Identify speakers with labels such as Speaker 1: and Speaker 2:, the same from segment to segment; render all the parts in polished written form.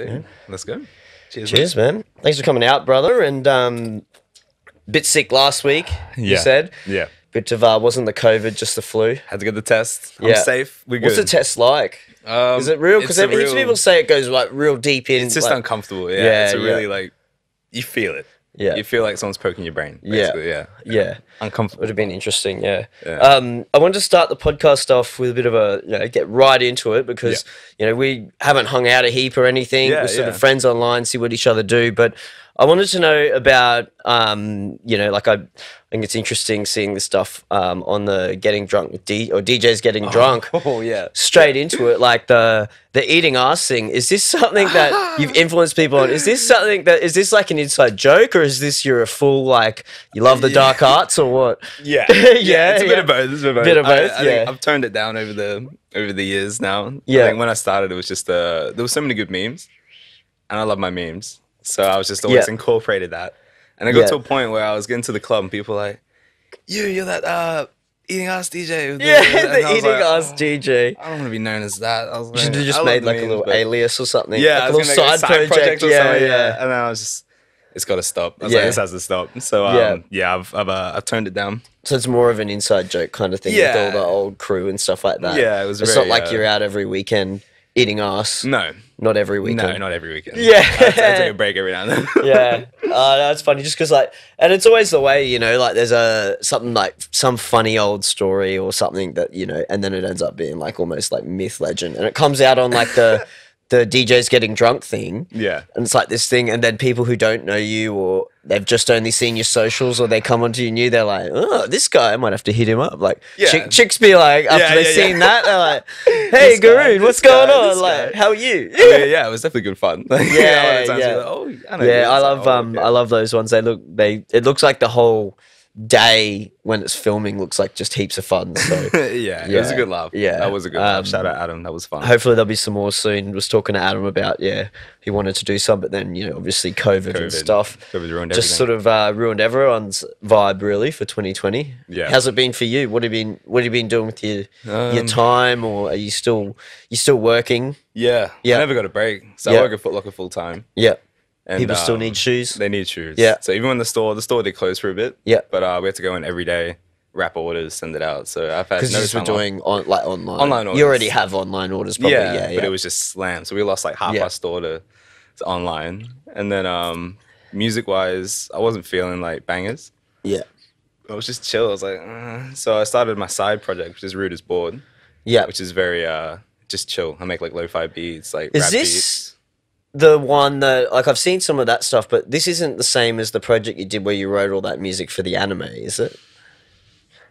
Speaker 1: Dude, let's go.
Speaker 2: Cheers, man. Thanks for coming out, brother. And bit sick last week, you said.
Speaker 1: Yeah.
Speaker 2: Bit of, wasn't the COVID, just the flu.
Speaker 1: Had to get the test. I'm safe. We're good.
Speaker 2: What's the test like? Is it real? Because heaps of people say it goes like real deep in.
Speaker 1: It's just
Speaker 2: like,
Speaker 1: uncomfortable. Yeah. It's really like, you feel it.
Speaker 2: Yeah.
Speaker 1: You feel like someone's poking your brain. Basically. Yeah. Uncomfortable.
Speaker 2: Would have been interesting, yeah. I wanted to start the podcast off with a bit of a, get right into it because, we haven't hung out a heap or anything. We're sort of friends online, see what each other do. But I wanted to know about, I think it's interesting seeing this stuff on the Getting Drunk with DJs Getting Drunk.
Speaker 1: Oh, yeah.
Speaker 2: Straight into it, like the eating ass thing. Is this something that you've influenced people on? Is this like an inside joke, or is this you're a fool, like you love the dark arts, or what?
Speaker 1: Yeah. It's a bit of both.
Speaker 2: I think
Speaker 1: I've toned it down over the years now.
Speaker 2: Yeah.
Speaker 1: I think when I started, it was just there was so many good memes, and I love my memes, so I was just always incorporated that. And I got to a point where I was getting to the club and people were like, you're that eating ass DJ.
Speaker 2: The eating ass DJ.
Speaker 1: I don't want to be known as that. I was like,
Speaker 2: you should have just made like a little alias or something.
Speaker 1: Yeah,
Speaker 2: like a little side project
Speaker 1: or something. Yeah. And then I was just, it's got to stop. I was like, this has to stop. So I've toned it down.
Speaker 2: So it's more of an inside joke kind of thing with all the old crew and stuff like that.
Speaker 1: Yeah, it was.
Speaker 2: It's not like you're out every weekend eating ass.
Speaker 1: No.
Speaker 2: Not every weekend.
Speaker 1: No, not every weekend.
Speaker 2: Yeah.
Speaker 1: I take a break every now and then.
Speaker 2: Yeah. That's funny just because, and it's always the way, there's something like some funny old story or something that, and then it ends up being like almost like myth legend. And it comes out on like the DJs Getting Drunk thing.
Speaker 1: Yeah.
Speaker 2: And it's like this thing, and then people who don't know you or they've just only seen your socials or they come onto you new, they're like, oh, this guy, I might have to hit him up. Like, chicks be like, after they've seen that, they're like, hey, Garrood, what's going on? Like, how are you?
Speaker 1: Yeah, it was definitely good fun.
Speaker 2: I love those ones. It looks like the whole day when it's filming looks like just heaps of fun. So
Speaker 1: it was a good laugh.
Speaker 2: Yeah,
Speaker 1: that was a good laugh. Shout out Adam, that was fun.
Speaker 2: Hopefully there'll be some more soon. Was talking to Adam about he wanted to do some, but then obviously COVID and stuff
Speaker 1: COVID ruined
Speaker 2: just
Speaker 1: everything.
Speaker 2: sort of ruined everyone's vibe really for 2020.
Speaker 1: Yeah,
Speaker 2: how's it been for you? What have you been doing with your time, or are you still working?
Speaker 1: Yeah, I never got a break, so I work at Foot Locker full time.
Speaker 2: Yeah.
Speaker 1: And,
Speaker 2: people still need shoes.
Speaker 1: They need shoes.
Speaker 2: Yeah.
Speaker 1: So even when the store did close for a bit.
Speaker 2: Yeah.
Speaker 1: But we had to go in every day, wrap orders, send it out. So I've had
Speaker 2: because we're doing online.
Speaker 1: Online orders.
Speaker 2: You already have online orders, probably. Yeah.
Speaker 1: But it was just slammed. So we lost like half our store to online. And then music wise, I wasn't feeling like bangers.
Speaker 2: Yeah.
Speaker 1: I was just chill. I was like, so I started my side project, which is Rude is Bored.
Speaker 2: Yeah.
Speaker 1: Which is very just chill. I make like lo-fi beats, like
Speaker 2: is
Speaker 1: rap
Speaker 2: this
Speaker 1: beats.
Speaker 2: The one that, like, I've seen some of that stuff, but this isn't the same as the project you did where you wrote all that music for the anime, is it?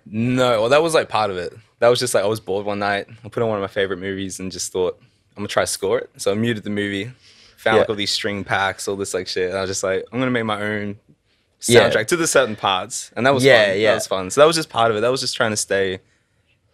Speaker 1: No, well, that was like part of it. That was just like, I was bored one night. I put on one of my favorite movies and just thought, I'm gonna try to score it. So I muted the movie, found like all these string packs, all this like shit. And I was just like, I'm gonna make my own soundtrack to the certain parts. And that was fun. That was fun. So that was just part of it. That was just trying to stay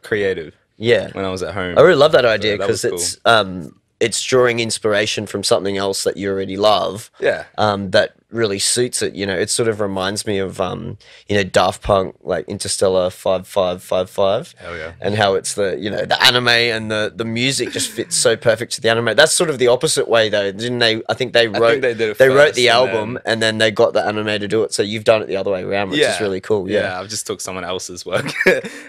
Speaker 1: creative.
Speaker 2: Yeah.
Speaker 1: When I was at home.
Speaker 2: I really love that idea because
Speaker 1: cool.
Speaker 2: It's drawing inspiration from something else that you already love.
Speaker 1: Yeah.
Speaker 2: That really suits it. It sort of reminds me of Daft Punk, like Interstellar 5555.
Speaker 1: Hell yeah.
Speaker 2: And how it's the the anime and the music just fits so perfect to the anime. That's sort of the opposite way though, didn't they? I think they wrote they wrote the album and then they got the anime to do it. So you've done it the other way around, which is really cool. Yeah.
Speaker 1: I've just took someone else's work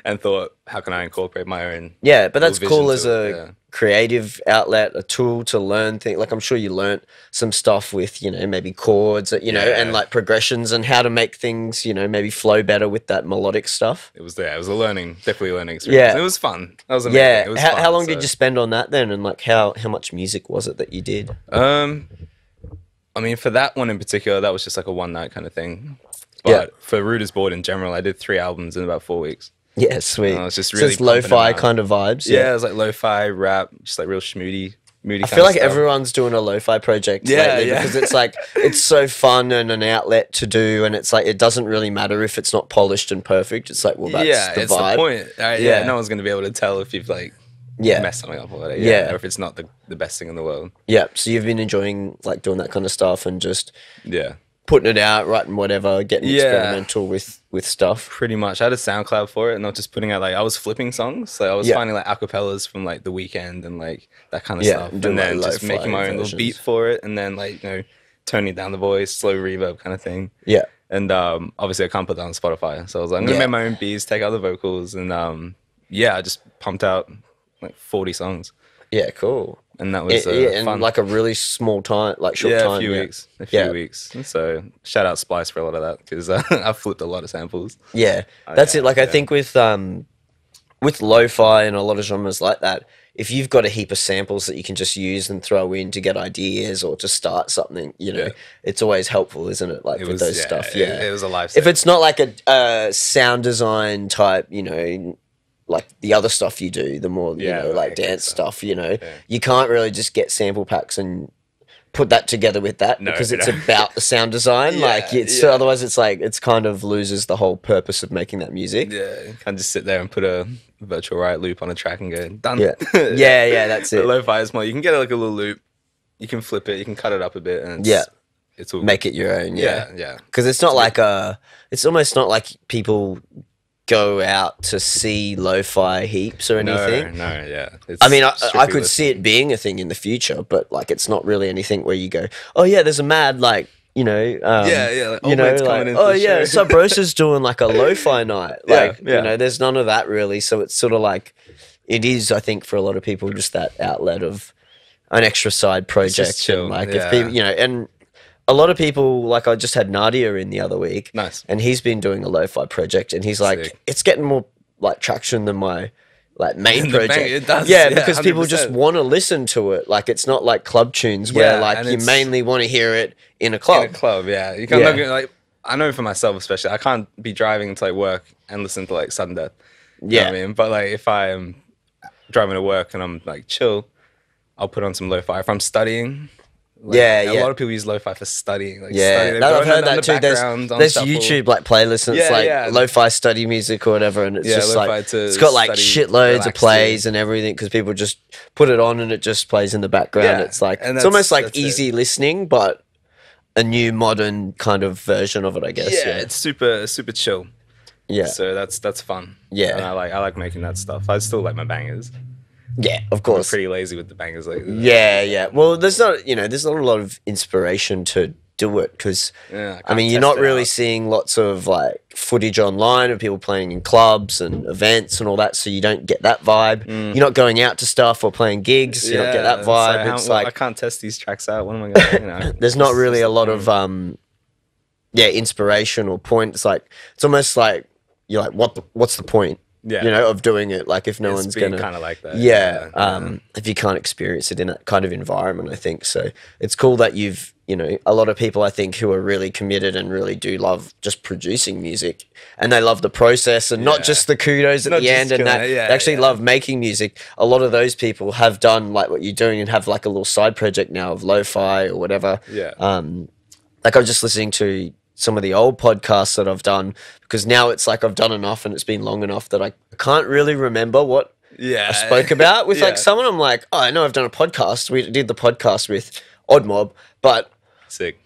Speaker 1: and thought, how can I incorporate my own?
Speaker 2: Yeah, but that's cool as a creative outlet, a tool to learn things. Like I'm sure you learnt some stuff with maybe chords, and like progressions and how to make things maybe flow better with that melodic stuff.
Speaker 1: It was definitely a learning experience.
Speaker 2: Yeah,
Speaker 1: it was fun. That was amazing.
Speaker 2: Yeah,
Speaker 1: it was fun,
Speaker 2: how long did you spend on that then, and like how much music was it that you did?
Speaker 1: I mean, for that one in particular, that was just like a one night kind of thing. But for Rude is Bored in general, I did 3 albums in about 4 weeks.
Speaker 2: Yeah, sweet.
Speaker 1: It's just really
Speaker 2: it's lo-fi kind of vibes.
Speaker 1: Yeah, it was like lo-fi rap, just like real schmoody.
Speaker 2: I feel like everyone's doing a lo-fi project lately because it's like it's so fun and an outlet to do, and it's like it doesn't really matter if it's not polished and perfect. It's like, well, that's the
Speaker 1: it's
Speaker 2: vibe.
Speaker 1: The point. No one's gonna be able to tell if you've like messed something up or whatever. Or if it's not the best thing in the world.
Speaker 2: Yeah. So you've been enjoying like doing that kind of stuff and just putting it out, writing whatever, getting experimental with stuff.
Speaker 1: Pretty much. I had a SoundCloud for it, and not just putting out, like, I was flipping songs. So I was finding, like, acapellas from, like, The Weeknd and, like, that kind of stuff. And then just making my own little beat for it, and then, like, you know, turning down the voice, slow reverb kind of thing.
Speaker 2: Yeah.
Speaker 1: And obviously I can't put that on Spotify. So I was like, I'm going to make my own beats, take out the vocals, and I just pumped out, like, 40 songs.
Speaker 2: Yeah, cool.
Speaker 1: And that was
Speaker 2: and
Speaker 1: fun.
Speaker 2: like a really small time, like short time.
Speaker 1: A few weeks. And so shout out Splice for a lot of that, because I flipped a lot of samples.
Speaker 2: Yeah, that's it. Like I think with lo-fi and a lot of genres like that, if you've got a heap of samples that you can just use and throw in to get ideas or to start something, you know, it's always helpful, isn't it? Like with those stuff.
Speaker 1: It was a lifesaver.
Speaker 2: If it's not like a sound design type, you know, like the other stuff you do, the more, you know, like dance stuff, you know, you can't really just get sample packs and put that together with that because it's about the sound design. So otherwise it's like, it's kind of loses the whole purpose of making that music.
Speaker 1: Yeah, you can't just sit there and put a virtual riot loop on a track and go, done.
Speaker 2: Yeah, that's it.
Speaker 1: Lo-fi is more, you can get like a little loop, you can flip it, you can cut it up a bit, and it's all
Speaker 2: make it your own. Yeah. Because it's not
Speaker 1: it's
Speaker 2: like it's almost not like people go out to see lo-fi heaps or anything. I mean, I could see it being a thing in the future, but like it's not really anything where you go, oh yeah, there's a mad, like, you know,
Speaker 1: like,
Speaker 2: you know, like, oh yeah, Sub Rosa's doing like a lo-fi night, like, you know, there's none of that really. So it's sort of like, it is, I think, for a lot of people, just that outlet of an extra side project, and like if people, you know, and a lot of people, like I just had Nadia in the other week.
Speaker 1: Nice.
Speaker 2: And he's been doing a lo-fi project, and he's like, it's getting more like traction than my like main project.
Speaker 1: It does.
Speaker 2: Yeah, because 100%. People just want to listen to it. Like it's not like club tunes where like you mainly want to hear it in a club.
Speaker 1: In a club, you can't like, I know for myself especially, I can't be driving to like work and listen to like sudden death. You know what I mean? But like if I am driving to work and I'm like chill, I'll put on some lo-fi. If I'm studying, like, a lot of people use lo-fi for studying. Like,
Speaker 2: I've heard that too. There's YouTube like playlists, and it's like lo-fi study music or whatever, and it's just like it's got like shitloads of plays and everything because people just put it on and it just plays in the background. It's like it's almost like easy listening, but a new modern kind of version of it, I guess.
Speaker 1: Yeah, it's super chill.
Speaker 2: Yeah,
Speaker 1: so that's fun.
Speaker 2: Yeah,
Speaker 1: and I like making that stuff. I still like my bangers.
Speaker 2: Yeah, of course.
Speaker 1: I'm pretty lazy with the bangers. Like,
Speaker 2: well, there's not a lot of inspiration to do it because, I mean, you're not really seeing lots of like footage online of people playing in clubs and events and all that, so you don't get that vibe. You're not going out to stuff or playing gigs, you don't get that vibe. It's like,
Speaker 1: I can't test these tracks out. What am I going to, you know?
Speaker 2: There's not really a lot of, inspiration or point. It's like, it's almost like, you're like, what's the point? You know, of doing it, like if no one's gonna
Speaker 1: kind of like that.
Speaker 2: If you can't experience it in that kind of environment, I think so. It's cool that you've, you know, a lot of people I think who are really committed and really do love just producing music, and they love the process and not just the kudos at the end, and that they actually love making music. A lot of those people have done like what you're doing and have like a little side project now of lo-fi or whatever. Like I was just listening to some of the old podcasts that I've done, because now it's like I've done enough and it's been long enough that I can't really remember what I spoke about with like someone. I'm like, oh, I know I've done a podcast. We did the podcast with Odd Mob, but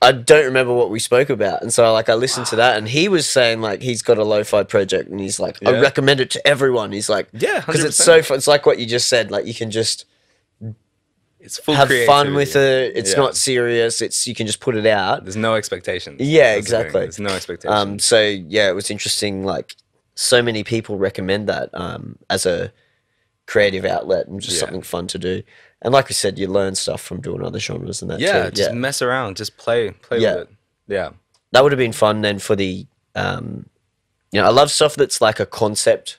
Speaker 2: I don't remember what we spoke about. And so like I listened to that, and he was saying like he's got a lo-fi project, and he's like, I recommend it to everyone. He's like, because it's so fun. It's like what you just said, like you can just have fun with it. It's not serious. You can just put it out.
Speaker 1: There's no expectations.
Speaker 2: Yeah, exactly.
Speaker 1: There's no expectations.
Speaker 2: So yeah, it was interesting. Like so many people recommend that as a creative outlet and just something fun to do. And like we said, you learn stuff from doing other genres and that too.
Speaker 1: Just mess around, just play with it. Yeah,
Speaker 2: that would have been fun then for the. I love stuff that's like a concept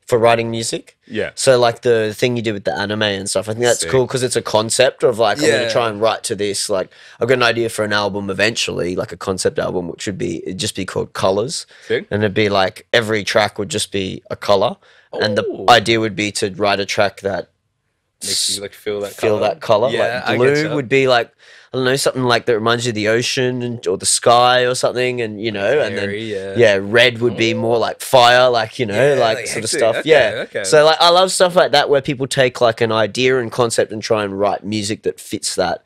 Speaker 2: for writing music. So like the thing you did with the anime and stuff, I think that's cool because it's a concept of like, I'm going to try and write to this. Like I've got an idea for an album eventually, like a concept album, which it'd just be called Colors. And it'd be like every track would just be a color. And the idea would be to write a track that
Speaker 1: makes you like feel
Speaker 2: that color.
Speaker 1: Yeah,
Speaker 2: like blue would be like, I don't know, something like that reminds you of the ocean or the sky or something, and you know, and then red would be more like fire, like you know, like sort of stuff. Okay. So like I love stuff like that where people take like an idea and concept and try and write music that fits that.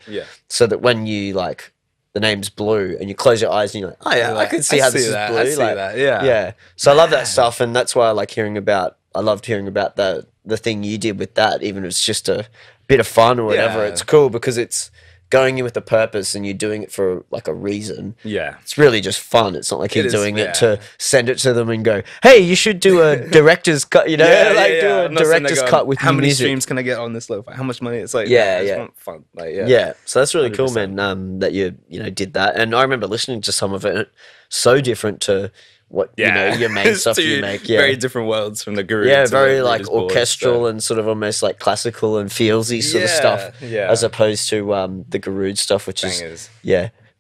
Speaker 2: So that when you like the name's Blue, and you close your eyes and you're like, oh yeah, I can see how this is Blue.
Speaker 1: I see that. Yeah.
Speaker 2: Yeah. So I love that stuff, and that's why I loved hearing about the thing you did with that, even if it's just a bit of fun or whatever. It's cool because it's going in with a purpose and you're doing it for like a reason.
Speaker 1: Yeah.
Speaker 2: It's really just fun. It's not like you're doing it to send it to them and go, hey, you should do a director's cut, you know? Do a director's cut with
Speaker 1: how many
Speaker 2: music.
Speaker 1: streams can I get on this lo-fi? How much money? It's like, I just want fun. Like,
Speaker 2: yeah. So that's really 100%. Cool, man, that you did that. And I remember listening to some of it. So different to what your main stuff you make. Yeah,
Speaker 1: very different worlds from the Garrood.
Speaker 2: Yeah, very like orchestral and sort of almost like classical and feelsy sort of stuff. Yeah, as opposed to the Garrood stuff, which is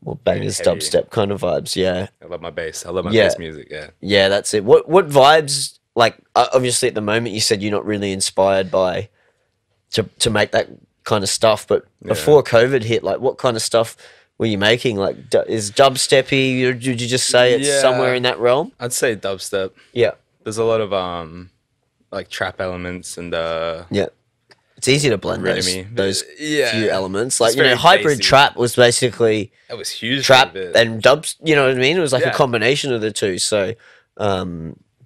Speaker 2: more bangers, dubstep kind of vibes. Yeah,
Speaker 1: I love my bass. I love my bass music.
Speaker 2: Yeah, that's it. What vibes? Like obviously at the moment you said you're not really inspired by to make that kind of stuff, but before COVID hit, like what kind of stuff were you making? Like, is dubsteppy? Or did you just say it's somewhere in that realm?
Speaker 1: I'd say dubstep.
Speaker 2: Yeah.
Speaker 1: There's a lot of like trap elements and
Speaker 2: it's easy to blend those few elements. Like hybrid trap was basically
Speaker 1: that was huge
Speaker 2: trap and dubs. You know what I mean? It was like a combination of the two. So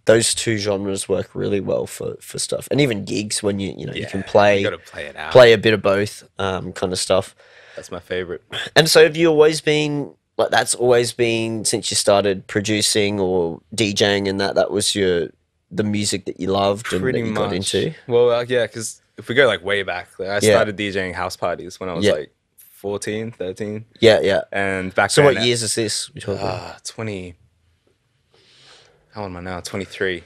Speaker 2: those two genres work really well for stuff, and even gigs when you can play.
Speaker 1: You gotta play it out.
Speaker 2: Play a bit of both kind of stuff.
Speaker 1: That's my favorite.
Speaker 2: And so have you always been like that's always been since you started producing or DJing, and that was the music that you loved and that you got into?
Speaker 1: Well, because if we go like way back, like, I started DJing house parties when I was like 14, 13.
Speaker 2: Yeah.
Speaker 1: And back
Speaker 2: so
Speaker 1: then,
Speaker 2: what years is this?
Speaker 1: 20. How old am I now? 23.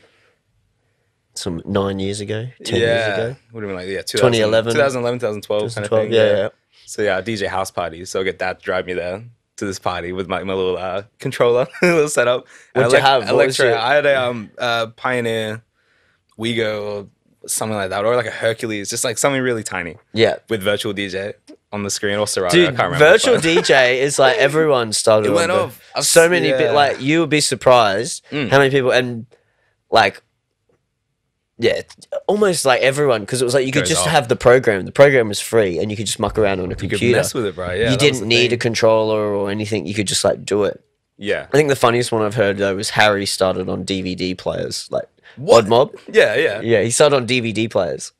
Speaker 2: Some 9 years ago, 10 years ago.
Speaker 1: Would have been like
Speaker 2: 2011,
Speaker 1: 2012 kind of thing.
Speaker 2: Yeah.
Speaker 1: So I DJ house parties. So I get Dad to drive me there to this party with my little controller, little setup.
Speaker 2: What'd you have?
Speaker 1: I had a Pioneer Wego or something like that, or like a Hercules, just like something really tiny.
Speaker 2: Yeah.
Speaker 1: With virtual DJ on the screen or Serato.
Speaker 2: Dude,
Speaker 1: I can't remember.
Speaker 2: Virtual DJ is like everyone started. It went off. So many like you would be surprised how many people and like. Yeah, almost like everyone, because it was like you could just have the program. The program was free, and you could just muck around on a computer.
Speaker 1: You could mess with it, bro. Yeah,
Speaker 2: you didn't need a controller or anything. You could just like do it.
Speaker 1: Yeah.
Speaker 2: I think the funniest one I've heard though was Harry started on DVD players, like Odd Mob.
Speaker 1: Yeah.
Speaker 2: He started on DVD players.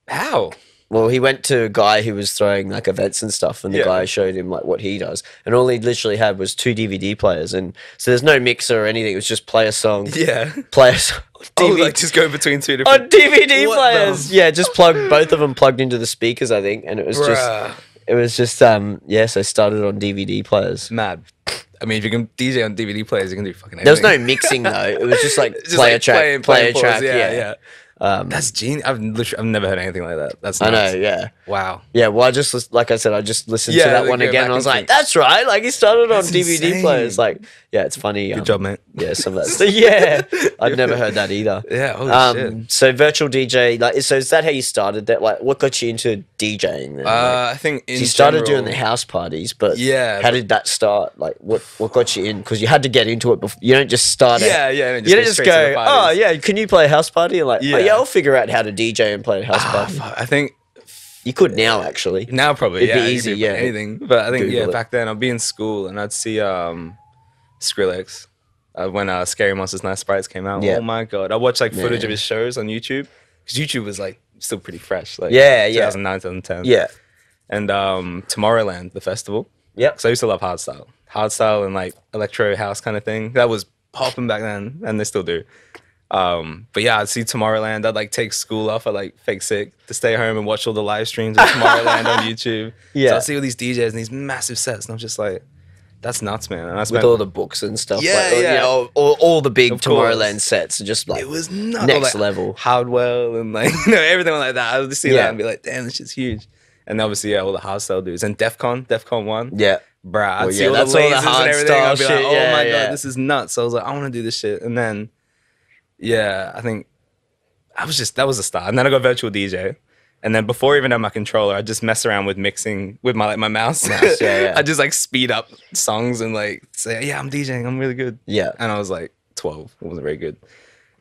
Speaker 1: How?
Speaker 2: Well, he went to a guy who was throwing like events and stuff, and the guy showed him like what he does, and all he literally had was 2 DVD players, and so there's no mixer or anything. It was just play a song, play a song.
Speaker 1: Like just go between 2 different
Speaker 2: on DVD players. Yeah, just plug both of them plugged into the speakers, I think, and it was just so started on DVD players.
Speaker 1: Mad. I mean, if you can DJ on DVD players, you can do fucking anything.
Speaker 2: There was no mixing though. It was just like play a track. Yeah.
Speaker 1: That's genius. I've never heard anything like that. That's
Speaker 2: nuts.
Speaker 1: I know,
Speaker 2: yeah.
Speaker 1: Wow.
Speaker 2: Yeah, well, I just listened to that one again, and I was like, that's right. Like, he started on DVD players. Like, yeah, it's funny.
Speaker 1: Good job, mate.
Speaker 2: Yeah, some of that. So, yeah, I'd never heard that either.
Speaker 1: Yeah, holy shit.
Speaker 2: So, virtual DJ, like, so is that how you started that? Like, what got you into DJing then?
Speaker 1: I think
Speaker 2: you started doing the house parties, but how did that start? Like, what got you in? Because you had to get into it before. You don't just start it.
Speaker 1: Yeah.
Speaker 2: You don't just go, oh, yeah, can you play a house party? And like, I'll figure out how to DJ and play a house party.
Speaker 1: I think
Speaker 2: you could now, actually.
Speaker 1: Now probably,
Speaker 2: it'd be easy,
Speaker 1: anything. But I think back then I'd be in school and I'd see Skrillex when Scary Monsters Night Sprites came out. Oh my god, I watched like footage of his shows on YouTube because YouTube was like still pretty fresh. Like 2009, 2010.
Speaker 2: Yeah,
Speaker 1: and Tomorrowland, the festival.
Speaker 2: Yeah,
Speaker 1: because I used to love hardstyle and like electro house kind of thing. That was popping back then, and they still do. But yeah, I'd see Tomorrowland. I'd like take school off. I'd like fake sick to stay home and watch all the live streams of Tomorrowland on YouTube. Yeah. So I'd see all these DJs and these massive sets, and I'm just like, that's nuts, man. And
Speaker 2: with all the books and stuff. All the big Tomorrowland sets are just like,
Speaker 1: it was nuts.
Speaker 2: Next level.
Speaker 1: Hardwell and like, everything like that. I would just see that and be like, damn, this shit's huge. And obviously, all the hardstyle dudes. And DEF CON 1.
Speaker 2: Yeah.
Speaker 1: Bruh, I'd see all the lasers and everything. I'd be like, oh my God, this is nuts. So I was like, I want to do this shit. And then, I think that was the start. And then I got virtual DJ. And then before I even had my controller, I just mess around with mixing with my mouse. I just like speed up songs and like say, I'm DJing, I'm really good.
Speaker 2: Yeah.
Speaker 1: And I was like 12. It wasn't very good.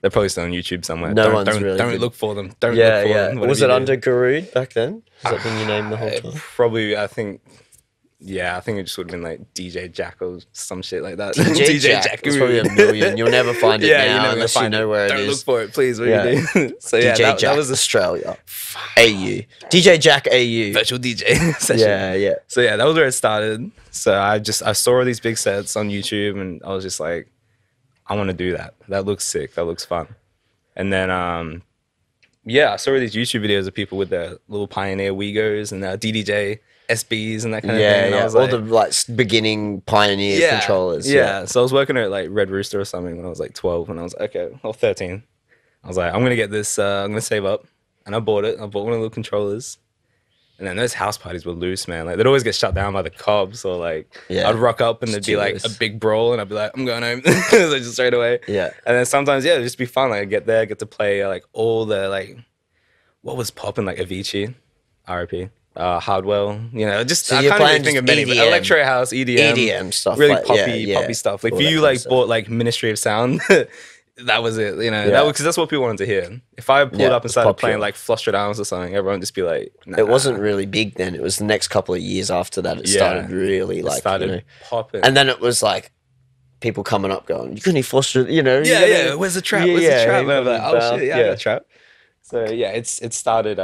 Speaker 1: They're probably still on YouTube somewhere.
Speaker 2: Don't
Speaker 1: look for them. Don't look for them.
Speaker 2: Was it under Garrood back then? Is that thing you named the whole time?
Speaker 1: Probably, I think Yeah, I think it just would have been like DJ Jack or some shit like that.
Speaker 2: DJ Jack. It's probably a million. You'll never find it now unless you know where it is.
Speaker 1: Don't look for it, please. What you do? So
Speaker 2: DJ Jack,
Speaker 1: that was
Speaker 2: Australia. AU. DJ Jack AU.
Speaker 1: Virtual DJ session.
Speaker 2: Yeah.
Speaker 1: So yeah, that was where it started. So I saw all these big sets on YouTube, and I was just like, I want to do that. That looks sick. That looks fun. And then I saw all these YouTube videos of people with their little Pioneer Wegos and DDJ SBs and that kind of thing. And I was
Speaker 2: all the beginning Pioneer controllers.
Speaker 1: Yeah. So I was working at like Red Rooster or something when I was like 12, and I was like, okay, or 13. I was like, I'm gonna get this. I'm gonna save up, and I bought it. I bought one of the little controllers, and then those house parties were loose, man. Like they'd always get shut down by the cops, or like I'd rock up and there'd be like a big brawl, and I'd be like, I'm going home, so just straight away.
Speaker 2: Yeah.
Speaker 1: And then sometimes it'd just be fun. Like I'd get there, get to play like all the like what was popping, like Avicii, R.I.P. Hardwell, just
Speaker 2: so
Speaker 1: I can't even think of many, but electro house, EDM
Speaker 2: stuff,
Speaker 1: really like, poppy stuff. Like if you like bought like Ministry of Sound, that was it, because that's what people wanted to hear. If I pulled up and started playing like Flustered or something, everyone would just be like, nah.
Speaker 2: It wasn't really big then. It was the next couple of years after that it started really
Speaker 1: popping,
Speaker 2: and then it was like people coming up going, "You got any Flustered?"
Speaker 1: Where's the trap? Where's the trap? And I'm like, oh shit, I got a trap. So yeah, it started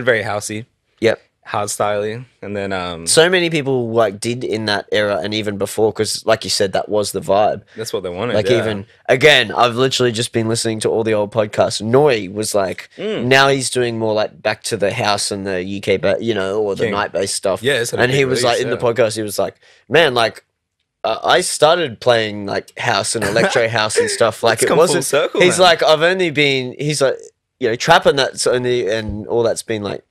Speaker 1: very housey.
Speaker 2: Yep.
Speaker 1: Hard styling, and then
Speaker 2: so many people like did in that era and even before, because like you said, that was the vibe.
Speaker 1: That's what they wanted.
Speaker 2: Like even again, I've literally just been listening to all the old podcasts. Noi was like now he's doing more like back to the house and the UK, or the night based stuff.
Speaker 1: Yeah,
Speaker 2: and he was like in the podcast, he was like, man, like I started playing like house and electro house and stuff. Like it wasn't.
Speaker 1: Circle,
Speaker 2: he's like I've only been. He's like trapping that's only and all that's been like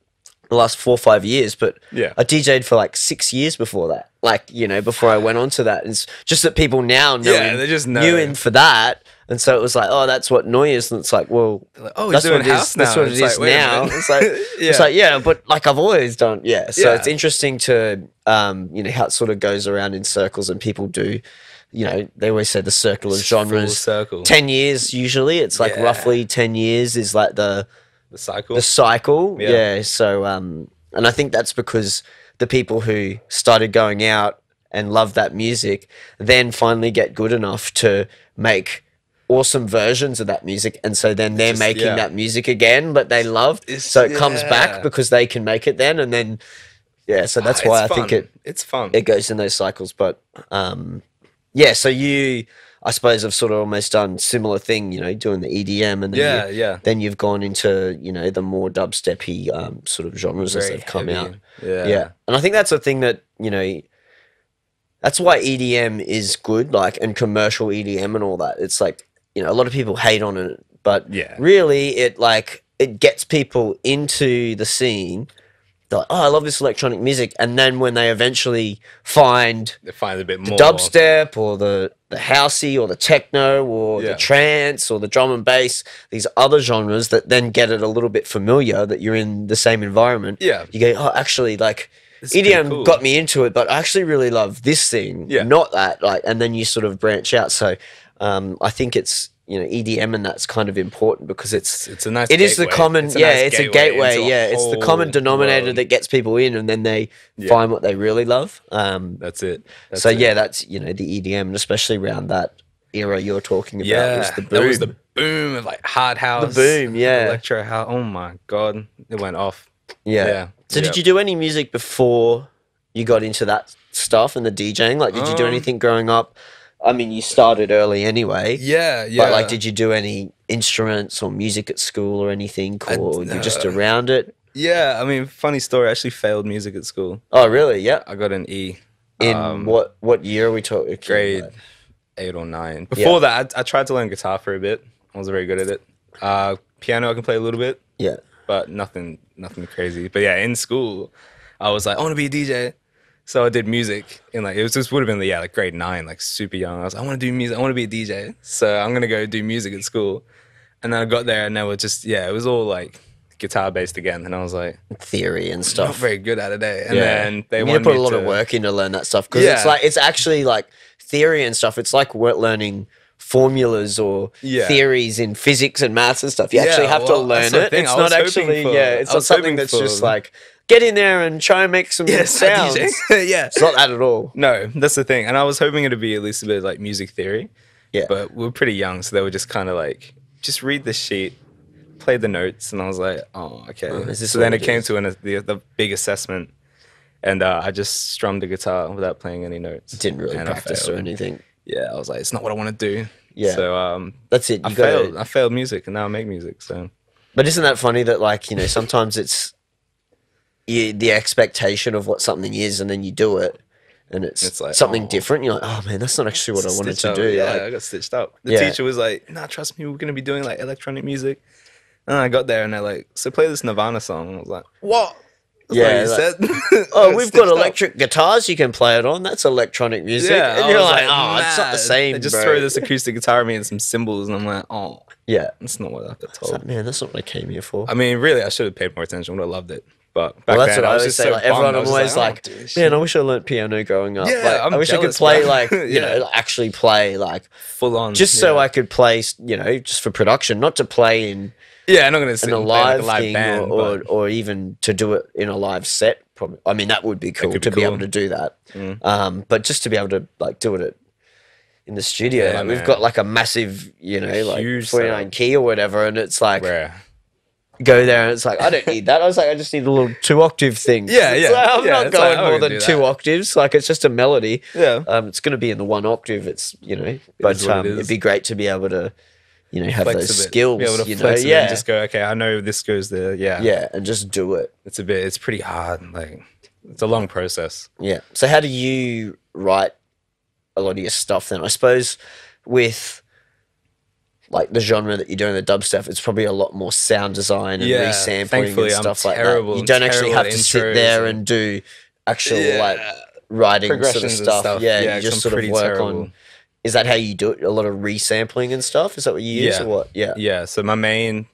Speaker 2: the last 4 or 5 years, but I DJ'd for like 6 years before that. Like, before I went on to that. It's just that people now know
Speaker 1: they just know.
Speaker 2: knew him for that. And so it was like, oh, that's what Noi is. And it's like, well,
Speaker 1: that's what it is.
Speaker 2: That's what it is now. It's like, it's like, but like I've always done, So it's interesting to, how it sort of goes around in circles, and people do, they always say the circle of genres.
Speaker 1: Circle.
Speaker 2: 10 years usually. It's like roughly 10 years is like the cycle. Yeah. So, and I think that's because the people who started going out and love that music then finally get good enough to make awesome versions of that music. And so then they're making that music again, but they loved. So it comes back because they can make it then. And then, so that's why I think
Speaker 1: it's fun.
Speaker 2: It goes in those cycles. But, so you, I suppose, have sort of almost done similar thing, doing the EDM, and then then you've gone into the more dubsteppy sort of genres as they've come out. And I think that's a thing that that's why EDM is good, like, and commercial EDM and all that. It's like a lot of people hate on it, but really it gets people into the scene. They're like, oh, I love this electronic music, and then when they eventually find
Speaker 1: a bit more
Speaker 2: dubstep or the housey or the techno or the trance or the drum and bass, these other genres that then get it a little bit familiar that you're in the same environment.
Speaker 1: Yeah,
Speaker 2: you go, oh, actually, like EDM got me into it, but I actually really love this thing, not that. Like, and then you sort of branch out. So I think it's EDM, and that's kind of important because it's
Speaker 1: a nice.
Speaker 2: It is the common, it's a gateway. It's the common denominator that gets people in, and then they find what they really love.
Speaker 1: That's it.
Speaker 2: That's the EDM, and especially around that era you're talking about was the boom.
Speaker 1: That was the boom of like hard house,
Speaker 2: the boom,
Speaker 1: electro house. Oh my god, it went off.
Speaker 2: So did you do any music before you got into that stuff and the DJing? Like, did you do anything growing up? I mean, you started early anyway.
Speaker 1: Yeah.
Speaker 2: But like, did you do any instruments or music at school or anything, or you just around it?
Speaker 1: Yeah, I mean, funny story. I actually failed music at school.
Speaker 2: Oh, really? Yeah.
Speaker 1: I got an E.
Speaker 2: In what year are we talking?
Speaker 1: Grade 8 or 9. Before that, I tried to learn guitar for a bit. I wasn't very good at it. Piano, I can play a little bit.
Speaker 2: Yeah.
Speaker 1: But nothing crazy. But yeah, in school, I was like, I want to be a DJ. So I did music in like, would have been like grade 9, like super young. I was like, I want to do music. I want to be a DJ. So I'm going to go do music at school. And then I got there and they were just, it was all like guitar based again. And I was like,
Speaker 2: theory and stuff.
Speaker 1: Not very good at it, eh? And then they
Speaker 2: wanted
Speaker 1: me to
Speaker 2: put a lot of work in to learn that stuff. Because it's actually like theory and stuff. It's like we're learning formulas or theories in physics and maths and stuff. You actually have to learn it. It's not actually, it's not something that's just like get in there and try and make some sounds.
Speaker 1: Yeah,
Speaker 2: it's not that at all.
Speaker 1: No, that's the thing. And I was hoping it'd be at least a bit like music theory.
Speaker 2: Yeah,
Speaker 1: but we were pretty young, so they were just kind of like, just read the sheet, play the notes, and I was like, oh, okay. So then it came to the big assessment, and I just strummed the guitar without playing any notes.
Speaker 2: Didn't really practice or anything.
Speaker 1: Yeah, I was like, it's not what I want to do.
Speaker 2: Yeah,
Speaker 1: so
Speaker 2: that's it.
Speaker 1: I failed music, and now I make music. So,
Speaker 2: but isn't that funny that like sometimes it's the expectation of what something is, and then you do it, and it's like, something different. You're like, oh man, that's not actually what I wanted to do.
Speaker 1: Yeah, I got stitched up. The teacher was like, nah, trust me, we're gonna be doing like electronic music. And I got there, and they're like, so play this Nirvana song. And I was like, what? That's what you said.
Speaker 2: Oh, we've got electric guitars you can play it on. That's electronic music. Yeah, and you're like, oh, it's not the same.
Speaker 1: They just throw this acoustic guitar at me and some cymbals, and I'm like, oh,
Speaker 2: yeah,
Speaker 1: that's not what I got told.
Speaker 2: Like, man, that's not what I came here for.
Speaker 1: I mean, really, I should have paid more attention. I would have loved it. But back
Speaker 2: that's
Speaker 1: then,
Speaker 2: what
Speaker 1: I was just
Speaker 2: say.
Speaker 1: so
Speaker 2: like, everyone, I'm always like, man, I wish I learnt piano growing up.
Speaker 1: Yeah,
Speaker 2: like, I wish I could play like, you know, actually play like
Speaker 1: full on,
Speaker 2: just so I could play, just for production, not to play in.
Speaker 1: Yeah, I'm not going to sit
Speaker 2: in a
Speaker 1: and play
Speaker 2: live,
Speaker 1: like a live
Speaker 2: thing
Speaker 1: band,
Speaker 2: or even to do it in a live set. Probably, I mean, that would be cool to be able to do that. But just to be able to like do it in the studio, like, we've got like a massive, like 49 key or whatever, and it's like go there and it's like I don't need that. I was like, I just need a little 2-octave thing.
Speaker 1: Yeah,
Speaker 2: like, I'm not going more than 2 octaves. Like it's just a melody.
Speaker 1: Yeah,
Speaker 2: it's going to be in the 1 octave. It's but it'd be great to be able to. Have those skills,
Speaker 1: be able to flex it and just go, okay, I know this goes there,
Speaker 2: yeah, and just do it.
Speaker 1: It's pretty hard, like it's a long process.
Speaker 2: Yeah. So how do you write a lot of your stuff then? I suppose with like the genre that you're doing, the dubstep, it's probably a lot more sound design and resampling and stuff like that. You don't actually have to sit there and do actual like writing sort of stuff. Yeah, you just sort of work on. Is that how you do it? A lot of resampling and stuff? Is that what you use or what? Yeah.
Speaker 1: Yeah. So my main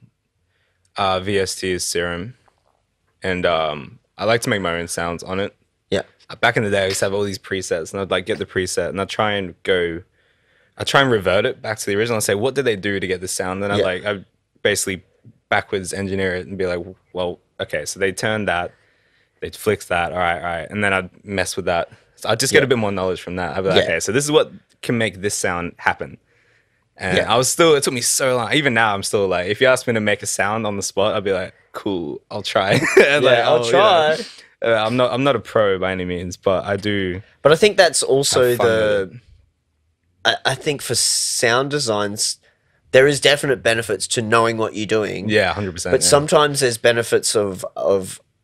Speaker 1: VST is Serum. And I like to make my own sounds on it.
Speaker 2: Yeah.
Speaker 1: Back in the day, I used to have all these presets, and I'd like get the preset, and I'd try and revert it back to the original and say, what did they do to get this sound? Then I'd basically backwards engineer it and be like, well, okay, so they turned that, they flicked that, all right. And then I'd mess with that. So I'd just get a bit more knowledge from that. I'd be like, okay, so this is what can make this sound happen. And it took me so long. Even now, I'm still like, if you ask me to make a sound on the spot, I'd be like, cool, I'll try.
Speaker 2: I'll try.
Speaker 1: I'm not a pro by any means, but I do.
Speaker 2: But I think that's also I think for sound designs, there is definite benefits to knowing what you're doing.
Speaker 1: Yeah, 100%.
Speaker 2: But sometimes there's benefits of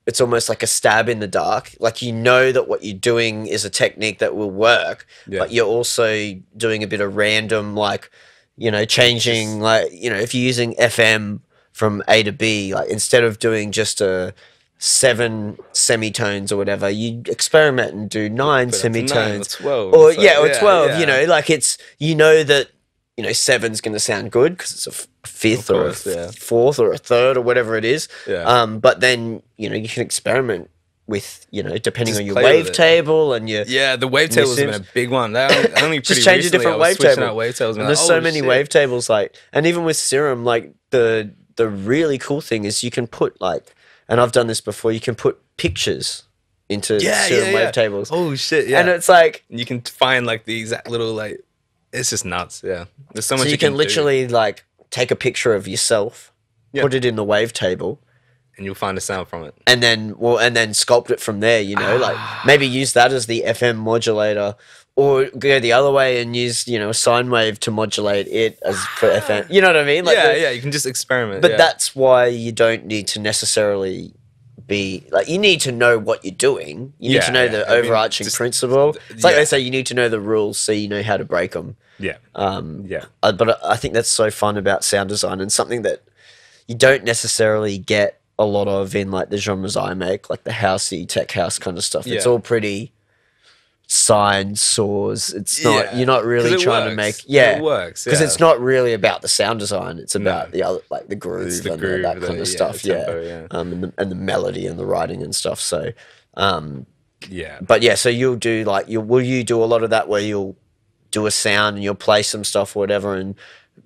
Speaker 2: it's almost like a stab in the dark. Like that what you're doing is a technique that will work, but you're also doing a bit of random, like, changing, like, if you're using FM from A to B, like instead of doing just a 7 semitones or whatever, you experiment and do 9 semitones.
Speaker 1: 12.
Speaker 2: Or 12, like it's, that, 7's going to sound good because it's a fifth or a fourth or a third or whatever it is.
Speaker 1: Yeah.
Speaker 2: But then, you can experiment with, depending on your wavetable and your...
Speaker 1: Yeah, the wavetable has been a big one. That only
Speaker 2: just change a different wavetable.
Speaker 1: Wavetables.
Speaker 2: There's so many wavetables, like... And even with Serum, like, the really cool thing is you can put, like... And I've done this before, you can put pictures into Serum wavetables.
Speaker 1: Oh, shit, yeah.
Speaker 2: And it's like...
Speaker 1: You can find, like, the exact little, like... It's just nuts, yeah. There's so much
Speaker 2: you can literally, like, take a picture of yourself, put it in the wavetable...
Speaker 1: And you'll find a sound from it.
Speaker 2: And then sculpt it from there, like maybe use that as the FM modulator, or go the other way and use, a sine wave to modulate it as for FM. You know what I mean? Like
Speaker 1: you can just experiment.
Speaker 2: But that's why you don't need to necessarily be like, you need to know what you're doing. You need to know the overarching principle. It's like they say, you need to know the rules so you know how to break them.
Speaker 1: Yeah.
Speaker 2: But I think that's so fun about sound design, and something that you don't necessarily get a lot of in like the genres I make, like the housey, tech house kind of stuff. It's all pretty sine saws. It's not, you're not really trying to make,
Speaker 1: it works.
Speaker 2: Because it's not really about the sound design. It's about the other, like the groove and that kind of stuff. And the melody and the writing and stuff. So, but so you'll do like, will you do a lot of that where you'll do a sound and you'll play some stuff or whatever, and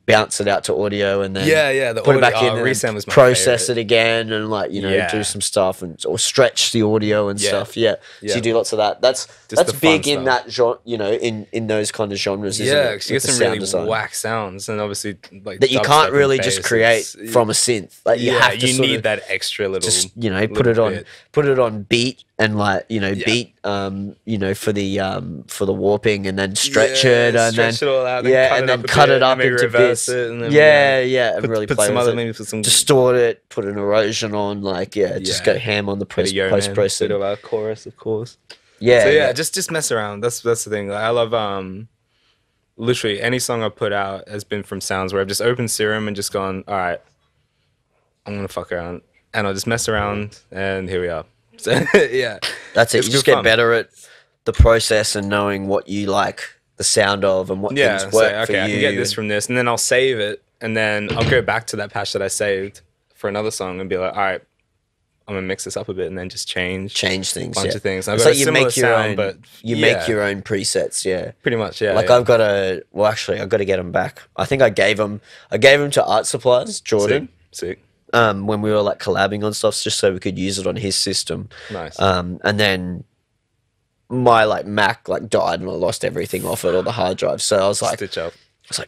Speaker 2: bounce it out to audio and then
Speaker 1: the
Speaker 2: put
Speaker 1: audio,
Speaker 2: it back in
Speaker 1: resend
Speaker 2: and
Speaker 1: was my
Speaker 2: process
Speaker 1: favorite.
Speaker 2: it again and like, you know, do some stuff and or stretch the audio and stuff. So you do lots of that. That's big in that genre, you know, in those kind of genres, isn't it?
Speaker 1: Because you get some really whack sounds and obviously like
Speaker 2: that you can't really just create from a synth. Like you have to
Speaker 1: you need that extra little
Speaker 2: just, you know, put it on beat and like, you know, beat you know, for the warping and then stretch it and
Speaker 1: stretch
Speaker 2: then
Speaker 1: it all out,
Speaker 2: and then cut it up into bits.
Speaker 1: And then,
Speaker 2: and really
Speaker 1: put
Speaker 2: play
Speaker 1: some
Speaker 2: with
Speaker 1: other,
Speaker 2: it.
Speaker 1: maybe put some
Speaker 2: Distort it, put an erosion on, like just go ham on the post processing.
Speaker 1: Bit of our chorus, of course.
Speaker 2: Yeah,
Speaker 1: just mess around. That's the thing. Like, I love literally any song I put out has been from sounds where I've just opened Serum and just gone, all right, I'm gonna fuck around and I'll just mess around and here we are. So
Speaker 2: that's it. You just get better at the process and knowing what you like the sound of and what things work for you.
Speaker 1: I can get this from this, and then I'll save it, and then I'll go back to that patch that I saved for another song and be like, all right, I'm gonna mix this up a bit and then just change
Speaker 2: things,
Speaker 1: a bunch of things. I've
Speaker 2: it's
Speaker 1: got
Speaker 2: like
Speaker 1: a
Speaker 2: you
Speaker 1: similar
Speaker 2: make your
Speaker 1: sound,
Speaker 2: own,
Speaker 1: but
Speaker 2: you make your own presets,
Speaker 1: pretty much,
Speaker 2: Like I've got I've got to get them back. I think I gave them to Art Supplies, Jordan.
Speaker 1: Sick.
Speaker 2: When we were like collabing on stuff, just so we could use it on his system.
Speaker 1: Nice.
Speaker 2: And then my like Mac like died and I lost everything off it, all the hard drive. So I was like,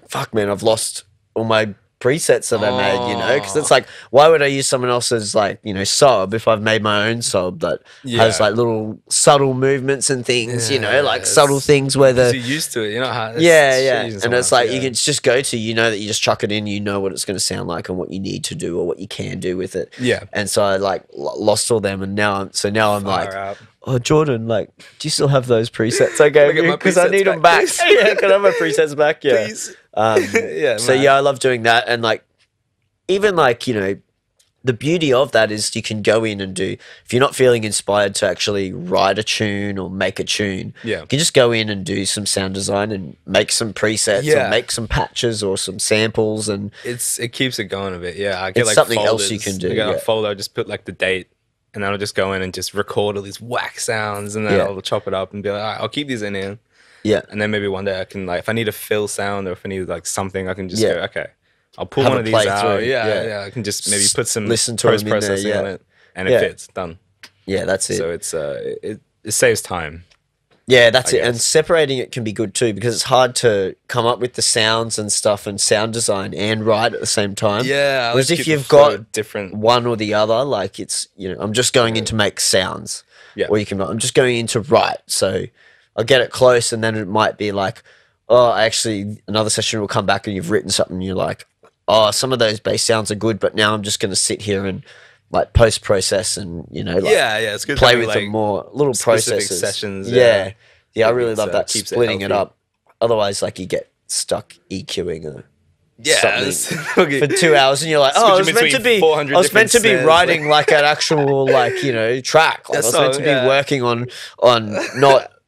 Speaker 2: fuck, man, I've lost all my presets that I made, you know, because it's like, why would I use someone else's like, you know, sub if I've made my own sub that has like little subtle movements and things, you know, like subtle things where you're
Speaker 1: used to it, you know how
Speaker 2: and it's like you can just go to, you know, that you just chuck it in, you know what it's going to sound like and what you need to do or what you can do with it. And so I like lost all them and now I'm like
Speaker 1: out.
Speaker 2: Oh, Jordan, like, do you still have those presets I gave you? Because I need them back. Can I have my presets back? Yeah.
Speaker 1: Please.
Speaker 2: So, I love doing that. And, like, even, like, you know, the beauty of that is you can go in and do, if you're not feeling inspired to actually write a tune or make a tune, you can just go in and do some sound design and make some presets or make some patches or some samples. And
Speaker 1: it keeps it going a bit. I get
Speaker 2: it's
Speaker 1: like
Speaker 2: something
Speaker 1: folders.
Speaker 2: else you can do.
Speaker 1: I get a folder, I just put like the date. And then I'll just go in and just record all these whack sounds and then I'll chop it up and be like, all right, I'll keep these in here. And then maybe one day I can like, if I need a fill sound or if I need like something, I can just go, okay, I'll pull one of these out. I can just maybe put some post-processing on it and it fits, done.
Speaker 2: Yeah, that's it.
Speaker 1: So it's it saves time.
Speaker 2: Yeah, that's it. And separating it can be good too because it's hard to come up with the sounds and stuff and sound design and write at the same time.
Speaker 1: Yeah.
Speaker 2: Whereas if you've got different one or the other, like it's, you know, I'm just going in to make sounds. Or you can, I'm just going in to write. So I'll get it close and then it might be like, oh, actually another session will come back and you've written something and you're like, oh, some of those bass sounds are good, but now I'm just going to sit here and like post-process and, you know, like
Speaker 1: it's good
Speaker 2: play with
Speaker 1: like
Speaker 2: them more, little processes.
Speaker 1: Sessions.
Speaker 2: Yeah, I really love that, splitting it up. Otherwise, like, you get stuck EQing something for 2 hours and you're like, oh, I was meant to be writing like an actual, like, you know, track. Like, I was meant to be working on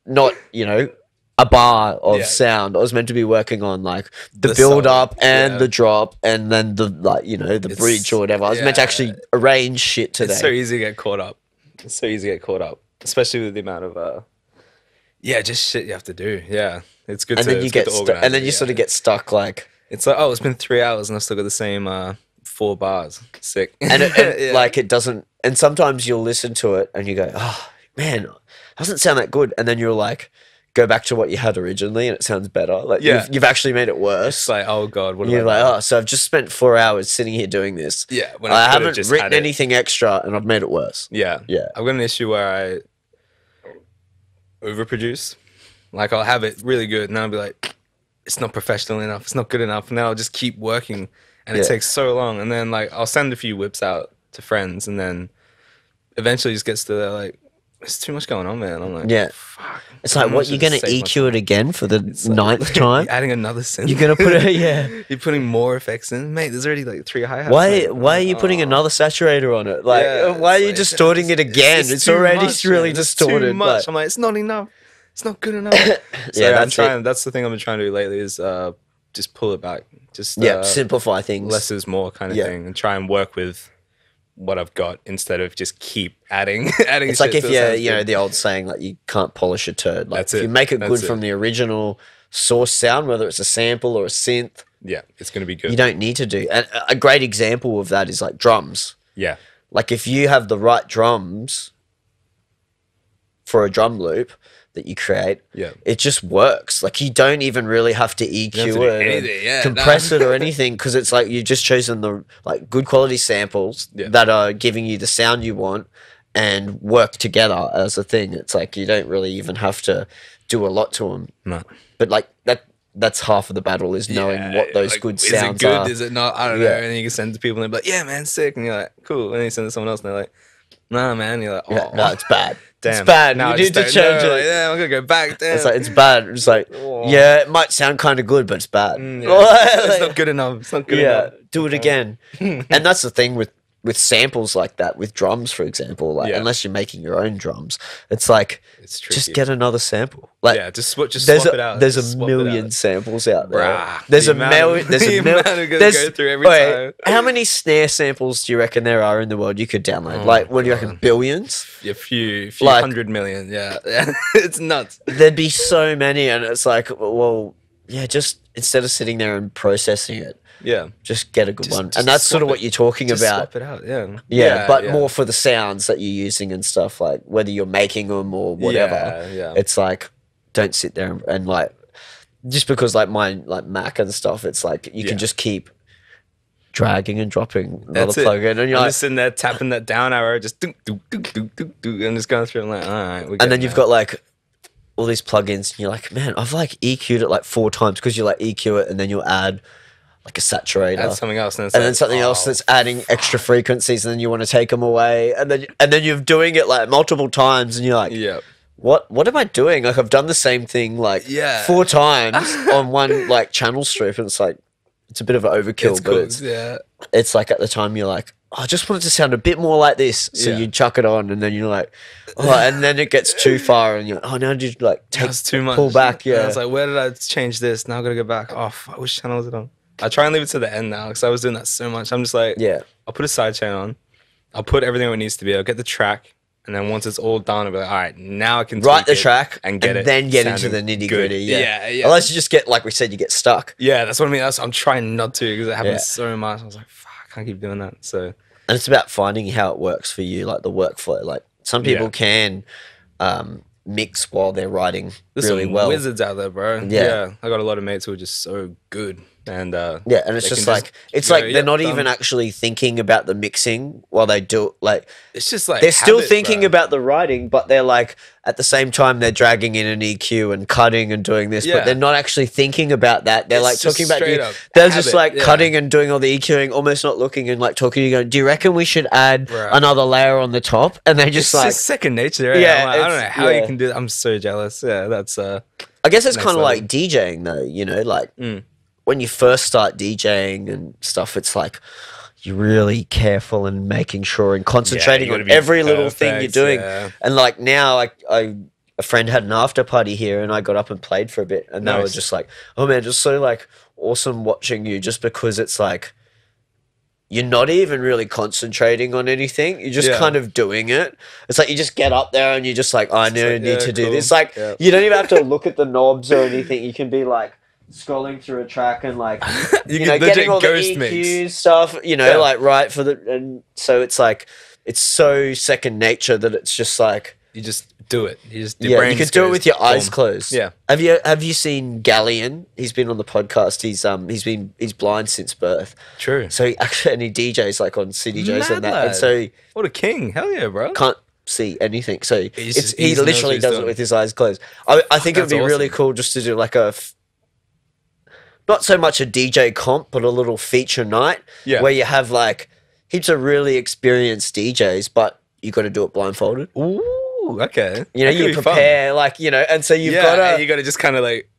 Speaker 2: not, you know, a bar of sound. I was meant to be working on like the build up and the drop and then the, like, you know, the bridge or whatever. I was meant to actually arrange shit today.
Speaker 1: It's so easy to get caught up. Especially with the amount of just shit you have to do. It's good.
Speaker 2: And then you get and then you sort of get stuck. Like
Speaker 1: it's like, oh, it's been 3 hours and I've still got the same 4 bars. Sick.
Speaker 2: And like it doesn't. And sometimes you'll listen to it and you go, oh man, it doesn't sound that good. And then you're like, go back to what you had originally and it sounds better. Like you've actually made it worse.
Speaker 1: It's like, oh God, what
Speaker 2: you're like, oh, so I've just spent 4 hours sitting here doing this.
Speaker 1: When
Speaker 2: I haven't written anything extra and I've made it worse.
Speaker 1: I've got an issue where I overproduce. Like I'll have it really good and I'll be like, it's not professional enough, it's not good enough, and then I'll just keep working and it takes so long, and then like I'll send a few whips out to friends and then eventually it just gets to like, there's too much going on, man. I'm like, fuck.
Speaker 2: It's like, what, you're going to EQ it again for the 9th time?
Speaker 1: You're adding another synth.
Speaker 2: You're going to put it,
Speaker 1: You're putting more effects in? Mate, there's already like 3 hi-hats.
Speaker 2: Why are you putting another saturator on it? Like, why are you distorting it again? It's already really distorted.
Speaker 1: Too much. I'm like, it's not enough. It's not good enough. That's the thing I've been trying to do lately is just pull it back. Just
Speaker 2: simplify things.
Speaker 1: Less is more kind of thing, and try and work with what I've got instead of just keep adding.
Speaker 2: It's like if you know the old saying, like you can't polish a turd. Like if you make it good from the original source sound, whether it's a sample or a synth
Speaker 1: Yeah, it's going to be good.
Speaker 2: You don't need to do. And a great example of that is like drums.
Speaker 1: Yeah.
Speaker 2: Like if you have the right drums for a drum loop that you create, it just works. Like you don't even really have to EQ it, compress it or anything, because it's like you've just chosen the like good quality samples that are giving you the sound you want and work together as a thing. It's like you don't really even have to do a lot to them.
Speaker 1: No.
Speaker 2: But like that's half of the battle, is knowing what those like, good sounds are. Is it good?
Speaker 1: Is it not? I don't know. And then you can send it to people and they're like, yeah, man, sick. And you're like, cool. And then you send it to someone else and they're like, nah, man. And you're like, oh.
Speaker 2: No, it's bad.
Speaker 1: Damn.
Speaker 2: It's bad.
Speaker 1: No,
Speaker 2: you need to change it.
Speaker 1: Like, yeah, I'm going to go back. Damn.
Speaker 2: It's like, it's bad. It's like, yeah, it might sound kind of good, but it's bad.
Speaker 1: It's not good enough. It's not good enough.
Speaker 2: Do it again. And that's the thing with samples like that, with drums, for example, like unless you're making your own drums, it's like, it's just get another sample. Like,
Speaker 1: just swap it out.
Speaker 2: There's a million samples out there.
Speaker 1: Bruh,
Speaker 2: there's a million.
Speaker 1: Go through every time.
Speaker 2: How many snare samples do you reckon there are in the world you could download? Like, what do you reckon? Billions?
Speaker 1: A few like, 100 million. Yeah. It's nuts.
Speaker 2: There'd be so many, and it's like, well, yeah, just instead of sitting there and processing it, just get a good one. And that's sort of what you're talking about.
Speaker 1: Swap it out,
Speaker 2: but more for the sounds that you're using and stuff, like whether you're making them or whatever. It's like, don't sit there and like, just because like mine, like Mac and stuff, it's like you can just keep dragging and dropping another plugin, and you're
Speaker 1: I'm
Speaker 2: like,
Speaker 1: just sitting there tapping that down arrow, just and just going through. I'm like, all right.
Speaker 2: And then you've got like all these plugins, and you're like, man, I've like EQ'd it like 4 times, because you like EQ it and then you'll add like a saturator,
Speaker 1: add something else, and
Speaker 2: then something else that's adding extra frequencies, and then you want to take them away, and then you're doing it like multiple times, and you're like, what am I doing? Like I've done the same thing like 4 times on one like channel strip, and it's like, it's a bit of an overkill, but it's like at the time you're like, oh, I just want it to sound a bit more like this, so you chuck it on, and then you're like, and then it gets too far, and you're like, now you like
Speaker 1: too much,
Speaker 2: pull back,
Speaker 1: I was like, where did I change this? Now I gotta go back. Oh, fuck, which channel is it on? I try and leave it to the end now, because I was doing that so much. I'm just like, I'll put a sidechain on, I'll put everything where it needs to be, I'll get the track, and then once it's all done, I'll be like, all right, now I can
Speaker 2: write the track
Speaker 1: and get it,
Speaker 2: then get into the nitty gritty. Unless you just get, like we said, you get stuck.
Speaker 1: Yeah, that's what I mean. I'm trying not to, because it happens so much. I was like, fuck, I can't keep doing that. So,
Speaker 2: and it's about finding how it works for you, like the workflow. Like some people can mix while they're writing really well.
Speaker 1: Wizards out there, bro. Yeah, I got a lot of mates who are just so good. And
Speaker 2: and it's just like they're not even actually thinking about the mixing while they do it. Like
Speaker 1: it's just like
Speaker 2: they're still thinking about the writing, but they're like at the same time they're dragging in an EQ and cutting and doing this, but they're not actually thinking about that. They're like talking about they're just like cutting and doing all the EQing, almost not looking, and like talking to you going, do you reckon we should add another layer on the top? And they just
Speaker 1: it's just second nature. Right? Yeah, like, I don't know how you can do that. I'm so jealous. Yeah, that's
Speaker 2: I guess it's kind of like DJing though, you know, like when you first start DJing and stuff, it's like you're really careful and making sure and concentrating on every little thing you're doing. And like now, a friend had an after party here, and I got up and played for a bit, and they were just like, "Oh man, just so like awesome watching you," just because it's like you're not even really concentrating on anything. You're just kind of doing it. It's like you just get up there and you're just like, I need to do this. Like you don't even have to look at the knobs or anything. You can be like scrolling through a track and like you know getting all the EQ stuff, you know, like right for the, and so it's like it's so second nature that it's just like
Speaker 1: you just do it. You just
Speaker 2: you can do it with your eyes closed. Yeah. Have you seen Galleon? He's been on the podcast. He's blind since birth.
Speaker 1: True.
Speaker 2: So he actually, and he DJs like on City Joes and that. And so
Speaker 1: what a king! Hell yeah, bro.
Speaker 2: Can't see anything. So he literally does it with his eyes closed. I think it would be really cool just to do like a. Not so much a DJ comp, but a little feature night where you have like heaps of really experienced DJs, but you got to do it blindfolded.
Speaker 1: Ooh, okay.
Speaker 2: You know, you prepare like, you know, and so you got
Speaker 1: to just kind of like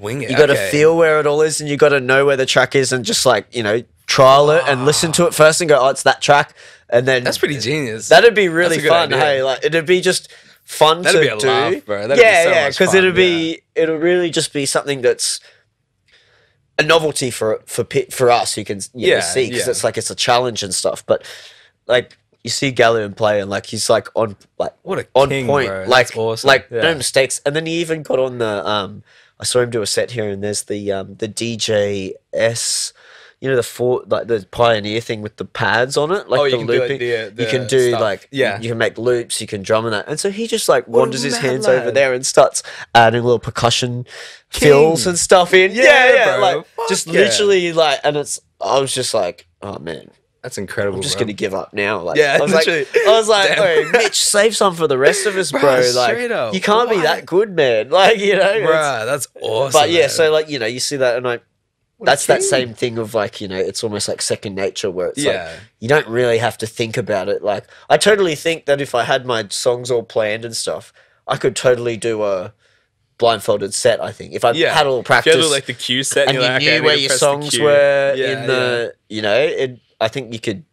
Speaker 1: wing it.
Speaker 2: You got to feel where it all is, and you got to know where the track is, and just like, you know, trial it and listen to it first and go, oh, it's that track, and then
Speaker 1: that's pretty genius.
Speaker 2: That'd be really fun. Hey, like it'd be just fun to do.
Speaker 1: That'd be a laugh, bro. That'd be so much
Speaker 2: because
Speaker 1: fun.
Speaker 2: It'll really just be something that's a novelty for us who can see, because it's like it's a challenge and stuff. But like you see Galleon play, and like he's like on like
Speaker 1: what a
Speaker 2: on
Speaker 1: king,
Speaker 2: point,
Speaker 1: bro.
Speaker 2: like
Speaker 1: that's awesome.
Speaker 2: like no mistakes. And then he even got on the I saw him do a set here, and there's the DJs. You know, the Pioneer thing with the pads on it, like the looping. You can do
Speaker 1: stuff.
Speaker 2: like,
Speaker 1: yeah,
Speaker 2: you can make loops, you can drum and that. And so he just like wanders his hands over there and starts adding little percussion fills and stuff in. Yeah,
Speaker 1: bro.
Speaker 2: like just literally like, and I was just like, oh man.
Speaker 1: That's incredible.
Speaker 2: I'm just
Speaker 1: bro.
Speaker 2: gonna give up now. Like,
Speaker 1: yeah,
Speaker 2: I was like, hey, Mitch, save some for the rest of us, bro. Like, you can't be that good, man. Like, you know,
Speaker 1: bro, that's awesome.
Speaker 2: But yeah,
Speaker 1: man.
Speaker 2: so like, you know, you see that, and that's that same thing of like, you know, it's almost like second nature where it's like you don't really have to think about it. Like, I totally think that if I had my songs all planned and stuff, I could totally do a blindfolded set. I think if I had a little practice,
Speaker 1: if you had like the cue set,
Speaker 2: and you
Speaker 1: like,
Speaker 2: knew where your songs were in the, you know, I think you could.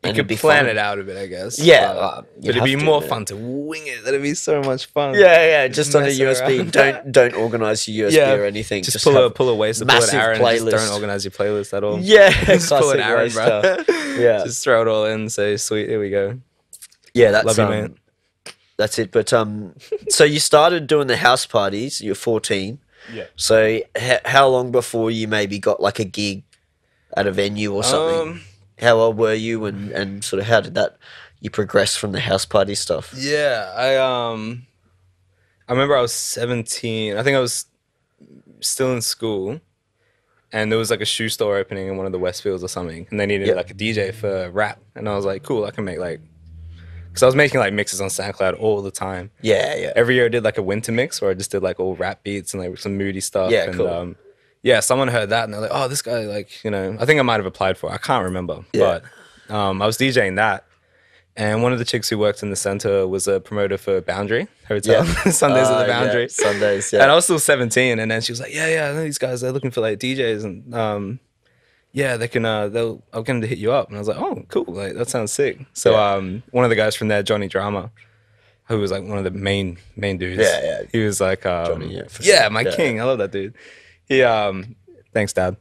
Speaker 1: You could plan it out a bit, I guess.
Speaker 2: Yeah,
Speaker 1: but it'd be more fun to wing it. That'd be so much fun.
Speaker 2: Yeah, just on a USB. Don't organize your USB or anything.
Speaker 1: Just pull a waste, pull an Aaron. Just don't organize your playlist at all.
Speaker 2: Yeah,
Speaker 1: just pull an Aaron, bro.
Speaker 2: Yeah,
Speaker 1: just throw it all in. Say, sweet, here we go.
Speaker 2: Yeah, that's
Speaker 1: love you, man.
Speaker 2: That's it. But so you started doing the house parties. You're 14.
Speaker 1: Yeah.
Speaker 2: So how long before you maybe got like a gig at a venue or something? How old were you, and sort of how did you progress from the house party stuff?
Speaker 1: Yeah, I remember I was 17. I think I was still in school, and there was like a shoe store opening in one of the Westfields or something, and they needed like a DJ for rap, and I was like, cool, I can make like, because I was making like mixes on SoundCloud all the time.
Speaker 2: Yeah.
Speaker 1: Every year I did like a winter mix where I just did like all rap beats and like some moody stuff.
Speaker 2: Yeah,
Speaker 1: and,
Speaker 2: cool.
Speaker 1: Yeah, someone heard that and they're like, oh, this guy, like, you know, I think I might have applied for it. I can't remember.
Speaker 2: Yeah.
Speaker 1: But I was DJing that. And one of the chicks who worked in the center was a promoter for Boundary Hotel. Yeah. Sundays at the Boundary.
Speaker 2: Yeah. Sundays, yeah.
Speaker 1: And I was still 17. And then she was like, yeah, I know these guys, they're looking for like DJs. And yeah, they can, I'll get them to hit you up. And I was like, oh, cool. Like, that sounds sick. So one of the guys from there, Johnny Drama, who was like one of the main dudes.
Speaker 2: Yeah.
Speaker 1: He was like,
Speaker 2: Johnny,
Speaker 1: my king. I love that dude. He thanks dad.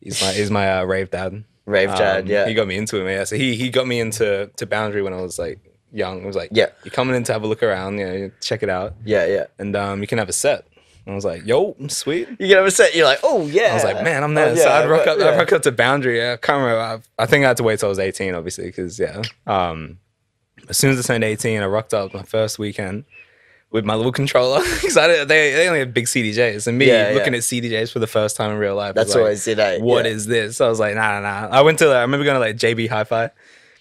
Speaker 1: He's my rave dad.
Speaker 2: Rave dad, yeah.
Speaker 1: He got me into it, man. So he got me into Boundary when I was like young. It was like, you're coming in to have a look around, you know, check it out.
Speaker 2: Yeah.
Speaker 1: And you can have a set. And I was like, yo, sweet.
Speaker 2: You can have a set, you're like, oh yeah.
Speaker 1: I was like, man, I'm there. So I'd rock up to Boundary. I can't remember. I think I had to wait till I was 18, obviously, because as soon as I turned 18, I rocked up my first weekend with my little controller, because they only have big CDJs, and me looking at CDJs for the first time in real life.
Speaker 2: That's always it, eh?
Speaker 1: What is this? So I was like, nah. I remember going to like JB Hi-Fi,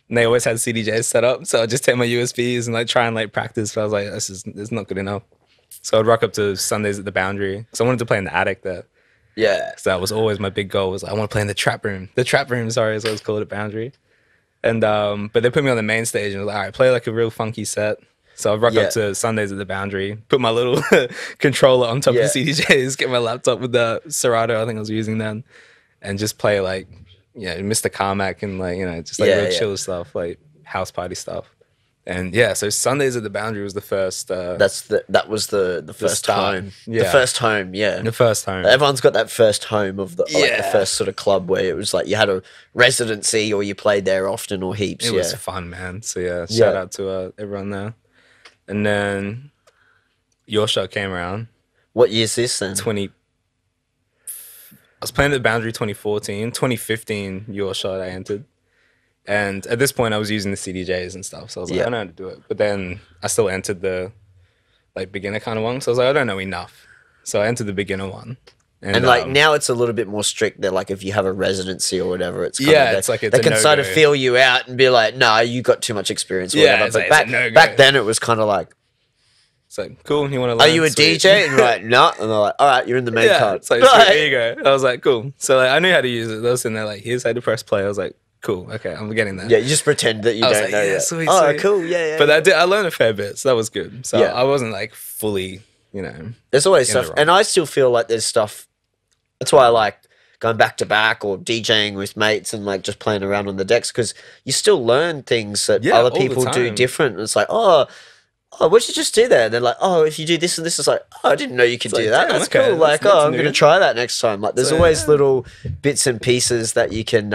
Speaker 1: and they always had CDJs set up, so I'd just take my USBs and like try and like practice. But I was like, this is not good enough. So I'd rock up to Sundays at the Boundary, because I wanted to play in the attic there.
Speaker 2: Yeah.
Speaker 1: So that was always my big goal, was I want to play in the trap room. The trap room, sorry, is what it's called at Boundary. And but they put me on the main stage and was like, all right, play like a real funky set. So I'd rock up to Sundays at the Boundary, put my little controller on top of the CDJs, get my laptop with the Serato I think I was using then, and just play like, Mr. Carmack and like, just like real chill stuff, like house party stuff. And so Sundays at the Boundary was the first.
Speaker 2: That was the first home.
Speaker 1: Yeah.
Speaker 2: The first home,
Speaker 1: The first home.
Speaker 2: Everyone's got that first home of the first sort of club where it was like you had a residency or you played there often or heaps.
Speaker 1: It was fun, man. So shout out to everyone there. And then Your Shot came around.
Speaker 2: What year's this then?
Speaker 1: I was playing at the Boundary 2014. 2015, Your Shot, I entered. And at this point, I was using the CDJs and stuff. So I was like, I know how to do it. But then I still entered the like beginner kind of one. So I was like, I don't know enough. So I entered the beginner one.
Speaker 2: And like now it's a little bit more strict. They're like, if you have a residency or whatever, it's kind of,
Speaker 1: it's like
Speaker 2: they can sort of feel you out and be like, no, you got too much experience. Or whatever. But back then it was kind of like,
Speaker 1: it's like, cool, you want to learn?
Speaker 2: Are you a DJ? And you're like, no. And they're like, all right, you're in the main card.
Speaker 1: It's like, sweet, here you go. I was like, cool. So like, I knew how to use it. They were sitting there like, here's how to press play. I was like, cool, okay, I'm getting that.
Speaker 2: Yeah, you just pretend that you don't know yet.
Speaker 1: Sweet,
Speaker 2: oh, cool, yeah.
Speaker 1: But I learned a fair bit, so that was good. So I wasn't like fully,
Speaker 2: There's always stuff, and I still feel like there's stuff. That's why I like going back to back or DJing with mates and like just playing around on the decks, because you still learn things that other people do different. And it's like, oh, what did you just do there? And they're like, oh, if you do this and this, it's like, oh, I didn't know you could do that. That's cool. Like, oh, I'm going to try that next time. Like, there's always little bits and pieces that you can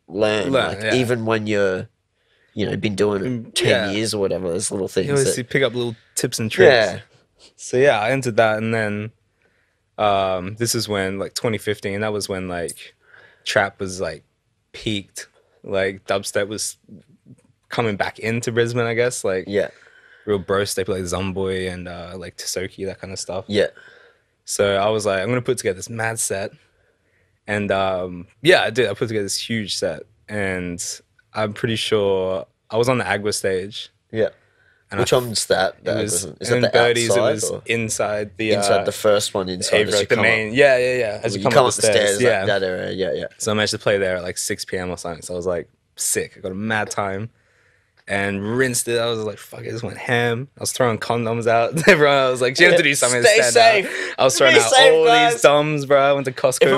Speaker 2: learn. Like, even when you're, been doing it 10 years or whatever, there's little things.
Speaker 1: You pick up little tips and tricks.
Speaker 2: Yeah.
Speaker 1: So yeah, I entered that, and then this is when like 2015. That was when like trap was like peaked. Like dubstep was coming back into Brisbane, I guess. Like real bro stuff like Zomboy and like Tisoki, that kind of stuff.
Speaker 2: Yeah.
Speaker 1: So I was like, I'm gonna put together this mad set, and yeah, I did. I put together this huge set, and I'm pretty sure I was on the Agua stage.
Speaker 2: Yeah. And which one's that?
Speaker 1: It was
Speaker 2: is that the
Speaker 1: Birdies.
Speaker 2: outside,
Speaker 1: it was
Speaker 2: or?
Speaker 1: Inside the
Speaker 2: inside the first one inside
Speaker 1: like the main. Yeah. As you come up the stairs,
Speaker 2: yeah, that area. Yeah.
Speaker 1: So I managed to play there at like 6 p.m. or something. So I was like sick. I got a mad time. And rinsed it. I was like, fuck it, just went ham. I was throwing condoms out. Everyone, I was like, you have to do something
Speaker 2: Stay
Speaker 1: to stand
Speaker 2: safe.
Speaker 1: out. I was throwing out all these dumbs, bro. I went to Costco.
Speaker 2: If it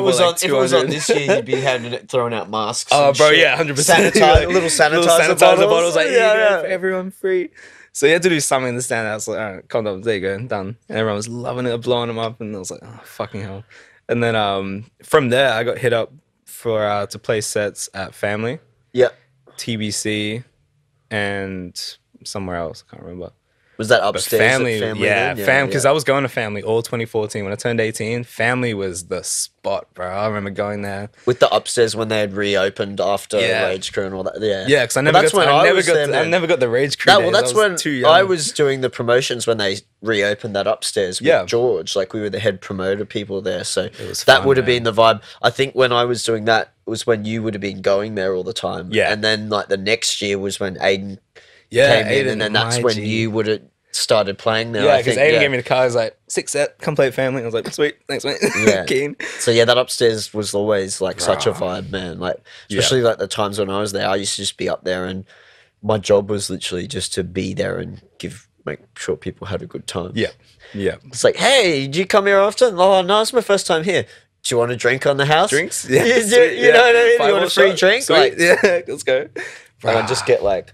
Speaker 2: was on this year, you'd be throwing out masks.
Speaker 1: Oh, bro,
Speaker 2: shit.
Speaker 1: yeah, 100%.
Speaker 2: Little sanitizer bottles.
Speaker 1: Like, for everyone free. So you had to do something to stand out. I was like, all right, condoms, there you go, done. And everyone was loving it, blowing them up, and I was like, oh, fucking hell. And then from there, I got hit up for to play sets at Family.
Speaker 2: Yeah.
Speaker 1: TBC and somewhere else. I can't remember.
Speaker 2: Was that upstairs?
Speaker 1: Family,
Speaker 2: yeah,
Speaker 1: because I was going to Family all 2014. When I turned 18, Family was the spot, bro. I remember going there.
Speaker 2: With the upstairs when they had reopened after Rage Crew and all that. Yeah,
Speaker 1: yeah, because I never got the Rage Crew.
Speaker 2: Well, that's when I was doing the promotions when they reopened that upstairs with George. Like we were the head promoter people there, so that would have been the vibe. I think when I was doing that was when you would have been going there all the time. Yeah, and then like the next year was when Aiden came in, and then that's when you would have started playing there.
Speaker 1: Yeah, because Aiden gave me the car. He was like, 6 set, come play Family. I was like, sweet, thanks, mate.
Speaker 2: Yeah.
Speaker 1: Keen.
Speaker 2: So yeah, that upstairs was always like such a vibe, man. Like especially like the times when I was there, I used to just be up there, and my job was literally just to be there and make sure people had a good time.
Speaker 1: Yeah.
Speaker 2: It's like, hey, did you come here often? Oh no, it's my first time here. Do you want a drink on the house?
Speaker 1: Drinks? Yeah.
Speaker 2: You know what I mean? You want a free drink?
Speaker 1: Sweet. Like, yeah, let's go.
Speaker 2: And I just get like,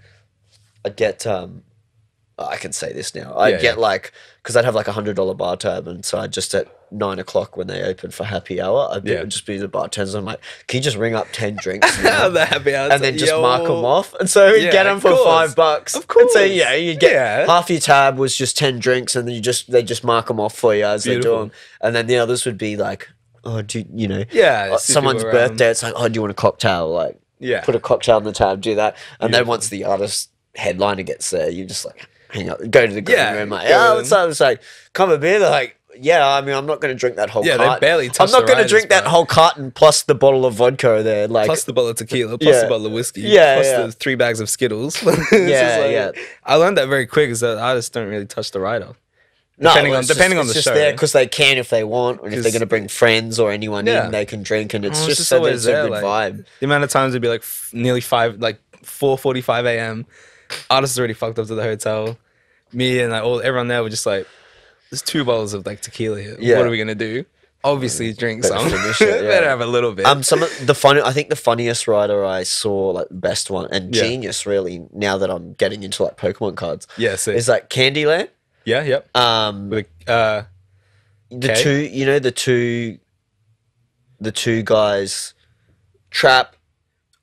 Speaker 2: I can say this now. I'd get like, because I'd have like $100 bar tab, and so I just at 9 o'clock when they open for happy hour, I'd just be the bartenders. I'm like, can you just ring up 10 drinks
Speaker 1: the happy hour,
Speaker 2: and then just mark them off? And so you get them for $5.
Speaker 1: Of course.
Speaker 2: And so you get half your tab was just 10 drinks, and then they just mark them off for you as they do them. And then the others would be like, oh, do you know?
Speaker 1: Yeah.
Speaker 2: Someone's birthday. It's like, oh, do you want a cocktail? Like, put a cocktail on the tab, do that. And then once the artist headliner gets there, you just like hang up, go to the green room, like, what's up? It's like, come a beer. They're like, I mean, I'm not going to drink that whole carton.
Speaker 1: They barely touch
Speaker 2: I'm not going to drink that whole carton plus the bottle of vodka there. Like,
Speaker 1: plus the bottle of tequila, plus the bottle of whiskey, plus the 3 bags of Skittles. I learned that very quick, is that artists don't really touch the rider. Depending on the
Speaker 2: just
Speaker 1: show.
Speaker 2: There because they can if they want, and if they're going to bring friends or anyone in, they can drink, and it's just so it's a good vibe.
Speaker 1: The amount of times it'd be like nearly 4:45 a.m. Artists already fucked up to the hotel. Me and like everyone there were just like, there's 2 bottles of like tequila here. What are we gonna do? Obviously drink some. Better have a little bit.
Speaker 2: I think the funniest rider I saw, like the best one and genius really, now that I'm getting into like Pokemon cards. Is like Candyland.
Speaker 1: Yeah, yep.
Speaker 2: The two guys, Trap.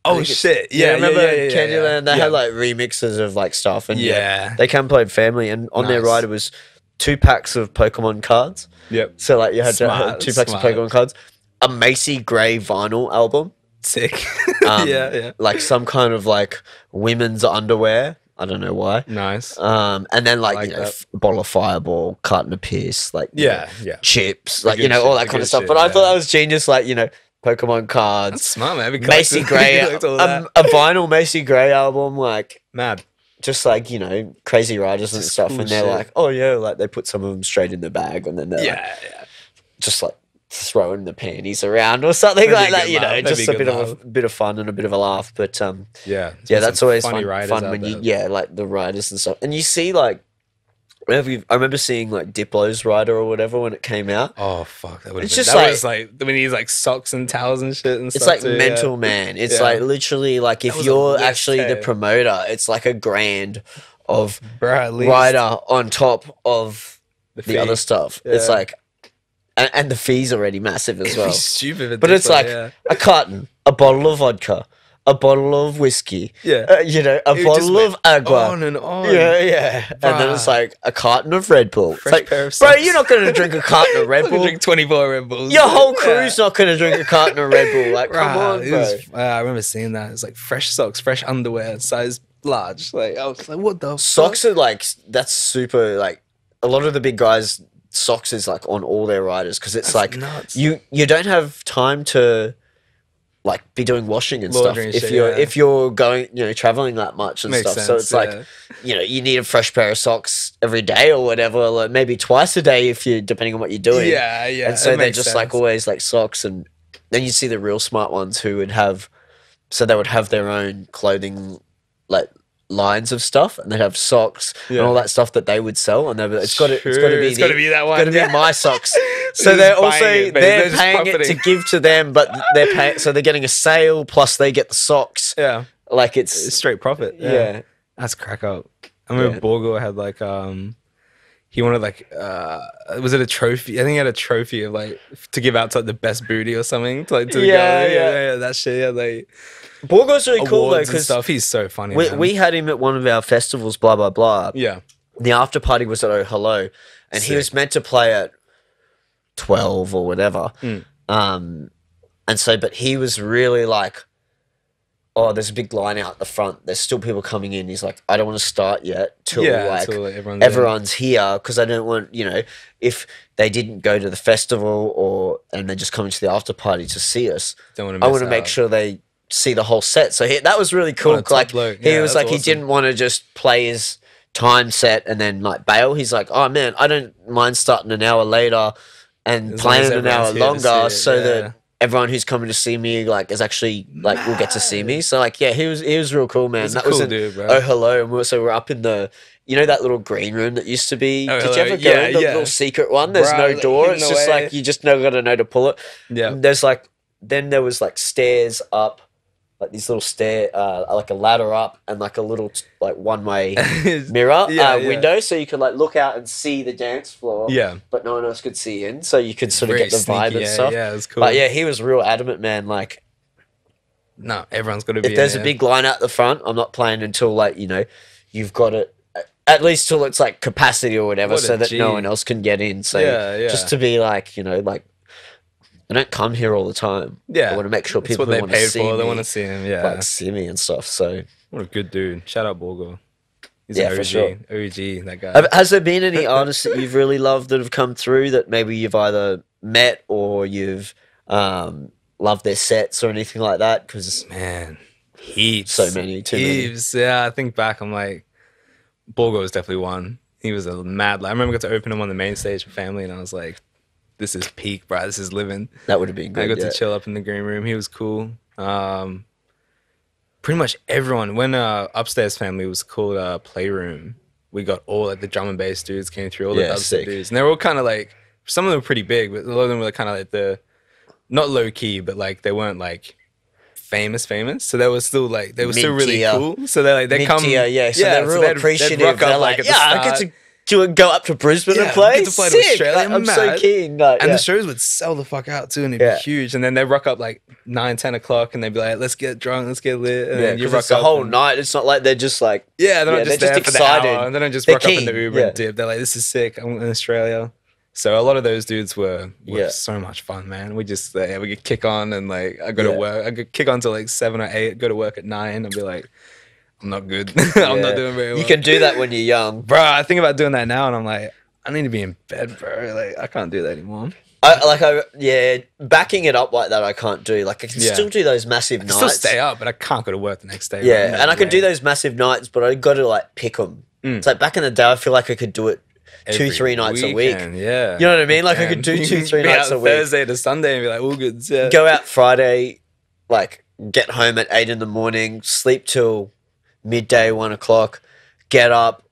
Speaker 1: Oh shit! Yeah,
Speaker 2: remember Candyland? They had like remixes of like stuff, and they came and played Family, and on their rider was 2 packs of Pokemon cards.
Speaker 1: Yep.
Speaker 2: So like you had to have 2 packs of Pokemon cards, a Macy Gray vinyl album.
Speaker 1: Sick.
Speaker 2: Like some kind of like women's underwear. I don't know why.
Speaker 1: Nice.
Speaker 2: And then like a bottle of Fireball, carton of Pierce, like chips, like all that kind of stuff. But I thought that was genius, like Pokemon cards.
Speaker 1: That's smart, man.
Speaker 2: Macy Gray, a vinyl Macy Gray album, like
Speaker 1: mad.
Speaker 2: Just like Crazy Riders and stuff, cool, and they're like, oh yeah, like they put some of them straight in the bag, and then they're like, just like throwing the panties around or something like that, just a bit of fun and a bit of a laugh. But that's always fun when you like the riders and stuff, and you see like. I remember seeing like Diplo's rider or whatever when it came out.
Speaker 1: Oh fuck, that would have been. That was like when he's like socks and towels and shit and stuff.
Speaker 2: It's like mental, man. It's like literally like if you're actually the promoter, it's like $1,000 of rider on top of the other stuff. Yeah. It's like, and the fee's already massive as well.
Speaker 1: Stupid,
Speaker 2: but it's like a carton, a bottle of vodka, a bottle of whiskey.
Speaker 1: Yeah.
Speaker 2: You know, a bottle of agua.
Speaker 1: On and on.
Speaker 2: Yeah. And then it's like a carton of Red Bull.
Speaker 1: Fresh
Speaker 2: like,
Speaker 1: pair of
Speaker 2: bro,
Speaker 1: socks.
Speaker 2: you're not going to drink a carton of Red Bull.
Speaker 1: Drink 24 Red Bulls.
Speaker 2: Your whole crew's not going to drink a carton of Red Bull. Like, come on, bro.
Speaker 1: I remember seeing that. It's like fresh socks, fresh underwear, size large. Like, I was like, what the
Speaker 2: Socks
Speaker 1: fuck?
Speaker 2: are like, that's super, like, a lot of the big guys, socks is like on all their riders because it's
Speaker 1: That's
Speaker 2: like
Speaker 1: nuts.
Speaker 2: you don't have time to like be doing washing and
Speaker 1: Laundry
Speaker 2: stuff
Speaker 1: and
Speaker 2: if you're going, you know, traveling that much and
Speaker 1: Makes
Speaker 2: stuff. So
Speaker 1: sense,
Speaker 2: it's like, you know, you need a fresh pair of socks every day or whatever, like maybe twice a day if you, depending on what you're doing.
Speaker 1: Yeah.
Speaker 2: And so
Speaker 1: it
Speaker 2: they're
Speaker 1: makes
Speaker 2: just
Speaker 1: sense.
Speaker 2: like always like socks, and then you see the real smart ones who would have, so they would have their own clothing like lines of stuff, and they'd have socks and all that stuff that they would sell, and it's got to be
Speaker 1: that one.
Speaker 2: Got to be my socks. So
Speaker 1: They're
Speaker 2: they're
Speaker 1: just
Speaker 2: also
Speaker 1: buying it, baby.
Speaker 2: they're
Speaker 1: They're just
Speaker 2: paying it to
Speaker 1: profiting.
Speaker 2: give to them, but they're paying, so they're getting a sale plus they get the socks.
Speaker 1: Yeah.
Speaker 2: Like
Speaker 1: It's
Speaker 2: it's
Speaker 1: straight profit.
Speaker 2: yeah.
Speaker 1: That's crack up. I remember Borgo had like he wanted like was it a trophy? I think he had a trophy of like to give out to like the best booty or something to like to the gallery. Yeah, that shit. Yeah, like
Speaker 2: Borgo's really cool though
Speaker 1: awards and
Speaker 2: because
Speaker 1: stuff. He's so funny. man.
Speaker 2: we had him at one of our festivals, blah blah blah.
Speaker 1: Yeah.
Speaker 2: The after party was at Oh Hello, and he
Speaker 1: Sick.
Speaker 2: was meant to play at 12 or whatever. And so, but he was really like, oh, there's a big line out the front. There's still people coming in. He's like, I don't want to start yet till like
Speaker 1: until
Speaker 2: everyone's here, because I don't want, you know, if they didn't go to the festival and they're just coming to the after party to see us,
Speaker 1: Don't wanna
Speaker 2: I
Speaker 1: miss
Speaker 2: want to make
Speaker 1: out.
Speaker 2: sure they see the whole set. So that was really cool.
Speaker 1: What a top
Speaker 2: Like
Speaker 1: bloke.
Speaker 2: he
Speaker 1: Yeah,
Speaker 2: was
Speaker 1: that's
Speaker 2: like, he
Speaker 1: awesome.
Speaker 2: didn't want to just play his time set and then like bail. He's like, oh man, I don't mind starting an hour later and
Speaker 1: As long as
Speaker 2: playing an hour
Speaker 1: everyone's here to
Speaker 2: longer,
Speaker 1: see it,
Speaker 2: so
Speaker 1: yeah.
Speaker 2: that everyone who's coming to see me like is actually like will get to see me. So like yeah, he was real cool, man.
Speaker 1: He's a
Speaker 2: That was
Speaker 1: cool
Speaker 2: in
Speaker 1: dude, bro.
Speaker 2: Oh Hello, and we're up in the, you know, that little green room that used to be.
Speaker 1: Oh
Speaker 2: Did you
Speaker 1: Hello,
Speaker 2: ever go
Speaker 1: yeah,
Speaker 2: in the
Speaker 1: yeah.
Speaker 2: little secret one? There's
Speaker 1: Bro,
Speaker 2: no
Speaker 1: like,
Speaker 2: door.
Speaker 1: hidden
Speaker 2: It's just
Speaker 1: away.
Speaker 2: like you just never got to know to pull it.
Speaker 1: Yeah.
Speaker 2: And there's like, then there was like stairs up, like these little like a ladder up, and like a little like one-way mirror
Speaker 1: Yeah,
Speaker 2: window, so you could like look out and see the dance floor.
Speaker 1: Yeah.
Speaker 2: But no one else could see in, so you could sort of
Speaker 1: Very
Speaker 2: get the vibe
Speaker 1: sneaky,
Speaker 2: and stuff.
Speaker 1: Yeah, it was cool.
Speaker 2: But yeah, he was real adamant, man. Like,
Speaker 1: No, everyone's got to be.
Speaker 2: if there's a
Speaker 1: in
Speaker 2: big line out the front, I'm not playing until like, you know, you've got it at least till it's like capacity or whatever,
Speaker 1: What a
Speaker 2: so that no
Speaker 1: G.
Speaker 2: one else can get in. So
Speaker 1: Yeah.
Speaker 2: just to be like, you know, like I don't come here all the time.
Speaker 1: Yeah.
Speaker 2: I want to make sure
Speaker 1: That's
Speaker 2: people
Speaker 1: what they
Speaker 2: want to
Speaker 1: paid
Speaker 2: see
Speaker 1: for.
Speaker 2: me,
Speaker 1: They want to see him. Yeah.
Speaker 2: like see me and stuff. So
Speaker 1: What a good dude. Shout out Borgo. He's
Speaker 2: Yeah,
Speaker 1: an
Speaker 2: for
Speaker 1: OG.
Speaker 2: sure.
Speaker 1: OG, that guy.
Speaker 2: has there been any artists that you've really loved that have come through that maybe you've either met or you've loved their sets or anything like that? Because
Speaker 1: Man, heaps.
Speaker 2: so many, too many.
Speaker 1: Heaps. Yeah, I think back, I'm like, Borgo was definitely one. He was a mad. I remember I got to open him on the main stage for family, and I was like, this is peak, bro. This is living.
Speaker 2: that would have been good.
Speaker 1: I got
Speaker 2: yeah.
Speaker 1: to chill up in the green room. He was cool. Pretty much everyone. When upstairs family was called Playroom, we got all like the drum and bass dudes came through, all the
Speaker 2: Yeah,
Speaker 1: dubstep
Speaker 2: sick.
Speaker 1: dudes, and they were all kind of like, some of them were pretty big, but a lot of them were kind of like the, not low key, but like they weren't like famous. So they were still like, they were still really
Speaker 2: Mid-tier.
Speaker 1: cool. So they're like, they come,
Speaker 2: Mid-tier, yeah. So they're real
Speaker 1: they'd
Speaker 2: appreciative.
Speaker 1: rock
Speaker 2: They're
Speaker 1: up,
Speaker 2: like,
Speaker 1: at the
Speaker 2: yeah, I get
Speaker 1: start.
Speaker 2: to go up to Brisbane and
Speaker 1: Yeah,
Speaker 2: play.
Speaker 1: get to play to
Speaker 2: Sick.
Speaker 1: Australia,
Speaker 2: Like, I'm so
Speaker 1: mad.
Speaker 2: keen. Like,
Speaker 1: And
Speaker 2: yeah.
Speaker 1: the shows would sell the fuck out too, and it'd
Speaker 2: Yeah.
Speaker 1: be huge. And then they rock up like 9, 10 o'clock, and they'd be like, "Let's get drunk, let's get lit." And
Speaker 2: Yeah,
Speaker 1: then you
Speaker 2: 'cause
Speaker 1: rock
Speaker 2: it's the
Speaker 1: up
Speaker 2: whole
Speaker 1: and-
Speaker 2: night. It's not like they're just like,
Speaker 1: Yeah, they're
Speaker 2: Yeah,
Speaker 1: not just
Speaker 2: they're
Speaker 1: there
Speaker 2: just
Speaker 1: for the
Speaker 2: excited.
Speaker 1: hour, and they don't just
Speaker 2: They're
Speaker 1: rock up in the
Speaker 2: keen,
Speaker 1: Uber
Speaker 2: yeah.
Speaker 1: and dip. They're like, "This is sick. I'm in Australia." So a lot of those dudes were
Speaker 2: Yeah.
Speaker 1: so much fun, man. We just we could kick on, and like I go
Speaker 2: Yeah.
Speaker 1: to work. I could kick on till like 7 or 8. Go to work at 9 and be like, "I'm not good.
Speaker 2: Yeah.
Speaker 1: I'm not doing very well."
Speaker 2: You can do that when you're young.
Speaker 1: bro. I think about doing that now, and I'm like, I need to be in bed, bro. Like I can't do that anymore.
Speaker 2: Backing it up like that, I can't do. Like, I can
Speaker 1: Yeah.
Speaker 2: still do those massive
Speaker 1: I
Speaker 2: nights.
Speaker 1: still stay up, but I can't go to work the next day.
Speaker 2: Yeah,
Speaker 1: bro.
Speaker 2: and I can do
Speaker 1: way.
Speaker 2: those massive nights, but I got to like pick them. It's like back in the day, I feel like I could do it
Speaker 1: Every
Speaker 2: 2-3 nights a week.
Speaker 1: weekend, Yeah,
Speaker 2: You know what I mean? Like I
Speaker 1: Can.
Speaker 2: could do
Speaker 1: You
Speaker 2: 2-3
Speaker 1: be
Speaker 2: nights
Speaker 1: out
Speaker 2: a week.
Speaker 1: Thursday to Sunday and be like, all good. Yeah.
Speaker 2: Go out Friday, like get home at 8 in the morning, sleep till midday, 1 o'clock, get up,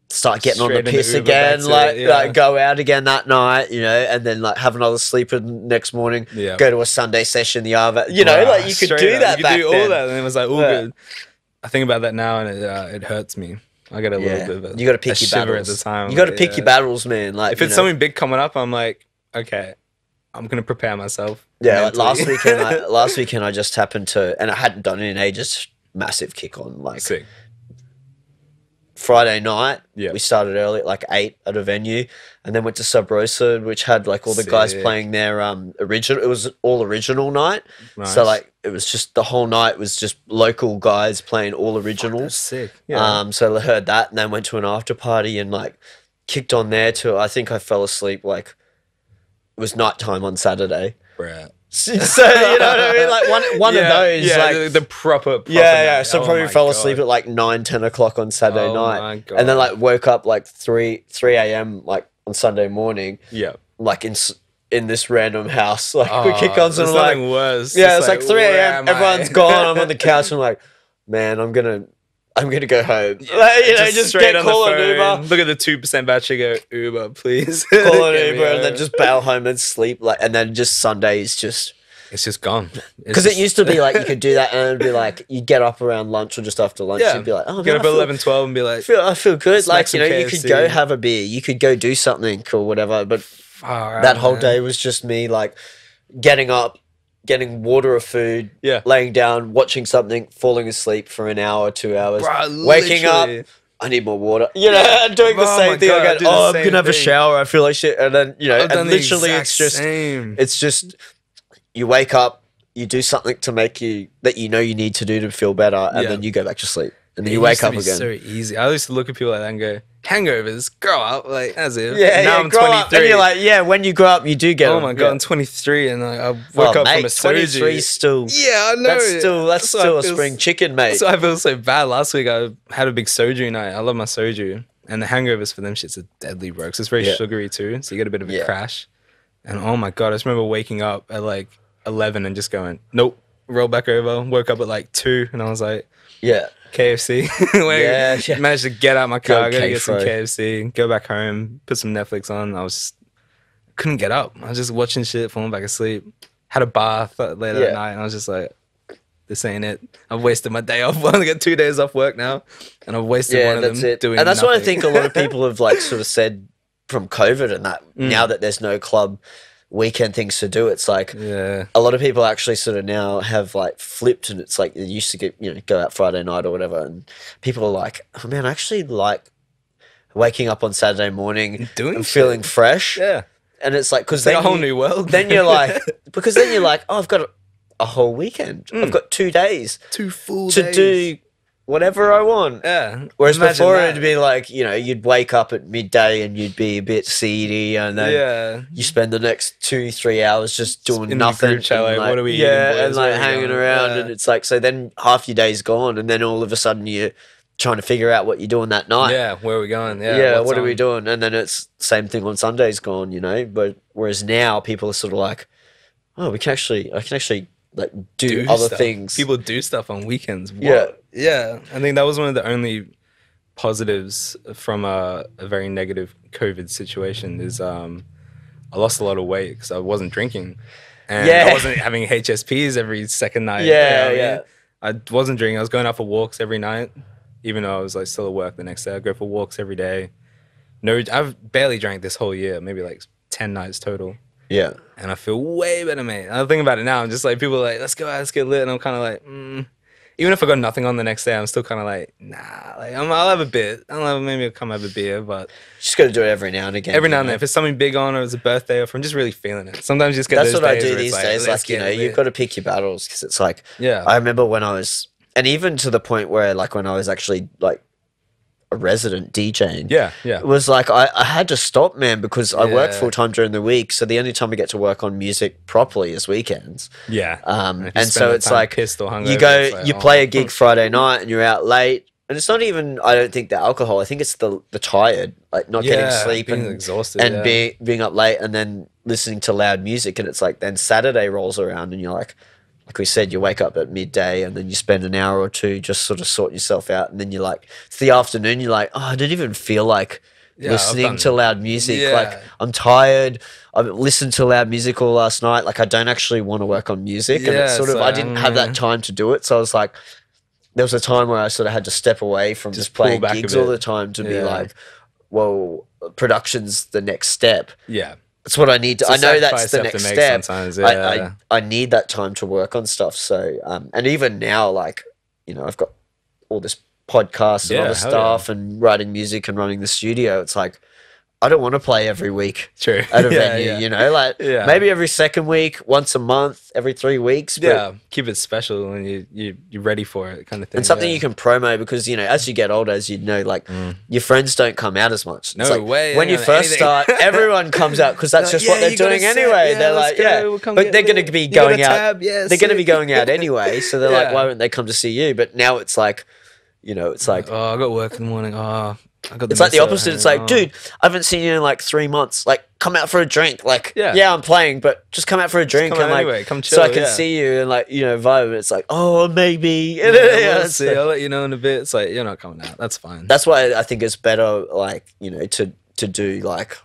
Speaker 2: start getting
Speaker 1: Straight
Speaker 2: on the
Speaker 1: into
Speaker 2: piss
Speaker 1: Uber,
Speaker 2: again,
Speaker 1: that's it,
Speaker 2: like,
Speaker 1: yeah.
Speaker 2: like go out again that night, you know, and then like have another sleeper the next morning,
Speaker 1: Yeah.
Speaker 2: go to a Sunday session the other, you know,
Speaker 1: Wow,
Speaker 2: like you could
Speaker 1: straight
Speaker 2: do
Speaker 1: up.
Speaker 2: that
Speaker 1: You
Speaker 2: back
Speaker 1: could do
Speaker 2: then.
Speaker 1: all that, and it was like all
Speaker 2: Yeah.
Speaker 1: good. I think about that now, and it hurts me. I get a little bit of a,
Speaker 2: You got to pick
Speaker 1: a
Speaker 2: your
Speaker 1: shiver
Speaker 2: battles.
Speaker 1: at the time.
Speaker 2: You got to
Speaker 1: like,
Speaker 2: pick
Speaker 1: yeah.
Speaker 2: your battles, man. Like
Speaker 1: If it's something big coming up, I'm like, okay, I'm gonna prepare myself.
Speaker 2: Yeah, like last weekend I just happened to, and I hadn't done it in ages. Massive kick on, like
Speaker 1: Sick.
Speaker 2: Friday night.
Speaker 1: Yeah.
Speaker 2: We started early at like 8 at a venue, and then went to Sub Rosa, which had like all the guys playing their original. It was all original night, so like it was just the whole night was just local guys playing all originals.
Speaker 1: That's sick. Yeah.
Speaker 2: So I heard that, and then went to an after party and like kicked on there too. I think I fell asleep like it was nighttime on Saturday.
Speaker 1: Bruh.
Speaker 2: So you know what I mean, like one of those, like
Speaker 1: the proper
Speaker 2: night. So probably fell asleep at like 9-10 o'clock on Saturday night, and then like woke up like 3 a.m. like on Sunday morning.
Speaker 1: Yeah,
Speaker 2: like in this random house, like we kick on some like
Speaker 1: worse.
Speaker 2: Yeah, it's like 3 a.m. Everyone's gone. I'm on the couch. I'm like, man, I'm gonna go home.
Speaker 1: Yeah,
Speaker 2: like, you know, just
Speaker 1: straight
Speaker 2: get
Speaker 1: on the
Speaker 2: call an
Speaker 1: phone.
Speaker 2: Uber.
Speaker 1: Look at the 2% battery. Go Uber, please.
Speaker 2: Call an Uber and then just bail home and sleep. Like, and then just Sundays just.
Speaker 1: It's just gone.
Speaker 2: Because it used to be like you could do that and it'd be like you'd get up around lunch or just after lunch.
Speaker 1: Yeah.
Speaker 2: You'd be like, oh,
Speaker 1: get
Speaker 2: man,
Speaker 1: up at 11, 12 and be like,
Speaker 2: I feel good. Like, you know,
Speaker 1: KFC.
Speaker 2: you could go have a beer. You could go do something or whatever. But that whole day was just me like getting up, getting water or food, laying down, watching something, falling asleep for an hour, 2 hours, waking up. I need more water. You know, doing the same thing. I go, I'm going to have a shower. I feel like shit. And then, you know, and literally it's just, you wake up, you do something to make you, that you know you need to do to feel better, and then you go back to sleep. And then you wake up again.
Speaker 1: So easy. I used to look at people like that and go, hangovers, grow up, like as if.
Speaker 2: Yeah,
Speaker 1: now I'm 23.
Speaker 2: And you're like, when you grow up, you do get.
Speaker 1: Oh my god, I'm 23, and I woke up from a soju.
Speaker 2: 23 still.
Speaker 1: Yeah, I know.
Speaker 2: That's still a spring chicken, mate.
Speaker 1: So I feel so bad. Last week I had a big soju night. I love my soju, and the hangovers for them shits are deadly, bro. 'Cause it's very sugary too, so you get a bit of a crash. And oh my god, I just remember waking up at like 11 and just going, nope, roll back over. Woke up at like 2, and I was like, KFC. Managed to get out my car, go get some KFC, go back home, put some Netflix on. Couldn't get up. I was just watching shit, falling back asleep. Had a bath later that night, and I was just like, this ain't it. I've wasted my day off. I get 2 days off work now, and I've wasted one of them doing.
Speaker 2: And that's
Speaker 1: nothing.
Speaker 2: what I think a lot of people have like sort of said from COVID and that now that there's no club weekend things to do, it's like a lot of people actually sort of now have like flipped, and it's like they used to get, you know, go out Friday night or whatever, and people are like, oh man, I actually like waking up on Saturday morning and feeling fresh. And it's like, because then
Speaker 1: a whole new world.
Speaker 2: Then you're like, because then you're like, oh, I've got a whole weekend. I've got 2 days,
Speaker 1: 2 full
Speaker 2: to
Speaker 1: days.
Speaker 2: Do whatever I want. Whereas before it'd be like, you know, you'd wake up at midday and you'd be a bit seedy, and then you spend the next 2-3 hours just doing nothing.
Speaker 1: Group chat, like, what are we eating, boys?
Speaker 2: And like hanging around, and it's like, so then half your day's gone, and then all of a sudden you're trying to figure out what you're doing that night.
Speaker 1: Where are we going?
Speaker 2: What are we doing? And then it's same thing on Sunday's gone, you know. But whereas now people are sort of like, oh, I can actually like do other
Speaker 1: stuff.
Speaker 2: Things.
Speaker 1: People do stuff on weekends. What? Yeah. I think that was one of the only positives from a very negative COVID situation is I lost a lot of weight because I wasn't drinking, and I wasn't having HSPs every second night. I wasn't drinking. I was going out for walks every night, even though I was like still at work the next day. I go for walks every day. No, I've barely drank this whole year, maybe like 10 nights total.
Speaker 2: Yeah. And
Speaker 1: I feel way better, mate. I'm thinking about it now. I'm just like, people are like, let's go out, let's get lit. And I'm kind of like, Even if I got nothing on the next day, I'm still kind of like, nah. Like, I'll have a bit. Maybe I'll come have a beer, but...
Speaker 2: Just got to do it every now and again.
Speaker 1: Every now and then. If it's something big on or it's a birthday or if I'm just really feeling it. Sometimes you just get
Speaker 2: That's
Speaker 1: those
Speaker 2: what
Speaker 1: days
Speaker 2: I do these days. Like, you know, you've got to pick your battles because it's like...
Speaker 1: Yeah.
Speaker 2: I remember when I was... And even to the point where, like, when I was actually, like, a resident DJing.
Speaker 1: Yeah.
Speaker 2: It was like I had to stop, man, because I work full time during the week. So the only time I get to work on music properly is weekends.
Speaker 1: Yeah.
Speaker 2: And so it's like
Speaker 1: pissed or hungover,
Speaker 2: you go, like, you play a gig Friday night and you're out late. And it's not even, I don't think, the alcohol. I think it's the tired, like not getting sleep
Speaker 1: being
Speaker 2: and
Speaker 1: exhausted
Speaker 2: and being up late and then listening to loud music. And it's like then Saturday rolls around and you're like we said, you wake up at midday and then you spend an hour or two just sort of sorting yourself out. And then you're like, it's the afternoon. You're like, oh, I didn't even feel like listening to loud music.
Speaker 1: Yeah.
Speaker 2: Like, I'm tired. I've listened to loud music all last night. Like, I don't actually want to work on music. And it's sort of, I didn't have that time to do it. So I was like, there was a time where I sort of had to step away from just playing gigs all the time to be like, well, production's the next step.
Speaker 1: Yeah.
Speaker 2: That's what I need to. I know that's the next step.
Speaker 1: Sometimes, yeah.
Speaker 2: I need that time to work on stuff. So, and even now, like, you know, I've got all this podcast and other stuff and writing music and running the studio. It's like, I don't want to play every week at a venue, you know, like maybe every second week, once a month, every 3 weeks. But
Speaker 1: keep it special and you're ready for it kind of thing.
Speaker 2: And something you can promo because, you know, as you get older, as you know, like your friends don't come out as much.
Speaker 1: No way.
Speaker 2: When you first start, everyone comes out because that's just what they're doing anyway. They're like, but they're going to be going out. They're going to be going out anyway. So they're like, why won't they come to see you? But now it's like, you know, it's like,
Speaker 1: oh, I got work in the morning. Oh,
Speaker 2: it's like the opposite. It's like, dude, I haven't seen you in like 3 months. Like, come out for a drink. Like, yeah, I'm playing, but just come out for a drink and like,
Speaker 1: anyway. Come chill,
Speaker 2: so I can see you and like, you know, vibe. It's like, oh, maybe.
Speaker 1: We'll see. I'll let you know in a bit. It's like, you're not coming out. That's fine.
Speaker 2: That's why I think it's better, like, you know, to do like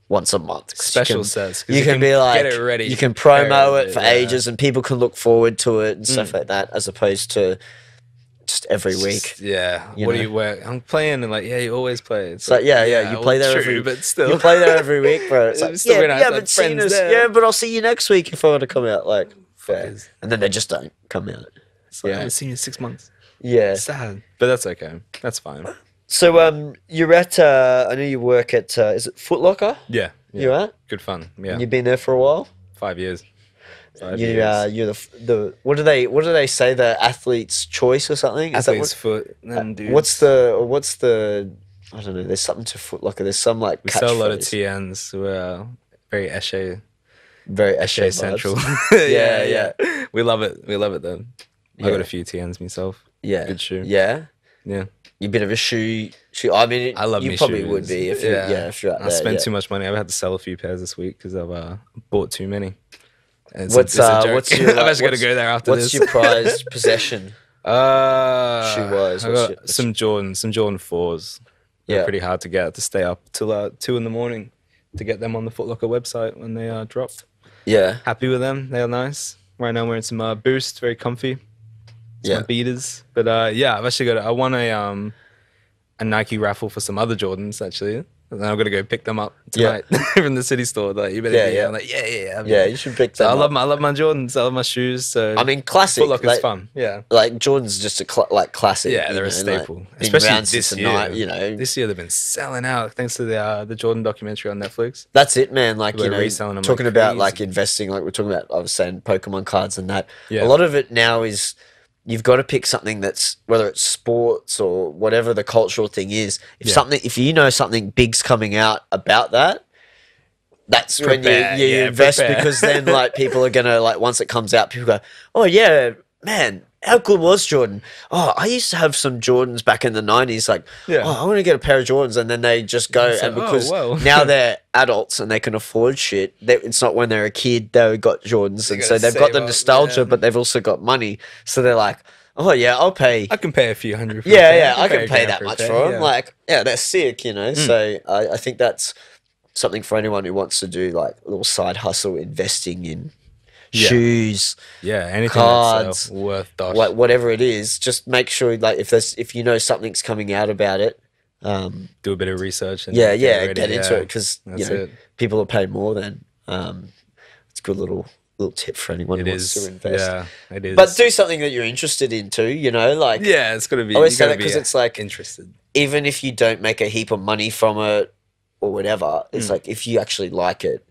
Speaker 2: once a month.
Speaker 1: Special sets.
Speaker 2: You can be like,
Speaker 1: get it ready.
Speaker 2: You can promo it for ages and people can look forward to it and stuff like that, as opposed to just every week.
Speaker 1: What do you wear? I'm playing and like, you always play.
Speaker 2: It's like, you play there every
Speaker 1: but still.
Speaker 2: You play there every week, bro. It's like,
Speaker 1: still
Speaker 2: you haven't seen us.
Speaker 1: There.
Speaker 2: Yeah, but I'll see you next week if I want to come out. Like, and then they just don't come out.
Speaker 1: It's like, I haven't seen you in 6 months.
Speaker 2: Yeah.
Speaker 1: Sad. But that's okay. That's fine.
Speaker 2: So, you're at, I know you work at, is it Foot Locker?
Speaker 1: Yeah.
Speaker 2: You're at?
Speaker 1: Good fun. Yeah.
Speaker 2: You've been there for a while?
Speaker 1: 5 years.
Speaker 2: You're the what do they say, the athlete's choice or something? Is
Speaker 1: athlete's foot. Dudes.
Speaker 2: What's the I don't know. There's something to Foot Locker. There's some like
Speaker 1: we sell a lot of TNs. We're very Eshe,
Speaker 2: very Eshe
Speaker 1: central.
Speaker 2: yeah.
Speaker 1: We love it. We love it though. I got a few TNs myself.
Speaker 2: Yeah,
Speaker 1: good shoe.
Speaker 2: Yeah.
Speaker 1: You're
Speaker 2: a bit of a shoe. I mean,
Speaker 1: I love
Speaker 2: you
Speaker 1: me
Speaker 2: probably
Speaker 1: shoes.
Speaker 2: would be if if you're out there.
Speaker 1: I spent too much money. I've had to sell a few pairs this week because I've bought too many.
Speaker 2: What's your?
Speaker 1: I've actually got to go there after
Speaker 2: this. What's your prized possession? Shoe-wise,
Speaker 1: I got some Jordan 4s. They're pretty hard to get. To stay up till 2 in the morning to get them on the Foot Locker website when they dropped.
Speaker 2: Yeah,
Speaker 1: happy with them. They are nice. Right now I'm wearing some Boost, very comfy. Some beaters, but I've actually got. I won a Nike raffle for some other Jordans actually. And then I'm gonna go pick them up tonight from the city store. Like, you better be here. I'm like,
Speaker 2: you should pick them up.
Speaker 1: I love my Jordans. I love my shoes. So
Speaker 2: I mean, classic.
Speaker 1: Foot Locker's fun. Yeah,
Speaker 2: like Jordan's just a classic.
Speaker 1: Yeah, they're a staple, especially this year.
Speaker 2: Night, you know,
Speaker 1: this year they've been selling out thanks to the Jordan documentary on Netflix.
Speaker 2: That's it, man. Like, you know,
Speaker 1: reselling them
Speaker 2: talking about like investing, like we're talking about. I was saying Pokemon cards and that. Yeah. A lot of it now is. You've got to pick something that's, whether it's sports or whatever the cultural thing is. If you know something big's coming out about that, that's when you invest because then like people are gonna, like, once it comes out, people go, oh yeah, man, how good was Jordan? Oh, I used to have some Jordans back in the 90s. Like, I want to get a pair of Jordans, and then they just go, and because now they're adults and they can afford shit. It's not when they're a kid they got Jordans, and so they've got the nostalgia, but they've also got money. So they're like, oh yeah, I'll pay.
Speaker 1: I can pay a few hundred.
Speaker 2: I can pay that much for them. Like, they're sick, you know. So I think that's something for anyone who wants to do like a little side hustle, investing in shoes,
Speaker 1: anything
Speaker 2: cards,
Speaker 1: that's worth dosh.
Speaker 2: Like whatever it is. Just make sure, like, if you know something's coming out about it,
Speaker 1: do a bit of research. And
Speaker 2: get into it because you know people will pay more. Then it's a good little tip for anyone who wants to invest.
Speaker 1: Yeah, it is.
Speaker 2: But do something that you're interested in too. You know, like
Speaker 1: it's got to be.
Speaker 2: I always say that because it's like
Speaker 1: interested.
Speaker 2: Even if you don't make a heap of money from it or whatever, it's like if you actually like it.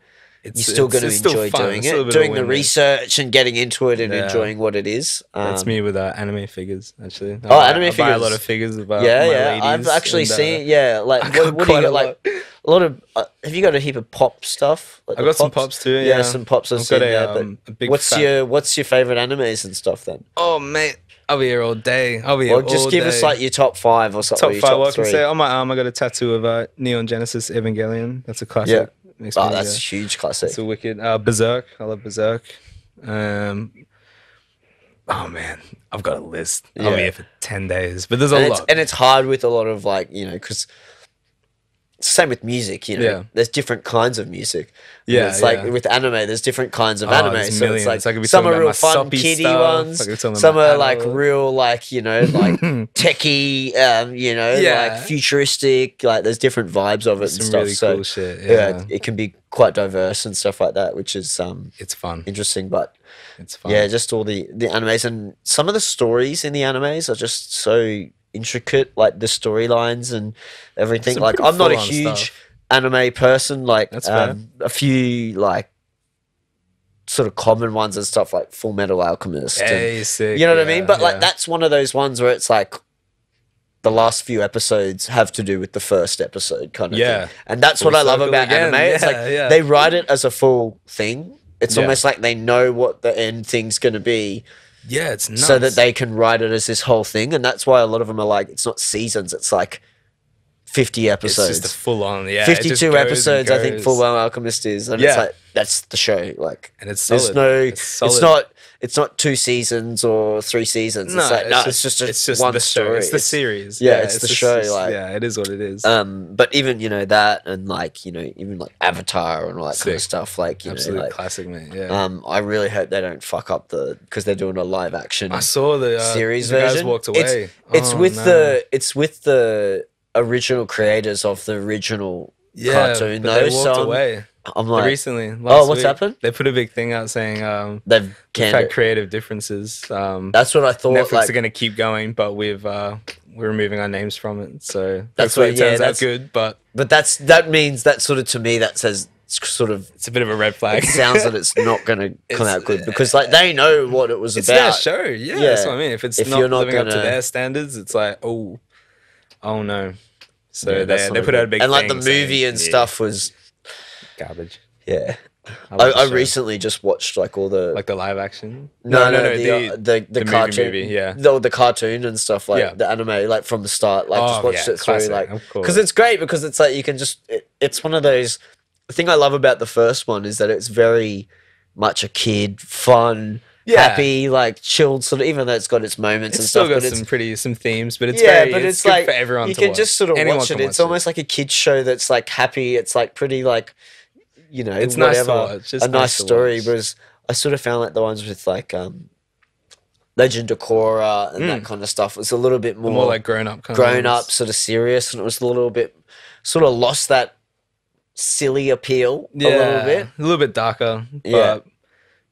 Speaker 2: You're still going to enjoy doing it, doing the research and getting into it and enjoying what it is.
Speaker 1: That's me with anime figures, actually.
Speaker 2: Anime figures.
Speaker 1: I buy a lot of figures about my ladies.
Speaker 2: I've actually seen, like, what do you got? Like, a lot of, have you got a heap of pop stuff? Like
Speaker 1: I got some pops too,
Speaker 2: yeah. Some pops I've seen there,
Speaker 1: a big
Speaker 2: what's your favorite animes and stuff then?
Speaker 1: Oh, mate. I'll be here all day.
Speaker 2: Just give us like your top 5 or something.
Speaker 1: Top 5, I can say. On my arm, I got a tattoo of Neon Genesis Evangelion. That's a classic.
Speaker 2: That's a huge classic.
Speaker 1: It's a wicked. Berserk. I love Berserk. Oh man, I've got a list. I'll be here for 10 days, but there's a lot.
Speaker 2: And it's hard with a lot of, like, you know, because same with music, you know. There's different kinds of music.
Speaker 1: Yeah,
Speaker 2: it's like with anime, there's different kinds of anime. So
Speaker 1: millions.
Speaker 2: it's like
Speaker 1: I could be
Speaker 2: some are
Speaker 1: talking about
Speaker 2: real fun
Speaker 1: Masopi
Speaker 2: kiddie
Speaker 1: stuff.
Speaker 2: ones. Some are like real, like, you know, like techie, you know, like futuristic. Like there's different vibes of it and stuff.
Speaker 1: Really
Speaker 2: so
Speaker 1: cool shit.
Speaker 2: Yeah, it can be quite diverse and stuff like that, which is
Speaker 1: it's fun,
Speaker 2: interesting. But
Speaker 1: it's fun.
Speaker 2: Yeah, just all the animes, and some of the stories in the animes are just so intricate, like the storylines and everything. Like I'm not a huge anime person, like a few like sort of common ones and stuff like Full Metal Alchemist.
Speaker 1: Sick,
Speaker 2: you know what I mean? But like that's one of those ones where it's like the last few episodes have to do with the first episode kind of thing. And that's what I love about anime. It's like they write it as a full thing. It's almost like they know what the end thing's going to be.
Speaker 1: Yeah, it's nuts.
Speaker 2: So that they can write it as this whole thing. And that's why a lot of them are like, it's not seasons, it's like 50 episodes.
Speaker 1: It's just a full on,
Speaker 2: 52 episodes, I think Full Metal Alchemist is. And it's like, that's the show. Like,
Speaker 1: and it's solid.
Speaker 2: It's not 2 seasons or 3 seasons. It's like, it's just one story.
Speaker 1: It's the series.
Speaker 2: It's the show. Like,
Speaker 1: it is what it is.
Speaker 2: But even, you know, that and like, you know, even like Avatar and all that kind of stuff. Like, you
Speaker 1: absolute
Speaker 2: know, like,
Speaker 1: classic, mate. Yeah.
Speaker 2: I really hope they don't fuck up because they're doing a live action.
Speaker 1: I saw the
Speaker 2: series
Speaker 1: the
Speaker 2: version.
Speaker 1: guys walked away.
Speaker 2: It's with the original creators of the original cartoon.
Speaker 1: But they walked away.
Speaker 2: I'm like,
Speaker 1: recently.
Speaker 2: What's happened?
Speaker 1: They put a big thing out saying
Speaker 2: they've
Speaker 1: had creative differences.
Speaker 2: That's what I thought.
Speaker 1: Netflix are going to keep going, but we're removing our names from it. So that's what it turns out good. But
Speaker 2: that means that sort of, to me, that says sort of,
Speaker 1: it's a bit of a red flag.
Speaker 2: It sounds that it's not going to come out good because like they know what it was about.
Speaker 1: It's their show. Yeah, that's what I mean. If you're not living up to their standards, it's like oh no. So they put out a big
Speaker 2: and like
Speaker 1: thing
Speaker 2: the movie and stuff was
Speaker 1: garbage.
Speaker 2: Yeah. I recently just watched like all the
Speaker 1: the live action.
Speaker 2: No, the cartoon
Speaker 1: movie,
Speaker 2: the cartoon and stuff like the anime like from the start. Like just watched it through, like because it's great because it's like you can just it's one of those. The thing I love about the first one is that it's very much a kid fun. Happy, like chilled, sort of. Even though it's got its moments and stuff,
Speaker 1: still got some themes, but it's it's
Speaker 2: like
Speaker 1: good for everyone.
Speaker 2: You can just sort of watch it. It's almost like a kids show that's like happy. It's like pretty like, you know, it's
Speaker 1: nice to watch.
Speaker 2: A nice story. Whereas I sort of found like the ones with like Legend of Korra and that kind of stuff was a little bit more
Speaker 1: like grown up,
Speaker 2: sort of serious, and it was a little bit sort of lost that silly appeal a little bit
Speaker 1: darker, but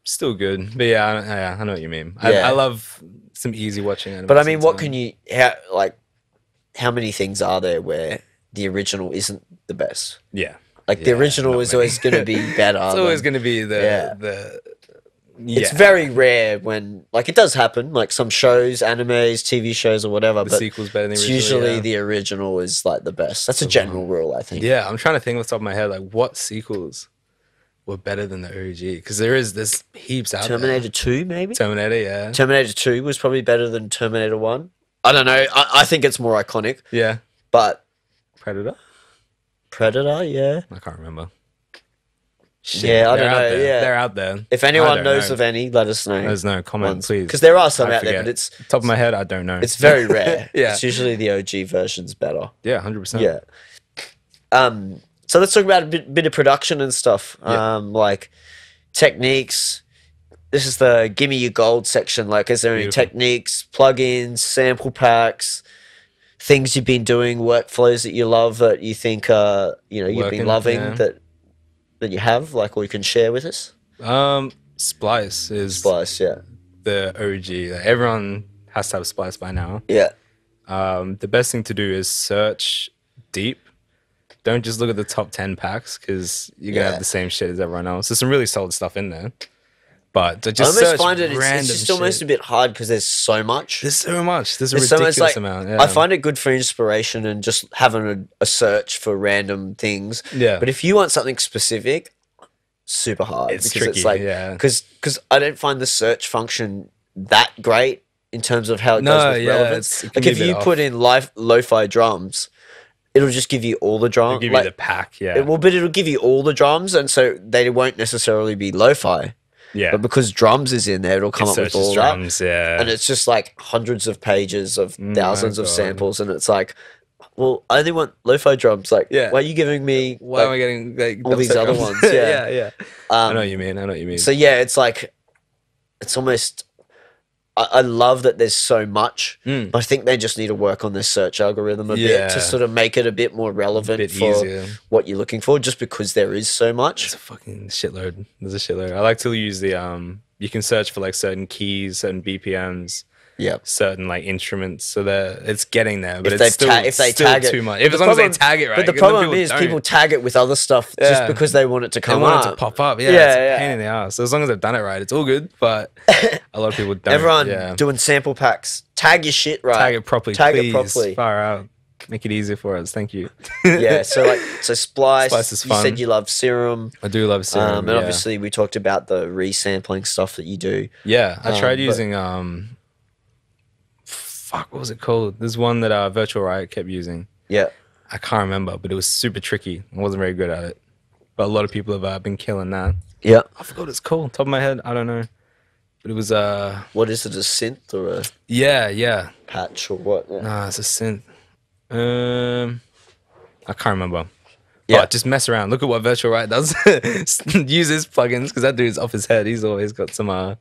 Speaker 1: still good. But I know what you mean. I love some easy watching anime.
Speaker 2: But I mean, what can you how many things are there where the original isn't the best? Like the original is always going to be better.
Speaker 1: It's always going to be the
Speaker 2: It's very rare when like it does happen, like some shows, animes, TV shows, or whatever. But
Speaker 1: sequel's better than the original.
Speaker 2: Usually the original is like the best. That's a general rule, I think.
Speaker 1: Yeah, I'm trying to think off the top of my head, like what sequels were better than the OG? Because there's heaps out
Speaker 2: Terminator 2, maybe?
Speaker 1: Terminator
Speaker 2: 2 was probably better than Terminator 1. I don't know. I think it's more iconic.
Speaker 1: Yeah.
Speaker 2: But
Speaker 1: Predator,
Speaker 2: yeah.
Speaker 1: I can't remember.
Speaker 2: Shit, I don't know.
Speaker 1: They're out there.
Speaker 2: If anyone knows of any, let us know.
Speaker 1: Let us know. Comment, please.
Speaker 2: Because there are some out there, but it's
Speaker 1: top of my head. I don't know.
Speaker 2: It's very rare. It's usually the OG version's better.
Speaker 1: Yeah, 100%.
Speaker 2: Yeah. So let's talk about a bit of production and stuff. Like techniques. This is the gimme your gold section. Like, is there any techniques, plugins, sample packs, things you've been doing, workflows that you love that you think you've been loving that you have, like, or you can share with us?
Speaker 1: Splice,
Speaker 2: yeah.
Speaker 1: The OG. Like, everyone has to have Splice by now.
Speaker 2: Yeah.
Speaker 1: The best thing to do is search deep. Don't just look at the top 10 packs because you're going to have the same shit as everyone else. There's some really solid stuff in there. But just
Speaker 2: I almost
Speaker 1: search
Speaker 2: find
Speaker 1: it's
Speaker 2: just almost a bit hard because there's so much.
Speaker 1: There's so much. There's a ridiculous amount. Yeah.
Speaker 2: I find it good for inspiration and just having a search for random things.
Speaker 1: Yeah.
Speaker 2: But if you want something specific, super hard.
Speaker 1: It's tricky. It's like,
Speaker 2: because I don't find the search function that great in terms of how it goes with relevance. Like if you put in lo-fi drums, it'll just give you all the drums.
Speaker 1: It'll give you the pack,
Speaker 2: but it'll give you all the drums, and so they won't necessarily be lo-fi.
Speaker 1: Yeah.
Speaker 2: But because drums is in there, it'll come up with all
Speaker 1: drums,
Speaker 2: that.
Speaker 1: Yeah.
Speaker 2: And it's just like hundreds of pages of thousands of samples, and it's like, well, I only want lo-fi drums. Like, why are you giving me?
Speaker 1: Why am I getting like
Speaker 2: all these other ones? Yeah,
Speaker 1: yeah. I know what you mean. I know what you mean.
Speaker 2: So yeah, it's like, it's almost. I love that there's so much. But I think they just need to work on their search algorithm a bit to sort of make it a bit more relevant for what you're looking for. Just because there is so much.
Speaker 1: It's a fucking shitload. There's a shitload. I like to use the you can search for like certain keys, certain BPMs.
Speaker 2: Yeah,
Speaker 1: certain like instruments, so that it's getting there, but
Speaker 2: if
Speaker 1: it's
Speaker 2: they tag
Speaker 1: too much. If as long as they tag it right,
Speaker 2: but the problem is people tag it with other stuff just because they want it to come up,
Speaker 1: it to pop up. Yeah, it's a pain in the ass. So as long as they've done it right, it's all good. But a lot of people don't.
Speaker 2: Everyone doing sample packs, tag your shit right,
Speaker 1: tag it properly,
Speaker 2: tag
Speaker 1: please.
Speaker 2: it properly.
Speaker 1: Far out, make it easier for us. Thank you.
Speaker 2: So Splice is fun. You said you love Serum.
Speaker 1: I do love Serum,
Speaker 2: and obviously we talked about the resampling stuff that you do.
Speaker 1: Yeah, I tried using what was it called? There's one that Virtual Riot kept using.
Speaker 2: Yeah.
Speaker 1: I can't remember, but it was super tricky. I wasn't very good at it. But a lot of people have been killing that.
Speaker 2: Yeah.
Speaker 1: I forgot what it's called. Top of my head, I don't know. But it was
Speaker 2: what is it, a synth or a
Speaker 1: Yeah.
Speaker 2: patch or what? Yeah.
Speaker 1: Nah, it's a synth. I can't remember.
Speaker 2: Yeah.
Speaker 1: But just mess around. Look at what Virtual Riot does. Use his plugins, because that dude's off his head. He's always got some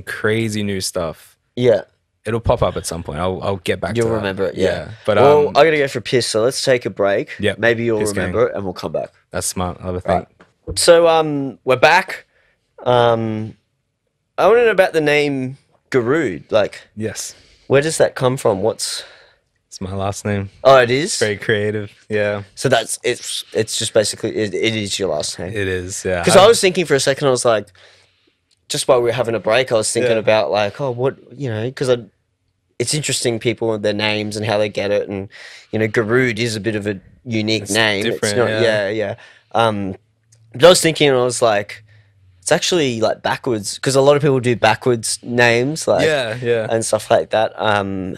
Speaker 1: crazy new stuff.
Speaker 2: Yeah.
Speaker 1: It'll pop up at some point. I'll get back to that.
Speaker 2: You'll remember it, yeah.
Speaker 1: But
Speaker 2: well, I gotta go for a piss, so let's take a break.
Speaker 1: Yeah.
Speaker 2: Maybe you'll remember it and we'll come back.
Speaker 1: That's smart. I'll have a think.
Speaker 2: Right. So we're back. I want to know about the name Garrood. Like,
Speaker 1: yes.
Speaker 2: Where does that come from? It's
Speaker 1: my last name.
Speaker 2: Oh, it is?
Speaker 1: Very creative, yeah.
Speaker 2: So it's just basically, it is your last name.
Speaker 1: It is, yeah.
Speaker 2: Because I was thinking for a second, I was like, just while we were having a break, I was thinking about like, because it's interesting people and their names and how they get it, and Garrood is a bit of a unique name.
Speaker 1: Different,
Speaker 2: it's not, But I was thinking, I was like, it's actually like backwards, because a lot of people do backwards names, like and stuff like that.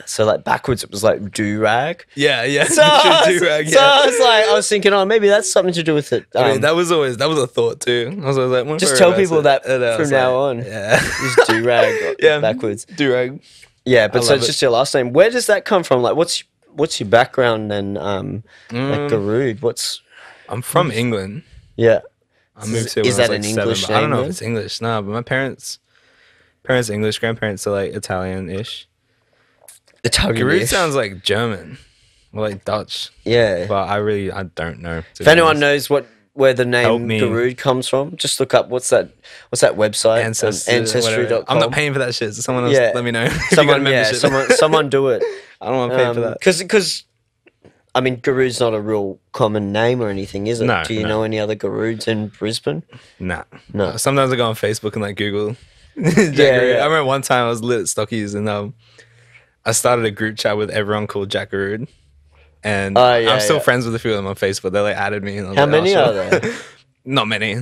Speaker 2: So like backwards, it was like do-rag.
Speaker 1: Yeah.
Speaker 2: So, do-rag, so I was thinking, maybe that's something to do with it.
Speaker 1: I mean, that was a thought too. I was like,
Speaker 2: just tell people that from now on.
Speaker 1: Yeah,
Speaker 2: just do-rag backwards.
Speaker 1: Do-rag.
Speaker 2: Yeah, but so it's just your last name. Where does that come from? Like, what's your background and like Garrood?
Speaker 1: I'm from England.
Speaker 2: Yeah.
Speaker 1: I moved here when I was like 7. I don't know if it's English. No, but my parents English, grandparents are like Italian-ish. Garrood sounds like German or like Dutch.
Speaker 2: Yeah.
Speaker 1: But I don't know.
Speaker 2: If anyone knows where the name Garrood comes from, just look up what's that website? Ancestry.com.
Speaker 1: I'm not paying for that shit. So someone else let me know.
Speaker 2: Someone do it.
Speaker 1: I don't want to pay for that.
Speaker 2: Because I mean, Garrood's not a real common name or anything, is it?
Speaker 1: No.
Speaker 2: Do you know any other Garroods in Brisbane?
Speaker 1: Nah.
Speaker 2: No.
Speaker 1: Sometimes I go on Facebook and like Google. I remember one time I was lit at Stockies and I started a group chat with everyone called Jack Garrood. And I'm still friends with a few of them on Facebook. They like added me. And
Speaker 2: How many are there?
Speaker 1: Not many.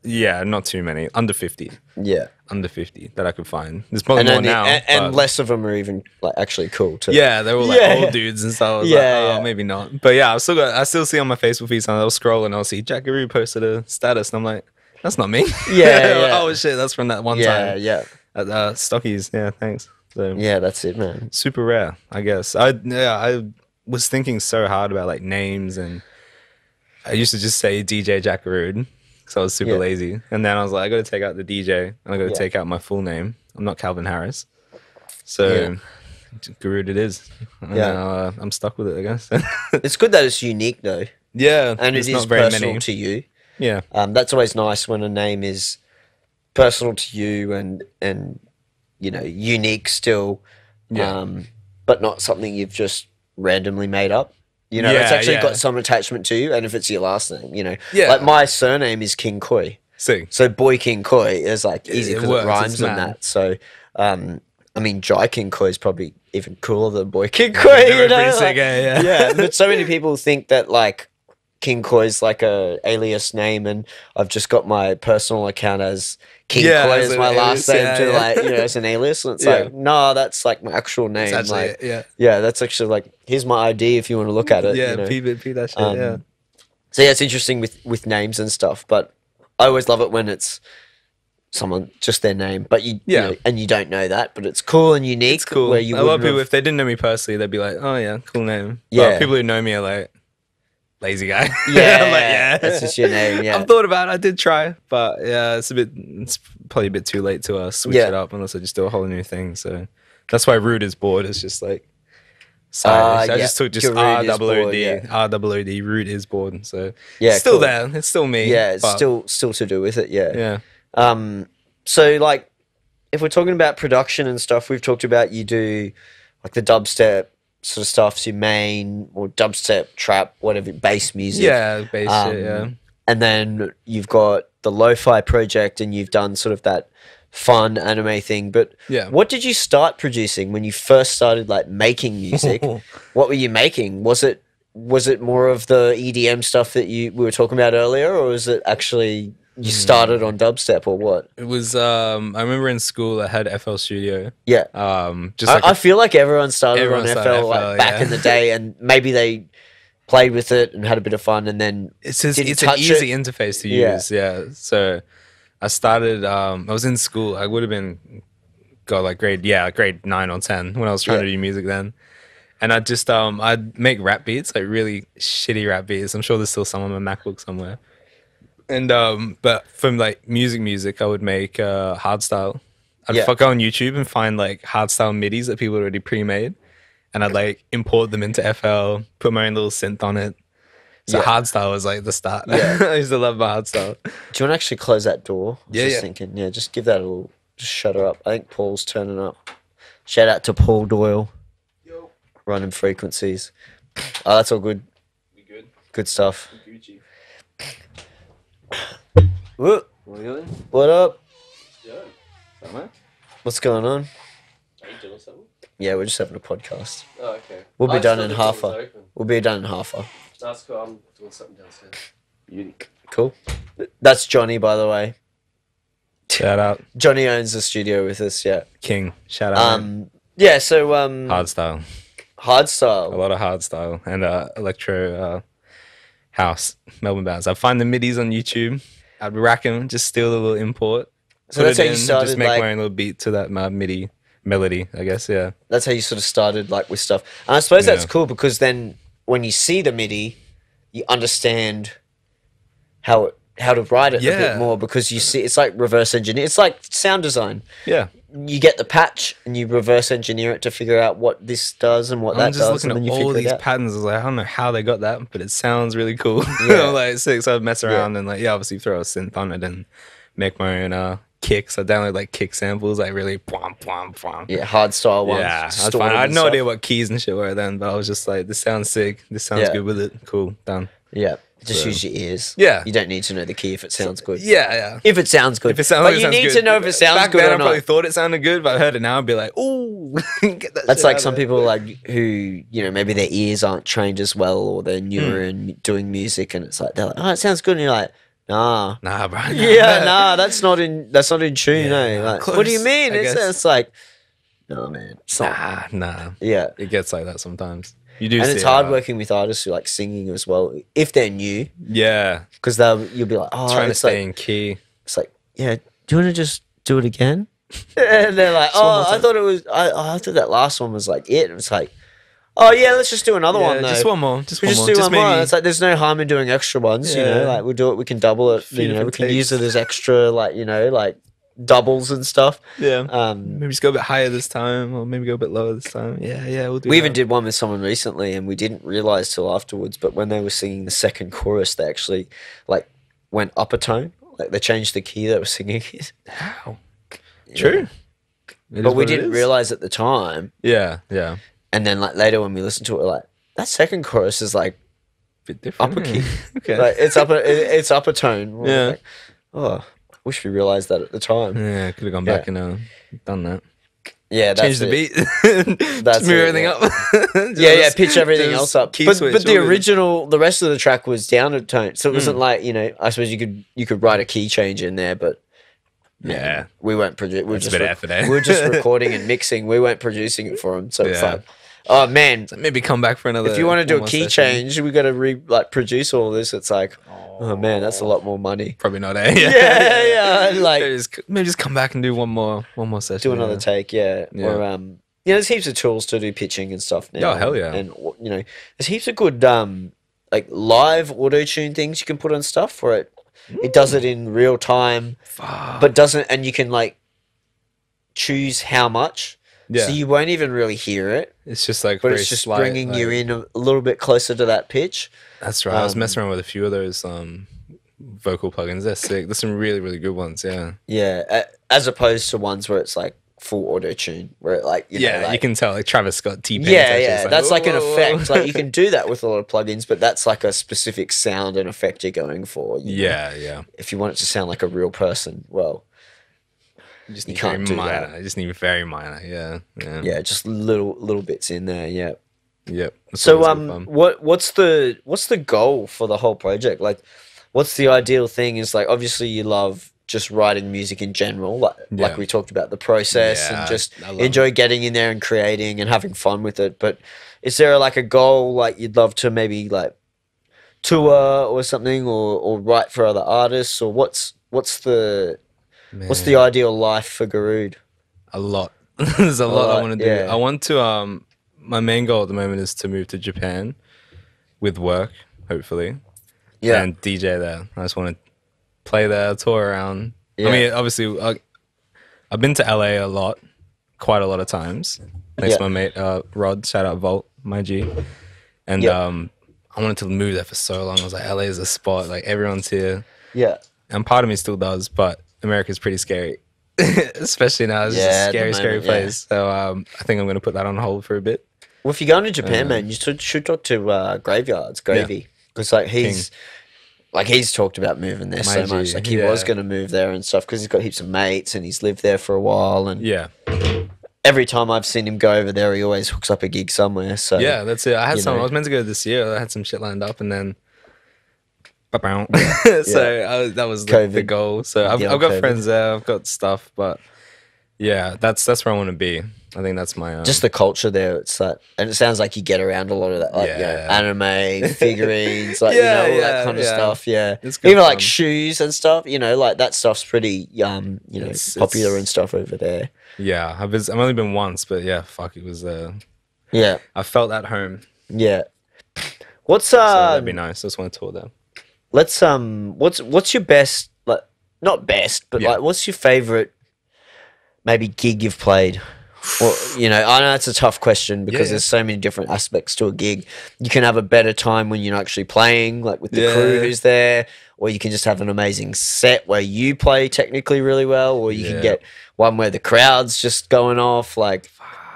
Speaker 1: Yeah, not too many. Under 50.
Speaker 2: Yeah.
Speaker 1: Under 50 that I could find. There's probably more now.
Speaker 2: And less of them are even like actually cool too.
Speaker 1: Yeah, they were like old dudes and stuff. I was like, maybe not. But yeah, I still see on my Facebook feed sometimes I'll scroll and I'll see Jack Garrood posted a status and I'm like, that's not me.
Speaker 2: Yeah.
Speaker 1: Oh shit, that's from that one time.
Speaker 2: Yeah.
Speaker 1: At Stockies. Yeah, thanks. So,
Speaker 2: yeah, that's it, man.
Speaker 1: Super rare, I guess. I was thinking so hard about like names, and I used to just say DJ Jack Garrood. So I was super lazy. And then I was like, I got to take out the DJ and I got to take out my full name. I'm not Calvin Harris. So Garrood it is. And I'm stuck with it, I guess.
Speaker 2: It's good that it's unique though.
Speaker 1: Yeah.
Speaker 2: And it is personal to you.
Speaker 1: Yeah.
Speaker 2: That's always nice when a name is personal to you and unique still. But not something you've just randomly made up. It's actually got some attachment to you, and if it's your last name, like my surname is King Koi.
Speaker 1: Sick.
Speaker 2: So Boy King Koi is like easy because it rhymes on that. So, I mean, Jai King Koi is probably even cooler than Boy King Koi.
Speaker 1: Pretty sick, yeah.
Speaker 2: But so many people think that like King Koi is like a alias name, and I've just got my personal account as King Koi as my last name as an alias. And it's like, no, that's like my actual name.
Speaker 1: It's
Speaker 2: like,
Speaker 1: yeah,
Speaker 2: that's actually like, here's my ID if you want to look at it.
Speaker 1: Yeah, P that shit.
Speaker 2: So yeah, it's interesting with names and stuff, but I always love it when it's someone, just their name, but you know, and you don't know that, but it's cool and unique.
Speaker 1: It's cool.
Speaker 2: Where you
Speaker 1: a lot of people, if they didn't know me personally, they'd be like, "Oh yeah, cool name."
Speaker 2: Yeah.
Speaker 1: But people who know me are like, "Lazy guy."
Speaker 2: Yeah,
Speaker 1: I'm like, yeah,
Speaker 2: that's just your name. Yeah,
Speaker 1: I've thought about it. I did try, but yeah, it's probably a bit too late to switch it up unless I just do a whole new thing. So that's why Root is bored. It's just like. I just took just ROOD. Root is bored, so it's still there. It's still me.
Speaker 2: Yeah, it's still to do with it.
Speaker 1: Yeah.
Speaker 2: So like, if we're talking about production and stuff, we've talked about you do like the dubstep sort of stuff's your main, or dubstep, trap, whatever, bass music.
Speaker 1: Yeah, bass shit. Yeah.
Speaker 2: And then you've got the lo-fi project, and you've done sort of that fun anime thing. But what did you start producing when you first started like making music? What were you making? Was it more of the EDM stuff that we were talking about earlier, or was it actually you started on dubstep, or what?
Speaker 1: It was I remember in school I had FL Studio.
Speaker 2: Yeah.
Speaker 1: Just like
Speaker 2: I feel like everyone started on FL like back in the day, and maybe they played with it and had a bit of fun, and then
Speaker 1: it's an easy interface to use. Yeah. So I started. I was in school. I would have been grade 9 or 10 when I was trying to do music then. And I just I'd make rap beats, like really shitty rap beats. I'm sure there's still some on my MacBook somewhere. And but from like music, I would make hardstyle. I'd go on YouTube and find like hardstyle MIDIs that people already pre-made, and I'd like import them into FL, put my own little synth on it. So hardstyle was like the start. Yeah. I used to love my hardstyle.
Speaker 2: Do you want to actually close that door? I was just thinking, just give that a little, just shut her up. I think Paul's turning up. Shout out to Paul Doyle. Yo. Running frequencies. Oh, that's all good.
Speaker 1: We good?
Speaker 2: Good stuff.
Speaker 1: Gucci.
Speaker 2: What?
Speaker 1: Really?
Speaker 2: What up?
Speaker 1: Yeah.
Speaker 2: What's going on?
Speaker 3: Are you doing something?
Speaker 2: Yeah, we're just having a podcast.
Speaker 3: Oh, okay.
Speaker 2: We'll be done in half a. We'll be done in half a.
Speaker 3: That's cool. I'm doing something downstairs. Beauty.
Speaker 2: Cool. That's Johnny, by the way.
Speaker 1: Shout out.
Speaker 2: Johnny owns the studio with us. Yeah.
Speaker 1: King. Shout out.
Speaker 2: Yeah. So
Speaker 1: hardstyle.
Speaker 2: Hardstyle.
Speaker 1: A lot of hardstyle and electro house Melbourne bands. I find the midis on YouTube. I'd rack them, just steal the little import.
Speaker 2: So that's how you started.
Speaker 1: Just make my own little beat to that MIDI melody, I guess. Yeah.
Speaker 2: That's how you sort of started, like with stuff. And I suppose that's cool because then when you see the MIDI, you understand how to write it a bit more, because you see it's like reverse engineer. It's like sound design.
Speaker 1: Yeah.
Speaker 2: You get the patch and you reverse engineer it to figure out what this does and what that does.
Speaker 1: I'm just looking at all these patterns. I was like, I don't know how they got that, but it sounds really cool. I'm like, sick. So I'd mess around and like, obviously throw a synth on it and make my own kicks. I download like kick samples, like really
Speaker 2: yeah, hard style ones.
Speaker 1: Yeah, that's fine. I had no idea what keys and shit were then, but I was just like, this sounds sick. This sounds good with it. Cool, done.
Speaker 2: Yeah. Just use your ears.
Speaker 1: Yeah.
Speaker 2: You don't need to know the key if it sounds good.
Speaker 1: Yeah.
Speaker 2: If it sounds good.
Speaker 1: But
Speaker 2: you need to know if it sounds good or not.
Speaker 1: I probably thought it sounded good, but I heard it now and be like, ooh.
Speaker 2: That's like some people like who, maybe their ears aren't trained as well, or they're newer in doing music, and it's like, they're like, oh, it sounds good. And you're like, nah,
Speaker 1: bro.
Speaker 2: That's not in tune. Like, what do you mean? It's like, no, man.
Speaker 1: Nah.
Speaker 2: Yeah.
Speaker 1: It gets like that sometimes. You do,
Speaker 2: and it's hard working with artists who like singing as well, if they're new.
Speaker 1: Yeah,
Speaker 2: because you'll be like, oh,
Speaker 1: trying to stay in key.
Speaker 2: It's like, yeah, do you want to just do it again? And they're like, oh, I thought it was. I thought that last one was like it. And it's like, oh yeah, let's just do another one though.
Speaker 1: Just one more. Just do
Speaker 2: one more. It's like there's no harm in doing extra ones. Like we'll do it. We can double it. We can use it as extra, like doubles and stuff.
Speaker 1: Yeah. Maybe just go a bit higher this time, or maybe go a bit lower this time. Yeah, we'll do.
Speaker 2: We even did one with someone recently, and we didn't realize till afterwards. But when they were singing the second chorus, they actually like went up a tone. Like they changed the key they were singing it.
Speaker 1: How? True.
Speaker 2: But we didn't realize at the time.
Speaker 1: Yeah.
Speaker 2: And then like later when we listened to it, we're like, that second chorus is like
Speaker 1: a bit different.
Speaker 2: Upper key.
Speaker 1: Okay.
Speaker 2: Like it's up a tone. We're like, oh. Wish we realised that at the time.
Speaker 1: Yeah, could have gone back and done that.
Speaker 2: Yeah,
Speaker 1: change the beat.
Speaker 2: That's
Speaker 1: move everything up.
Speaker 2: Pitch everything else up. But the rest of the track was down a tone, so it wasn't like I suppose you could write a key change in there, but we weren't producing. We were just recording and mixing. We weren't producing it for them, so it's like. Oh man,
Speaker 1: So maybe come back for another.
Speaker 2: if you want to do a
Speaker 1: one more
Speaker 2: key
Speaker 1: session.
Speaker 2: change, we got to produce all this. It's like, oh man, that's a lot more money.
Speaker 1: Probably not.
Speaker 2: Yeah. Like
Speaker 1: maybe just come back and do one more session.
Speaker 2: do another take. Yeah. Or there's heaps of tools to do pitching and stuff now.
Speaker 1: Oh hell yeah!
Speaker 2: And there's heaps of good like live auto tune things you can put on stuff where it does it in real time, but doesn't, and you can like choose how much.
Speaker 1: Yeah.
Speaker 2: So you won't even really hear it.
Speaker 1: It's just like,
Speaker 2: but it's just
Speaker 1: slight,
Speaker 2: bringing you in a little bit closer to that pitch.
Speaker 1: That's right. I was messing around with a few of those vocal plugins. They're sick. There's some really, really good ones. Yeah.
Speaker 2: Yeah. As opposed to ones where it's like full auto tune, where it like you know, like,
Speaker 1: you can tell like Travis Scott T-Pain.
Speaker 2: Yeah. That's like an effect. Like you can do that with a lot of plugins, but that's like a specific sound and effect you're going for.
Speaker 1: Yeah.
Speaker 2: If you want it to sound like a real person, well.
Speaker 1: You just
Speaker 2: You
Speaker 1: need
Speaker 2: can't
Speaker 1: very
Speaker 2: do
Speaker 1: minor.
Speaker 2: that.
Speaker 1: You just need very minor. Yeah.
Speaker 2: Yeah, just little bits in there. Yeah.
Speaker 1: Yep.
Speaker 2: So what's the goal for the whole project? Like, what's the ideal thing? Is like obviously you love just writing music in general, like we talked about the process and just enjoy getting in there and creating and having fun with it. But is there like a goal like you'd love to maybe like tour or something or write for other artists or what's the ideal life for Garrood?
Speaker 1: A lot. There's a lot I want to do.
Speaker 2: yeah.
Speaker 1: I want to my main goal at the moment is to move to Japan with work, hopefully.
Speaker 2: Yeah.
Speaker 1: And DJ there. I just want to play there, tour around.
Speaker 2: Yeah.
Speaker 1: I mean, obviously, I've been to LA quite a lot of times. Thanks to my mate Rod. Shout out Volt, my G. And I wanted to move there for so long. I was like, LA is a spot. Like everyone's here.
Speaker 2: Yeah.
Speaker 1: And part of me still does, but America's pretty scary. Especially now, it's just a scary place. So I think I'm going to put that on hold for a bit.
Speaker 2: Well, if you're going to Japan, man, you should talk to Graveyards, Gravy. Because like he's talked about moving there so much. Like he was going to move there and stuff because he's got heaps of mates and he's lived there for a while. And every time I've seen him go over there, he always hooks up a gig somewhere. So
Speaker 1: yeah, that's it. I had some. I was meant to go this year. I had some shit lined up, and then. So that was the goal. So I've got friends there. I've got stuff, but yeah, that's where I want to be. I think that's my
Speaker 2: just the culture there. It's that, and it sounds like you get around a lot of that, like anime figurines, like all that kind of stuff. Yeah, even like shoes and stuff. Like that stuff's pretty popular and stuff over there.
Speaker 1: Yeah, I've only been once, but yeah, fuck, it was. I felt at home.
Speaker 2: Yeah. What's
Speaker 1: so that'd be nice. I just want to tour there.
Speaker 2: Let's what's your best, like not best, but like what's your favorite maybe gig you've played? Or I know it's a tough question because there's so many different aspects to a gig. You can have a better time when you're actually playing, like with the crew who's there, or you can just have an amazing set where you play technically really well, or you can get one where the crowd's just going off. Like,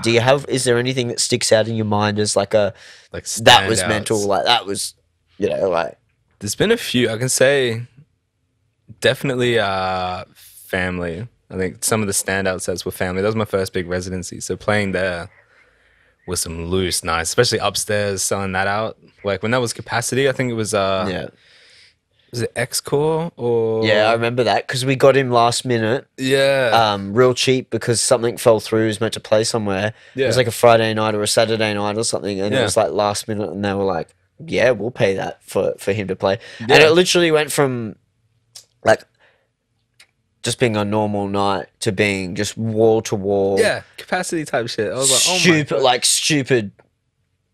Speaker 2: is there anything that sticks out in your mind as like that was mental, like that was, like.
Speaker 1: There's been a few. I can say definitely family. I think some of the standout sets were family. That was my first big residency. So playing there was some loose, nice, especially upstairs, selling that out. Like when that was Capacity, I think it was was it X-Core or
Speaker 2: I remember that because we got him last minute.
Speaker 1: Yeah.
Speaker 2: Real cheap because something fell through. He was meant to play somewhere. Yeah. It was like a Friday night or a Saturday night or something, and it was like last minute, and they were like, yeah, we'll pay that for him to play. Yeah. And it literally went from like just being a normal night to being just wall to wall.
Speaker 1: Yeah, Capacity type shit. I was like, oh my God.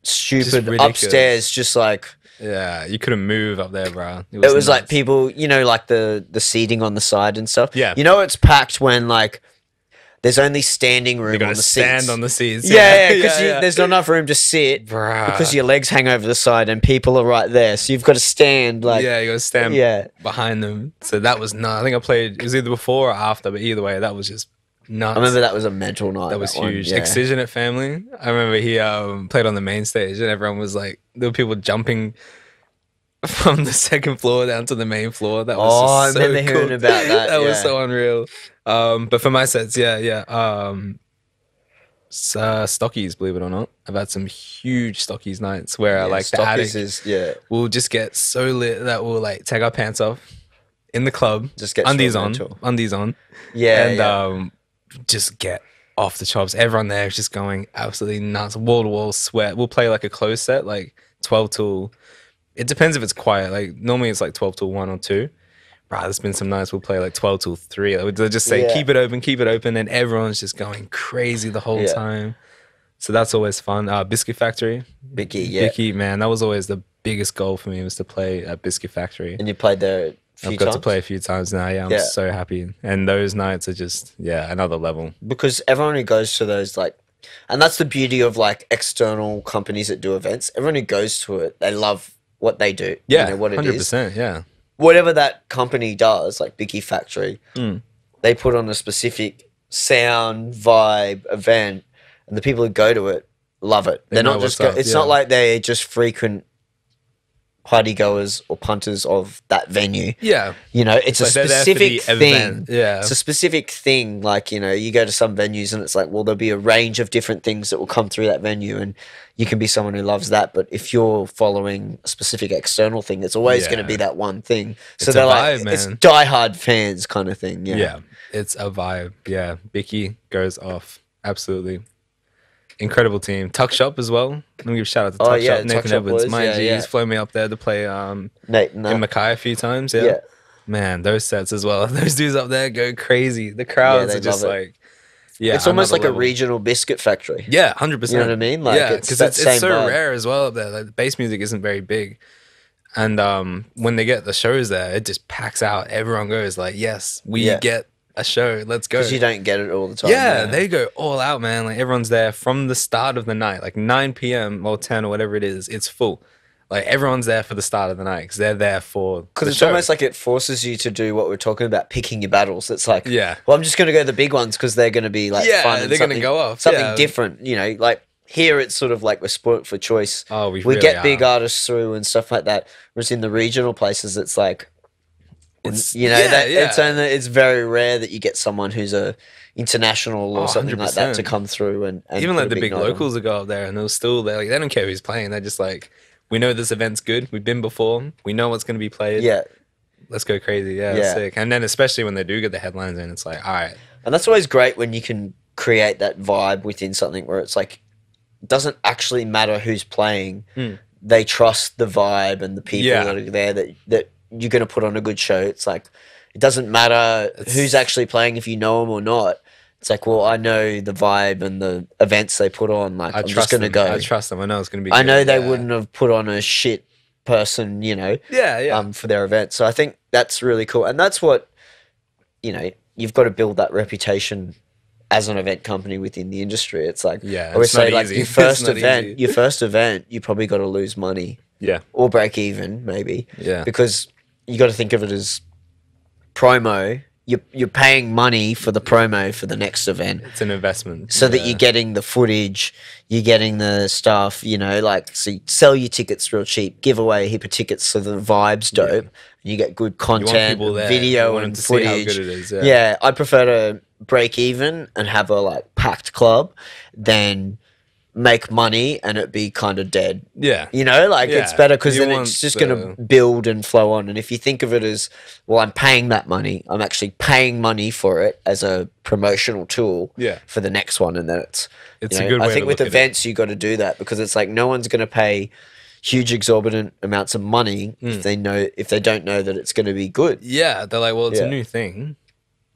Speaker 2: Stupid upstairs, just like.
Speaker 1: Yeah, you couldn't move up there, bro.
Speaker 2: It was like people, like the seating on the side and stuff.
Speaker 1: Yeah.
Speaker 2: It's packed when like there's only standing room on the seats.
Speaker 1: Stand on the seats.
Speaker 2: Yeah, because there's not enough room to sit because your legs hang over the side and people are right there. So you've got to stand like...
Speaker 1: Yeah, you got to stand behind them. So that was nuts. I think I played... It was either before or after, but either way, that was just nuts.
Speaker 2: I remember that was a mental night.
Speaker 1: That was huge. Excision at Family. I remember he played on the main stage and everyone was like... There were people jumping... from the second floor down to the main floor. That was
Speaker 2: I remember hearing about that.
Speaker 1: That was so unreal. But for my sets, Stockies, believe it or not. I've had some huge Stockies nights where like the attic we'll just get so lit that we'll like take our pants off in the club, just get undies on. Yeah. And just get off the chops. Everyone there is just going absolutely nuts, wall to wall sweat. We'll play like a closed set, like 12 till. It depends if it's quiet. Like normally it's like 12 till 1 or 2. Right, there's been some nights we'll play like 12 till 3. They'll just say keep it open, and everyone's just going crazy the whole time. So that's always fun. Biscuit Factory, Bicky, man, that was always the biggest goal for me, was to play at Biscuit Factory.
Speaker 2: And you played there a few
Speaker 1: I've got
Speaker 2: times?
Speaker 1: to play a few times now. Yeah, I'm so happy. And those nights are just another level.
Speaker 2: Because everyone who goes to those, like, and that's the beauty of like external companies that do events. Everyone who goes to it, they love what they do.
Speaker 1: Yeah,
Speaker 2: you know what it
Speaker 1: 100%. Yeah.
Speaker 2: Whatever that company does, like Bicky Factory, they put on a specific sound, vibe, event, and the people who go to it love it. They're not just it's not like they're just frequent party goers or punters of that venue.
Speaker 1: Yeah.
Speaker 2: You know, it's a specific thing.
Speaker 1: Event. Yeah.
Speaker 2: It's a specific thing. Like, you know, you go to some venues and it's like, well, there'll be a range of different things that will come through that venue, and you can be someone who loves that. But if you're following a specific external thing, it's always going to be that one thing. So they're like, it's diehard fans kind of thing.
Speaker 1: Yeah. It's a vibe. Yeah. Bicky goes off. Absolutely. Incredible team. Tuck Shop as well. Let me give a shout out to Tuck Shop. Nathan Edwards, my G. He's flown me up there to play in Mackay a few times. Yeah. Man, those sets as well. Those dudes up there go crazy. The crowds are just like,
Speaker 2: it's almost like a regional biscuit factory.
Speaker 1: Yeah, 100%.
Speaker 2: You know what I mean? Like,
Speaker 1: because it's so rare as well up there. Like, the bass music isn't very big. And when they get the shows there, it just packs out. Everyone goes like, yes, we get a show, let's go.
Speaker 2: Because you don't get it all the time.
Speaker 1: Yeah, they go all out, man. Like, everyone's there from the start of the night, like 9 p.m. or 10 or whatever it is. It's full. Like, everyone's there for the start of the night because they're there for
Speaker 2: because it's almost like it forces you to do what we're talking about, picking your battles. It's like, well, I'm just going to go to the big ones because they're going to be like fun. And they're going to go off. Something different, you know, like here it's sort of like we're spoilt for choice.
Speaker 1: Oh, we
Speaker 2: really get big artists through and stuff like that. Whereas in the regional places, it's like, it's very rare that you get someone who's a international or something 100%. Like that to come through and
Speaker 1: even like the big locals that go up there and they're still there. Like, they don't care who's playing. They're just like, we know this event's good. We've been before. We know what's going to be played.
Speaker 2: Yeah,
Speaker 1: let's go crazy. Yeah, sick. And then especially when they do get the headlines in, it's like, all right.
Speaker 2: And that's always great when you can create that vibe within something where it's like, it doesn't actually matter who's playing. They trust the vibe and the people that are there that you're going to put on a good show. It's like, it doesn't matter who's actually playing if you know them or not. It's like, well, I know the vibe and the events they put on. Like, I'm just going to go.
Speaker 1: I trust them. I know it's going to be
Speaker 2: I know they wouldn't have put on a shit person, you know, for their event. So I think that's really cool. And that's what, you know, you've got to build that reputation as an event company within the industry. It's like, I always say, like, your first event, you probably got to lose money.
Speaker 1: Yeah.
Speaker 2: Or break even, maybe.
Speaker 1: Yeah.
Speaker 2: Because you got to think of it as promo. You're paying money for the promo for the next event.
Speaker 1: It's an investment.
Speaker 2: So that you're getting the footage, you're getting the stuff, you know, like, so you sell your tickets real cheap, give away a heap of tickets so the vibe's dope, and you get good content, video and footage. See how good it is, yeah, I prefer to break even and have a, like, packed club than make money and it be kind of dead.
Speaker 1: Yeah.
Speaker 2: You know, like, it's better because then it's just going to build and flow on. And if you think of it as, well, I'm paying that money, I'm actually paying money for it as a promotional tool for the next one. And then it's
Speaker 1: a good way
Speaker 2: I think
Speaker 1: to
Speaker 2: with events, you got to do that because it's like, no one's going to pay huge exorbitant amounts of money if they don't know that it's going to be good.
Speaker 1: Yeah. They're like, well, it's a new thing.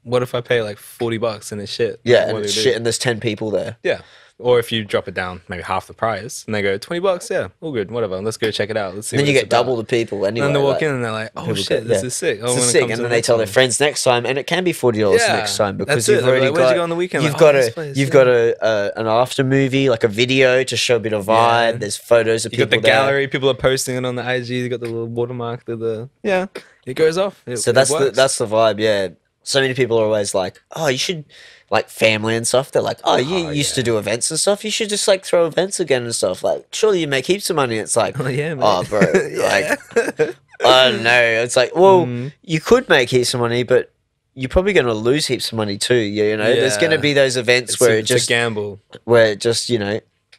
Speaker 1: What if I pay like $40 and it's shit?
Speaker 2: Yeah. And it's shit and there's 10 people there.
Speaker 1: Yeah. Or if you drop it down maybe half the price and they go $20, yeah, all good, whatever. Let's go check it out. Let's see.
Speaker 2: Then you get double the people anyway.
Speaker 1: And they walk in and they're like, "Oh shit, this is sick!
Speaker 2: This is sick!" And then they tell their friends next time, and it can be $40 next time because you've already got.
Speaker 1: Where'd you go on the weekend?
Speaker 2: You've got an after movie, like a video to show a bit of vibe. There's photos of people.
Speaker 1: You got the gallery. People are posting it on the IG. You got the little watermark. It goes off.
Speaker 2: So that's the vibe. Yeah. So many people are always like, "Oh, you should." Like family and stuff, they're like, "Oh, you used to do events and stuff. You should just like throw events again and stuff. Like, surely you make heaps of money." It's like,
Speaker 1: oh yeah, man.
Speaker 2: Oh, bro, like, I don't know. It's like, well, you could make heaps of money, but you're probably going to lose heaps of money too. You know, there's going to be those events where it's just
Speaker 1: a gamble,
Speaker 2: where just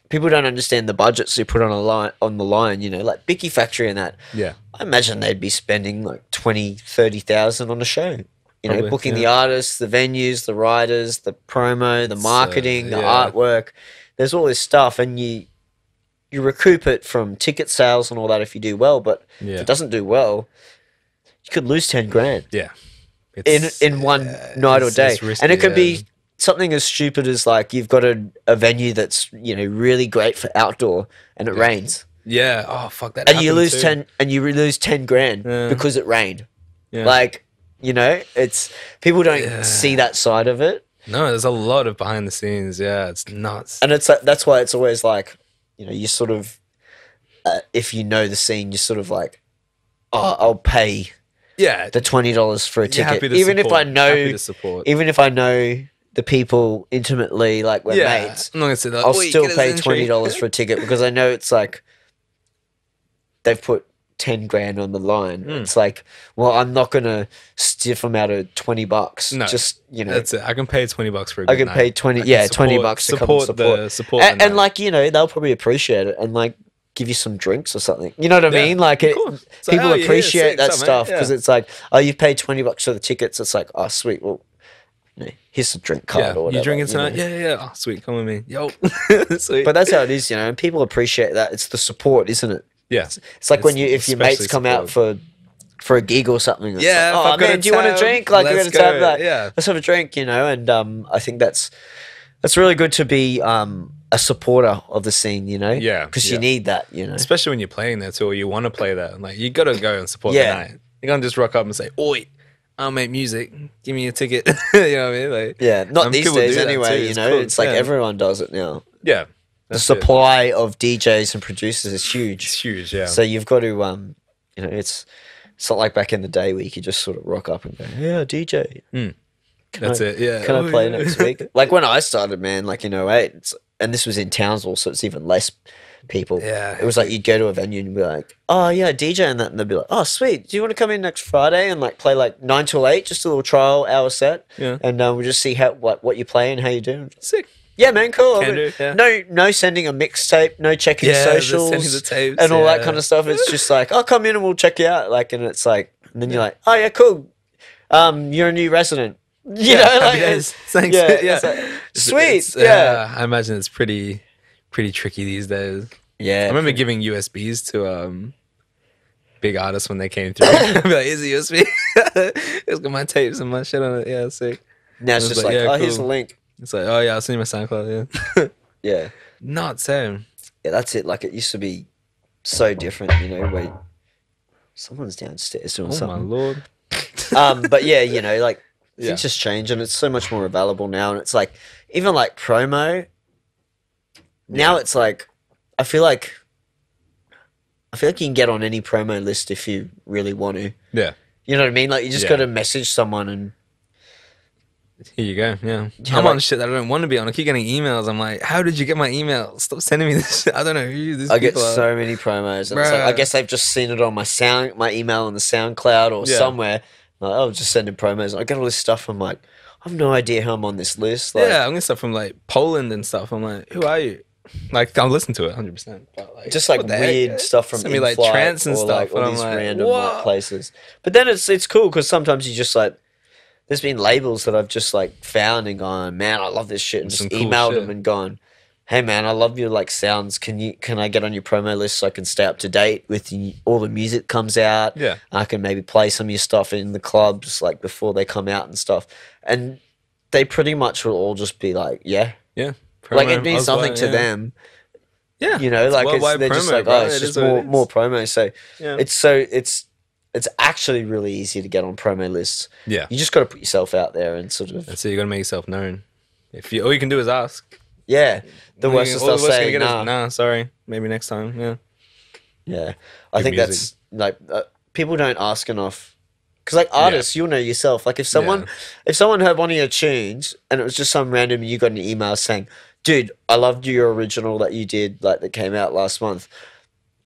Speaker 2: people don't understand the budgets you put on the line. You know, like Bicky Factory and that.
Speaker 1: Yeah,
Speaker 2: I imagine they'd be spending like 20,000-30,000 on a show. you know, booking the artists, the venues, the writers, the promo, the marketing, the artwork. There's all this stuff, and you recoup it from ticket sales and all that if you do well. But if it doesn't do well, you could lose 10 grand.
Speaker 1: Yeah,
Speaker 2: in one night or day, risky, and it could be something as stupid as like you've got a venue that's, you know, really great for outdoor, and it rains.
Speaker 1: Yeah. Oh fuck that.
Speaker 2: And you lose 10 grand because it rained. Yeah. Like, you know, it's people don't see that side of it.
Speaker 1: No, there's a lot of behind the scenes. Yeah, it's nuts.
Speaker 2: And it's that's why it's always like, you know, you sort of if you know the scene, you're sort of like, oh, I'll pay the $20 for a ticket, even if I know the people intimately, like we're mates.
Speaker 1: I'm not gonna say that.
Speaker 2: I'll still pay $20 for a ticket because I know it's like they've put 10 grand on the line. It's like, well, I'm not gonna stiff them out of $20. No, just, you know,
Speaker 1: that's it. I can pay $20 for a good night.
Speaker 2: Pay $20 to come support. And like, you know, they'll probably appreciate it and like give you some drinks or something. You know what I mean? Like people appreciate that stuff because it's like, oh, you paid $20 for the tickets. It's like, oh, sweet. Well, you know, here's a drink card or whatever.
Speaker 1: You drinking tonight? Yeah. Oh, sweet. Come with me. Yo.
Speaker 2: Sweet. But that's how it is, you know, and people appreciate that. It's the support, isn't it?
Speaker 1: Yeah.
Speaker 2: It's like if your mates come out for a gig or something. Like, oh, man, do you want a drink? Like, you're going to tab that. Yeah. Let's have a drink, you know, and I think that's really good to be a supporter of the scene, you know?
Speaker 1: Yeah.
Speaker 2: Because you need that, you know?
Speaker 1: Especially when you're playing there too, or you want to play there. Like, you got to go and support the night. You can't just rock up and say, oi, I'll make music. Give me a ticket. You know what I mean? Like,
Speaker 2: not these days anyway, you know? Cool. It's like everyone does it now.
Speaker 1: Yeah.
Speaker 2: The supply of DJs and producers is huge.
Speaker 1: It's huge, yeah.
Speaker 2: So you've got to, you know, it's not like back in the day where you could just sort of rock up and go, yeah, DJ.
Speaker 1: That's it, yeah.
Speaker 2: Can I play next week? Like when I started, man, like in 08, and this was in Townsville, so it's even less people.
Speaker 1: Yeah.
Speaker 2: It was like you'd go to a venue and be like, oh, yeah, DJ and that. And they'd be like, oh, sweet. Do you want to come in next Friday and like play like 9 till 8, just a little trial hour set?
Speaker 1: Yeah.
Speaker 2: And we'll just see what you play and how you do.
Speaker 1: Sick.
Speaker 2: Yeah, man, cool. No sending a mixtape, no checking socials
Speaker 1: the tapes,
Speaker 2: and all that kind of stuff. It's just like, oh, come in and we'll check you out. Like, and it's like, and then you're like, oh yeah, cool. You're a new resident. You know, like,
Speaker 1: thanks.
Speaker 2: Yeah. Like, sweet.
Speaker 1: I imagine it's pretty tricky these days.
Speaker 2: Yeah.
Speaker 1: I remember giving USBs to big artists when they came through. I'd be like, here's a USB. It's got my tapes and my shit on it. Yeah, sick.
Speaker 2: Now it's just like, oh, cool. Here's the link.
Speaker 1: It's like, oh yeah, I'll send you my SoundCloud.
Speaker 2: Yeah.
Speaker 1: Not same.
Speaker 2: Yeah, that's it. Like it used to be so different, you know, where someone's downstairs doing something.
Speaker 1: Oh my lord.
Speaker 2: But yeah, you know, like things just change and it's so much more available now. And it's like, even like promo, now it's like, I feel like you can get on any promo list if you really want to.
Speaker 1: Yeah.
Speaker 2: You know what I mean? Like you just got to message someone and
Speaker 1: here you go. Yeah. I'm on shit that I don't want to be on. I keep getting emails. I'm like, how did you get my email? Stop sending me this shit. I don't know who these people are.
Speaker 2: So many promos. And it's like, I guess they've just seen it on my email on the SoundCloud or somewhere. Like, I'll just send in promos. I get all this stuff. I'm like, I have no idea how I'm on this list. Like,
Speaker 1: I'm getting stuff from like Poland and stuff. I'm like, who are you? Like, I'll listen to it 100%. But like,
Speaker 2: just like weird stuff from
Speaker 1: me, like trance and stuff.
Speaker 2: Like, all these random like, places. But then it's cool because sometimes you just like, there's been labels that I've just like found and gone, man, I love this shit, and just emailed them and gone, hey man, I love your like sounds. Can I get on your promo list so I can stay up to date with all the music comes out?
Speaker 1: Yeah,
Speaker 2: I can maybe play some of your stuff in the clubs like before they come out and stuff. And they pretty much will all just be like, yeah,
Speaker 1: promo,
Speaker 2: like it means something to them.
Speaker 1: Yeah,
Speaker 2: you know, like they're just like, oh, it's just more promo. So it's actually really easy to get on promo lists.
Speaker 1: Yeah.
Speaker 2: You just got to put yourself out there and sort of...
Speaker 1: That's it. You got to make yourself known. All you can do is ask.
Speaker 2: Yeah. The worst is they'll say,
Speaker 1: nah, sorry. Maybe next time. Yeah.
Speaker 2: Yeah. I think that's... like people don't ask enough. Because like artists, you'll know yourself. Like if someone heard one of your tunes and it was just some random... You got an email saying, dude, I loved your original that you did, like that came out last month.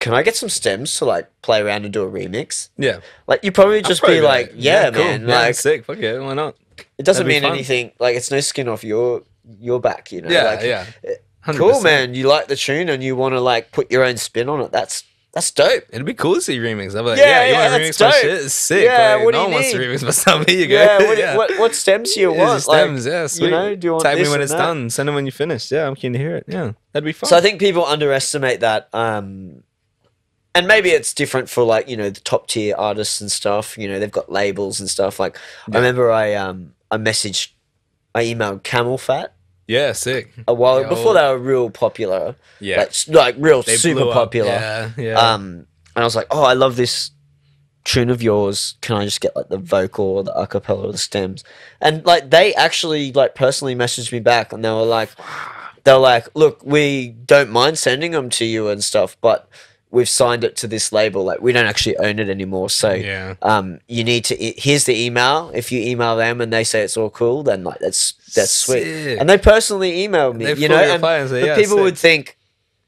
Speaker 2: Can I get some stems to like play around and do a remix?
Speaker 1: Yeah.
Speaker 2: Like you probably just be like, yeah, man.
Speaker 1: Cool.
Speaker 2: Like
Speaker 1: sick. Fuck yeah, why not?
Speaker 2: It doesn't mean anything. Like it's no skin off your back, you know?
Speaker 1: Yeah,
Speaker 2: like,
Speaker 1: 100%.
Speaker 2: Cool, man. You like the tune and you want to like put your own spin on it. That's That's dope.
Speaker 1: It'd be cool to see remix. I'd be like,
Speaker 2: Yeah,
Speaker 1: you
Speaker 2: yeah,
Speaker 1: want to
Speaker 2: that's
Speaker 1: remix my
Speaker 2: dope.
Speaker 1: shit? It's sick.
Speaker 2: Yeah,
Speaker 1: like,
Speaker 2: what do
Speaker 1: no
Speaker 2: you
Speaker 1: one wants to
Speaker 2: need?
Speaker 1: remix my stuff. Here you go.
Speaker 2: Yeah, what stems do you want?
Speaker 1: Stems, yeah, sweet.
Speaker 2: You know, do you want
Speaker 1: Tag me
Speaker 2: this
Speaker 1: when
Speaker 2: and
Speaker 1: it's
Speaker 2: that?
Speaker 1: done. Send them when you finish. Yeah, I'm keen to hear it. Yeah, that'd be fun.
Speaker 2: So I think people underestimate that. And maybe it's different for like, the top tier artists and stuff. They've got labels and stuff. Like I remember I emailed Camel Fat.
Speaker 1: Yeah, sick.
Speaker 2: A while before they were real popular.
Speaker 1: Yeah.
Speaker 2: Like real
Speaker 1: They
Speaker 2: super
Speaker 1: blew up.
Speaker 2: popular.
Speaker 1: Yeah.
Speaker 2: And I was like, oh, I love this tune of yours. Can I just get like the vocal or the acapella or the stems? And like they actually like personally messaged me back and they were like, look, we don't mind sending them to you and stuff, but we've signed it to this label. Like we don't actually own it anymore. So you need to. Here's the email. If you email them and they say it's all cool, then like that's sweet.
Speaker 1: Sick.
Speaker 2: And they personally emailed me. But people would think,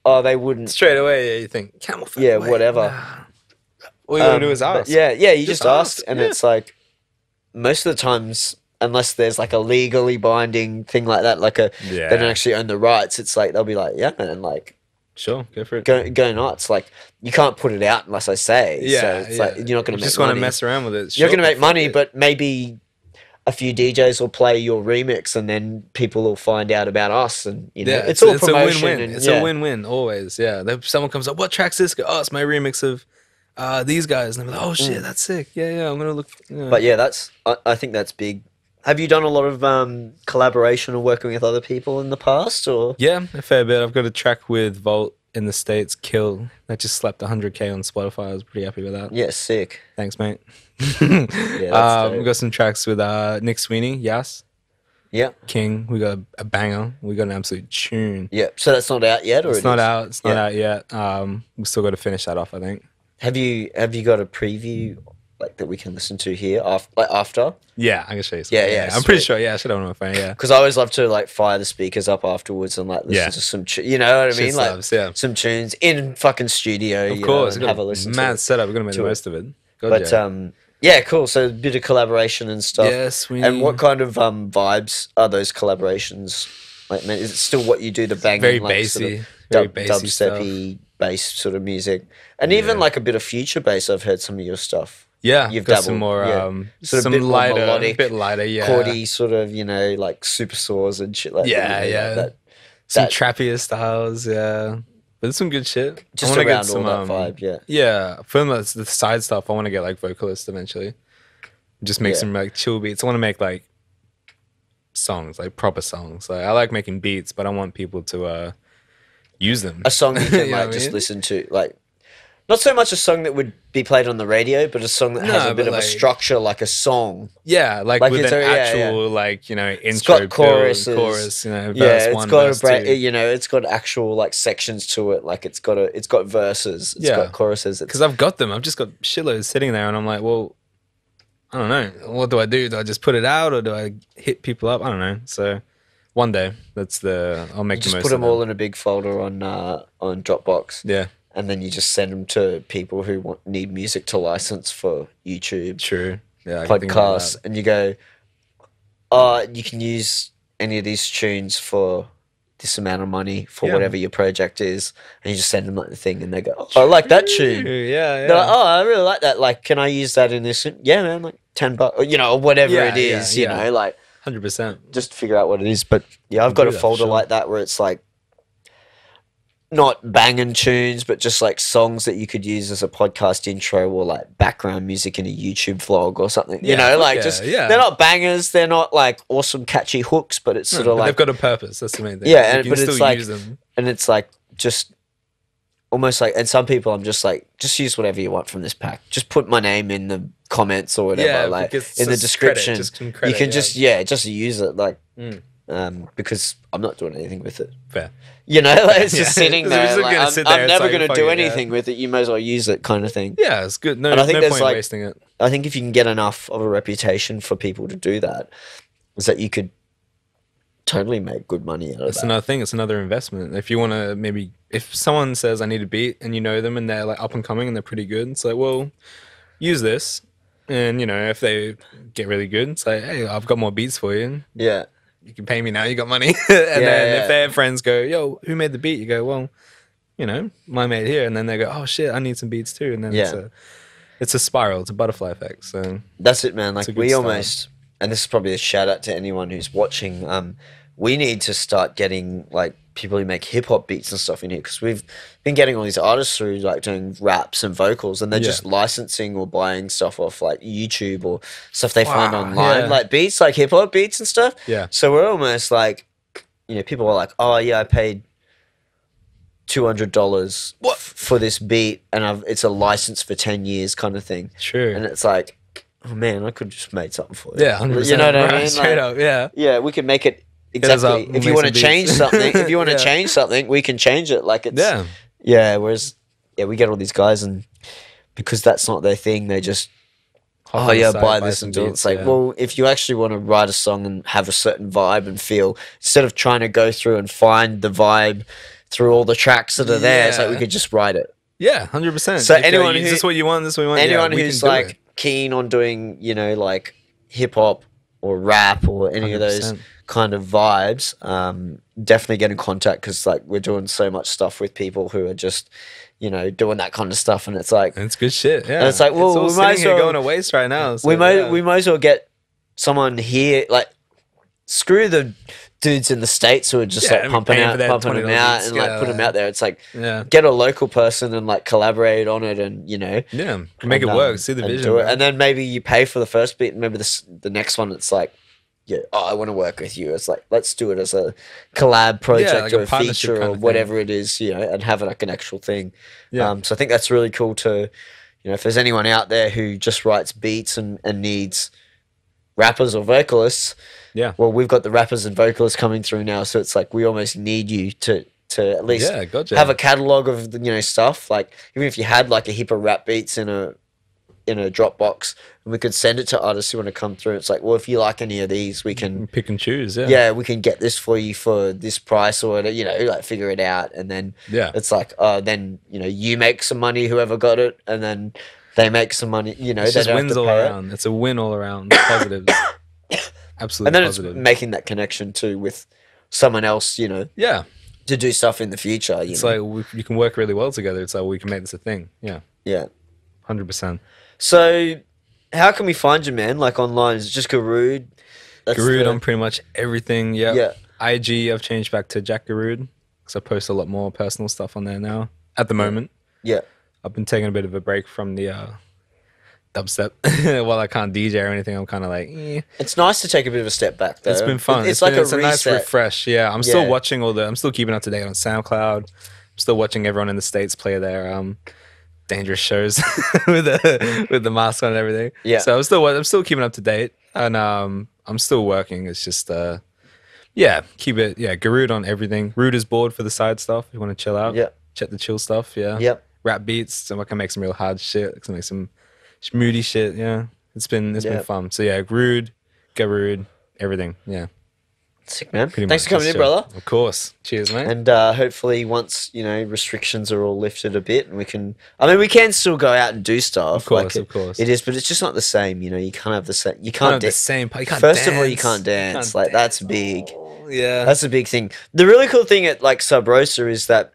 Speaker 2: oh, they wouldn't
Speaker 1: straight away. Yeah, you think camel fat.
Speaker 2: Yeah, whatever.
Speaker 1: All you gotta do is ask.
Speaker 2: You just ask, and it's like most of the times, unless there's like a legally binding thing like that, like they don't actually own the rights. It's like they'll be like, yeah, man, like.
Speaker 1: Sure, go for it.
Speaker 2: Go nuts. Like you can't put it out unless I say.
Speaker 1: Yeah,
Speaker 2: so it's like you're not going to make
Speaker 1: just
Speaker 2: money.
Speaker 1: want to mess around with it.
Speaker 2: You're not going to make money, but maybe a few DJs will play your remix, and then people will find out about us. And it's all promotion.
Speaker 1: A win-win. It's a win-win always. Yeah, someone comes up, what track's this? Go, oh, it's my remix of these guys, and I'm like, oh shit, that's sick. Yeah, I'm gonna look.
Speaker 2: But yeah, I think that's big. Have you done a lot of collaboration or working with other people in the past, or?
Speaker 1: Yeah, a fair bit. I've got a track with Volt in the States, Kill, that just slapped 100K on Spotify. I was pretty happy with that.
Speaker 2: Yeah, sick.
Speaker 1: Thanks, mate.
Speaker 2: That's
Speaker 1: we got some tracks with Nick Sweeney, Yas.
Speaker 2: Yeah.
Speaker 1: King, we got a banger. We got an absolute tune.
Speaker 2: Yeah, so that's not out yet, or
Speaker 1: it's not out. It's not out yet. We still got to finish that off, I think.
Speaker 2: Have you got a preview like that we can listen to here after?
Speaker 1: Yeah, I can show you.
Speaker 2: Yeah.
Speaker 1: I'm pretty sure. Yeah, I should have on my phone. Yeah,
Speaker 2: because I always love to like fire the speakers up afterwards and like listen to some, you know what I mean, like some tunes in fucking studio.
Speaker 1: Of course,
Speaker 2: and have a listen.
Speaker 1: Mad setup. We're gonna make the most of it.
Speaker 2: But yeah, cool. So a bit of collaboration and stuff.
Speaker 1: Yes,
Speaker 2: and what kind of vibes are those collaborations? Like, man, is it still what you do? The banging,
Speaker 1: very
Speaker 2: like,
Speaker 1: bassy,
Speaker 2: sort of
Speaker 1: very bassy
Speaker 2: dubsteppy bass sort of music, and even like a bit of future bass. I've heard some of your stuff.
Speaker 1: Yeah,
Speaker 2: you've
Speaker 1: got
Speaker 2: dabbled
Speaker 1: some more,
Speaker 2: sort of
Speaker 1: some
Speaker 2: a bit
Speaker 1: lighter,
Speaker 2: more melodic,
Speaker 1: a bit lighter,
Speaker 2: chordy sort of, like super saws and shit like that.
Speaker 1: Like some trappier styles, but there's some good shit.
Speaker 2: Just around get some, all that vibe,
Speaker 1: yeah. For the side stuff, I want to get like vocalists eventually. Just make some like chill beats. I want to make like songs, like proper songs. Like I like making beats, but I want people to use them.
Speaker 2: A song you can like just listen to, like. Not so much a song that would be played on the radio, but a song that has a bit of a structure, like a song.
Speaker 1: Yeah, like with an actual, like, intro,
Speaker 2: it's got choruses,
Speaker 1: chorus,
Speaker 2: verse one, verse two. It's got actual like sections to it. Like it's got verses, it's got choruses.
Speaker 1: Because I've got them. I've just got shitloads sitting there, and I'm like, well, I don't know. What do? Do I just put it out, or do I hit people up? I don't know. So one day, I'll make the most of them.
Speaker 2: Just put them all in a big folder on Dropbox.
Speaker 1: Yeah.
Speaker 2: And then you just send them to people who need music to license for YouTube.
Speaker 1: True. Yeah.
Speaker 2: Podcasts. And you go, you can use any of these tunes for this amount of money for whatever your project is. And you just send them like the thing and they go, I like that tune.
Speaker 1: Yeah.
Speaker 2: They're like, I really like that. Like, can I use that in this? Yeah, man, like $10, or whatever it is, you know, like
Speaker 1: 100%.
Speaker 2: Just figure out what it is. But yeah, I've got a folder like that where it's like, not banging tunes, but just like songs that you could use as a podcast intro or like background music in a YouTube vlog or something. They're not bangers. They're not like awesome catchy hooks, but it's sort of like
Speaker 1: they've got a purpose. That's the main thing.
Speaker 2: Yeah, but it's like, and it's like just almost like, and some people I'm just like, just use whatever you want from this pack. Just put my name in the comments or whatever, like in the description. You can just use it, like. Because I'm not doing anything with it.
Speaker 1: Fair.
Speaker 2: It's just sitting there. Like, I'm never going to do anything with it. You may as well use it, kind of thing.
Speaker 1: Yeah, it's good. No,
Speaker 2: and I think
Speaker 1: no point wasting it.
Speaker 2: I think if you can get enough of a reputation for people to do that, is that you could totally make good money out of
Speaker 1: That's another thing. It's another investment. If you want to if someone says I need a beat and you know them and they're like up and coming and they're pretty good, it's like, well, use this. And, if they get really good, it's like, hey, I've got more beats for you.
Speaker 2: Yeah.
Speaker 1: You can pay me now, you got money. And then if their friends go, yo, who made the beat? You go, well, you know, my mate here, and then they go, oh shit, I need some beats too, and then it's a spiral, it's a butterfly effect. So
Speaker 2: that's it, man. Like we
Speaker 1: start.
Speaker 2: almost, and this is probably a shout out to anyone who's watching. We need to start getting like people who make hip hop beats and stuff in here, because we've been getting all these artists through like doing raps and vocals, and they're just licensing or buying stuff off like YouTube or stuff they find online, like beats, like hip hop beats and stuff.
Speaker 1: Yeah.
Speaker 2: So we're almost like, you know, people are like, oh yeah, I paid $200 for this beat, and it's a license for 10 years kind of thing.
Speaker 1: True.
Speaker 2: And it's like, oh man, I could just made something for it.
Speaker 1: Yeah, 100%.
Speaker 2: You know what I mean?
Speaker 1: Straight up, yeah.
Speaker 2: Yeah, we can make it exactly. If you want to change something, if you want to change something, we can change it. Like it's whereas we get all these guys, and because that's not their thing, they just buy this and do it. It's like, well, if you actually want to write a song and have a certain vibe and feel, instead of trying to go through and find the vibe through all the tracks that are there, it's like we could just write it.
Speaker 1: Yeah, 100%.
Speaker 2: So anyone
Speaker 1: is this what you want? This is what you want?
Speaker 2: Anyone who's like keen on doing, you know, like hip hop or rap or any 100%. Of those kind of vibes, definitely get in contact, because like we're doing so much stuff with people who are just, you know, doing that kind of stuff, and it's like
Speaker 1: it's good shit. Yeah,
Speaker 2: and it's like, well,
Speaker 1: we might as well going to waste right now. So,
Speaker 2: we might as well get someone here. Like, screw the dudes in the States who are just like pumping them out and like put them out there. It's like, get a local person and like collaborate on it, and you know,
Speaker 1: make it work. See the vision,
Speaker 2: and then maybe you pay for the first beat, and maybe the next one it's like, I want to work with you. It's like, let's do it as a collab project, like or a feature or whatever it is, you know, and have it like an actual thing. So I think that's really cool to, you know, if there's anyone out there who just writes beats and needs rappers or vocalists. Yeah. Well, we've got the rappers and vocalists coming through now, so it's like we almost need you to at least have a catalog of, you know, stuff. Like, even if you had like a heap of rap beats in a Dropbox, and we could send it to artists who want to come through. It's like, well, if you like any of these, we can
Speaker 1: pick and choose. Yeah.
Speaker 2: Yeah, we can get this for you for this price, or whatever, you know, like figure it out, and then it's like, then you know, you make some money, whoever got it, and then they make some money. You know,
Speaker 1: it's just wins all around. It's a win all around. Positives. Absolutely.
Speaker 2: And then
Speaker 1: positive.
Speaker 2: It's making that connection too with someone else, you know.
Speaker 1: Yeah.
Speaker 2: To do stuff in the future.
Speaker 1: It's like you can work really well together. It's like we can make this a thing. Yeah.
Speaker 2: Yeah.
Speaker 1: 100%.
Speaker 2: So, how can we find you, man? Like online? Is it just Garrood?
Speaker 1: Garrood on pretty much everything. Yep. Yeah. IG, I've changed back to Jack Garrood, because I post a lot more personal stuff on there now at the moment.
Speaker 2: Yeah.
Speaker 1: I've been taking a bit of a break from the dubstep. While I can't DJ or anything, I'm kind of like,
Speaker 2: It's nice to take a bit of a step back, though.
Speaker 1: It's been fun. It's like a nice refresh. Yeah, I'm still watching I'm still keeping up to date on SoundCloud. I'm still watching everyone in the States play their dangerous shows with the mask on and everything. Yeah. So I'm still keeping up to date, and I'm still working. It's just keep it Garrood on everything. Root is board for the side stuff. If you want to chill out. Yeah. Check the chill stuff. Yeah. Yep. Rap beats. So I can make some real hard shit. I can make some moody shit. Yeah. It's been fun. So yeah, Garrood, everything. Yeah.
Speaker 2: Sick, man. Thanks for coming in, brother.
Speaker 1: Of course. Cheers, mate.
Speaker 2: And hopefully once, you know, restrictions are all lifted a bit, and we can still go out and do stuff.
Speaker 1: Of course.
Speaker 2: It is, but it's just not the same, you know. You can't have the same. You can't
Speaker 1: the same. You can't
Speaker 2: First
Speaker 1: dance.
Speaker 2: of all, you can't dance. That's big.
Speaker 1: Yeah.
Speaker 2: That's a big thing. The really cool thing at like Sub Rosa is that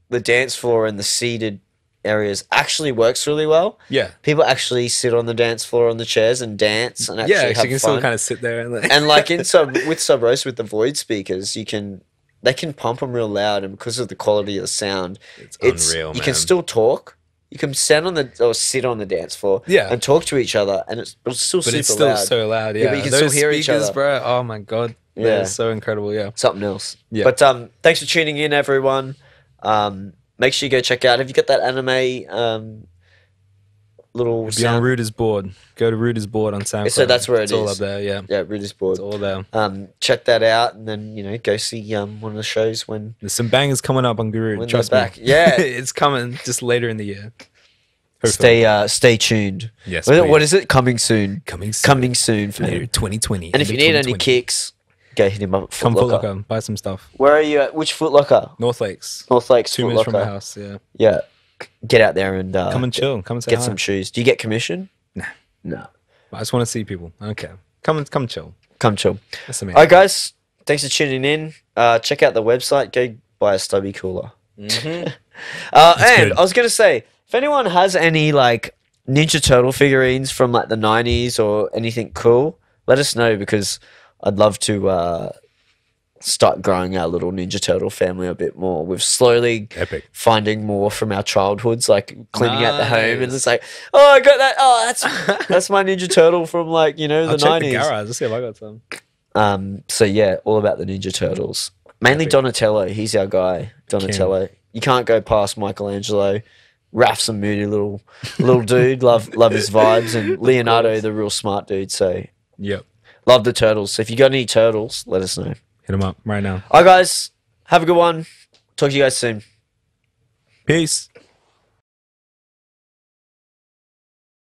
Speaker 2: the dance floor and the seated areas actually works really well. Yeah. People actually sit on the dance floor on the chairs and dance and actually have
Speaker 1: you can
Speaker 2: fun.
Speaker 1: still kind of sit there
Speaker 2: and like with Sub Rosa with the Void speakers, they can pump them real loud, and because of the quality of the sound, it's unreal, man. You can still talk. You can sit on the dance floor and talk to each other, and it's still super loud. But it's still
Speaker 1: so loud, yeah.
Speaker 2: But you can still hear each other.
Speaker 1: Bro. Oh my God. Yeah. It's so incredible, yeah.
Speaker 2: Something else. Yeah. But thanks for tuning in, everyone. Make sure you go check out. Have you got that anime little
Speaker 1: Be on Root is Board. Go to Root is Board on SoundCloud.
Speaker 2: So that's where it's
Speaker 1: all up there, yeah.
Speaker 2: Yeah, Root is Board.
Speaker 1: It's all there.
Speaker 2: Check that out, and then, you know, go see one of the shows when...
Speaker 1: There's some bangers coming up on Garrood, trust me.
Speaker 2: Yeah.
Speaker 1: It's coming just later in the year.
Speaker 2: Stay tuned.
Speaker 1: Yes,
Speaker 2: what is it? Coming soon.
Speaker 1: Coming
Speaker 2: soon for
Speaker 1: later, 2020.
Speaker 2: And if you need any kicks... Go hit him up at Foot Locker.
Speaker 1: Foot Locker, buy some stuff.
Speaker 2: Where are you at? Which Foot Locker?
Speaker 1: North Lakes.
Speaker 2: 2
Speaker 1: minutes from my house, yeah.
Speaker 2: Yeah. Get out there and...
Speaker 1: come and chill. Come and say
Speaker 2: Get some shoes. Do you get commission?
Speaker 1: Nah.
Speaker 2: No.
Speaker 1: I just want to see people. Okay. Come chill.
Speaker 2: Come chill.
Speaker 1: That's amazing.
Speaker 2: All right, guys. Thanks for tuning in. Check out the website. Go buy a stubby cooler. And
Speaker 4: good.
Speaker 2: I was gonna say, if anyone has any like Ninja Turtle figurines from like the 90s or anything cool, let us know because I'd love to start growing our little Ninja Turtle family a bit more. We're slowly finding more from our childhoods, like cleaning out the home, and it's like, oh, I got that. Oh, that's my Ninja Turtle from like the 90s.
Speaker 4: The garage. Let's see if I got some.
Speaker 2: So yeah, all about the Ninja Turtles. Mainly Donatello. He's our guy. Donatello. You can't go past Michelangelo. Raph's a moody little dude. Love his vibes, and Leonardo, the real smart dude. So
Speaker 4: yep,
Speaker 2: love the turtles. So if you got any turtles, let us know.
Speaker 4: Hit them up right now.
Speaker 2: All right, guys. Have a good one. Talk to you guys soon.
Speaker 4: Peace.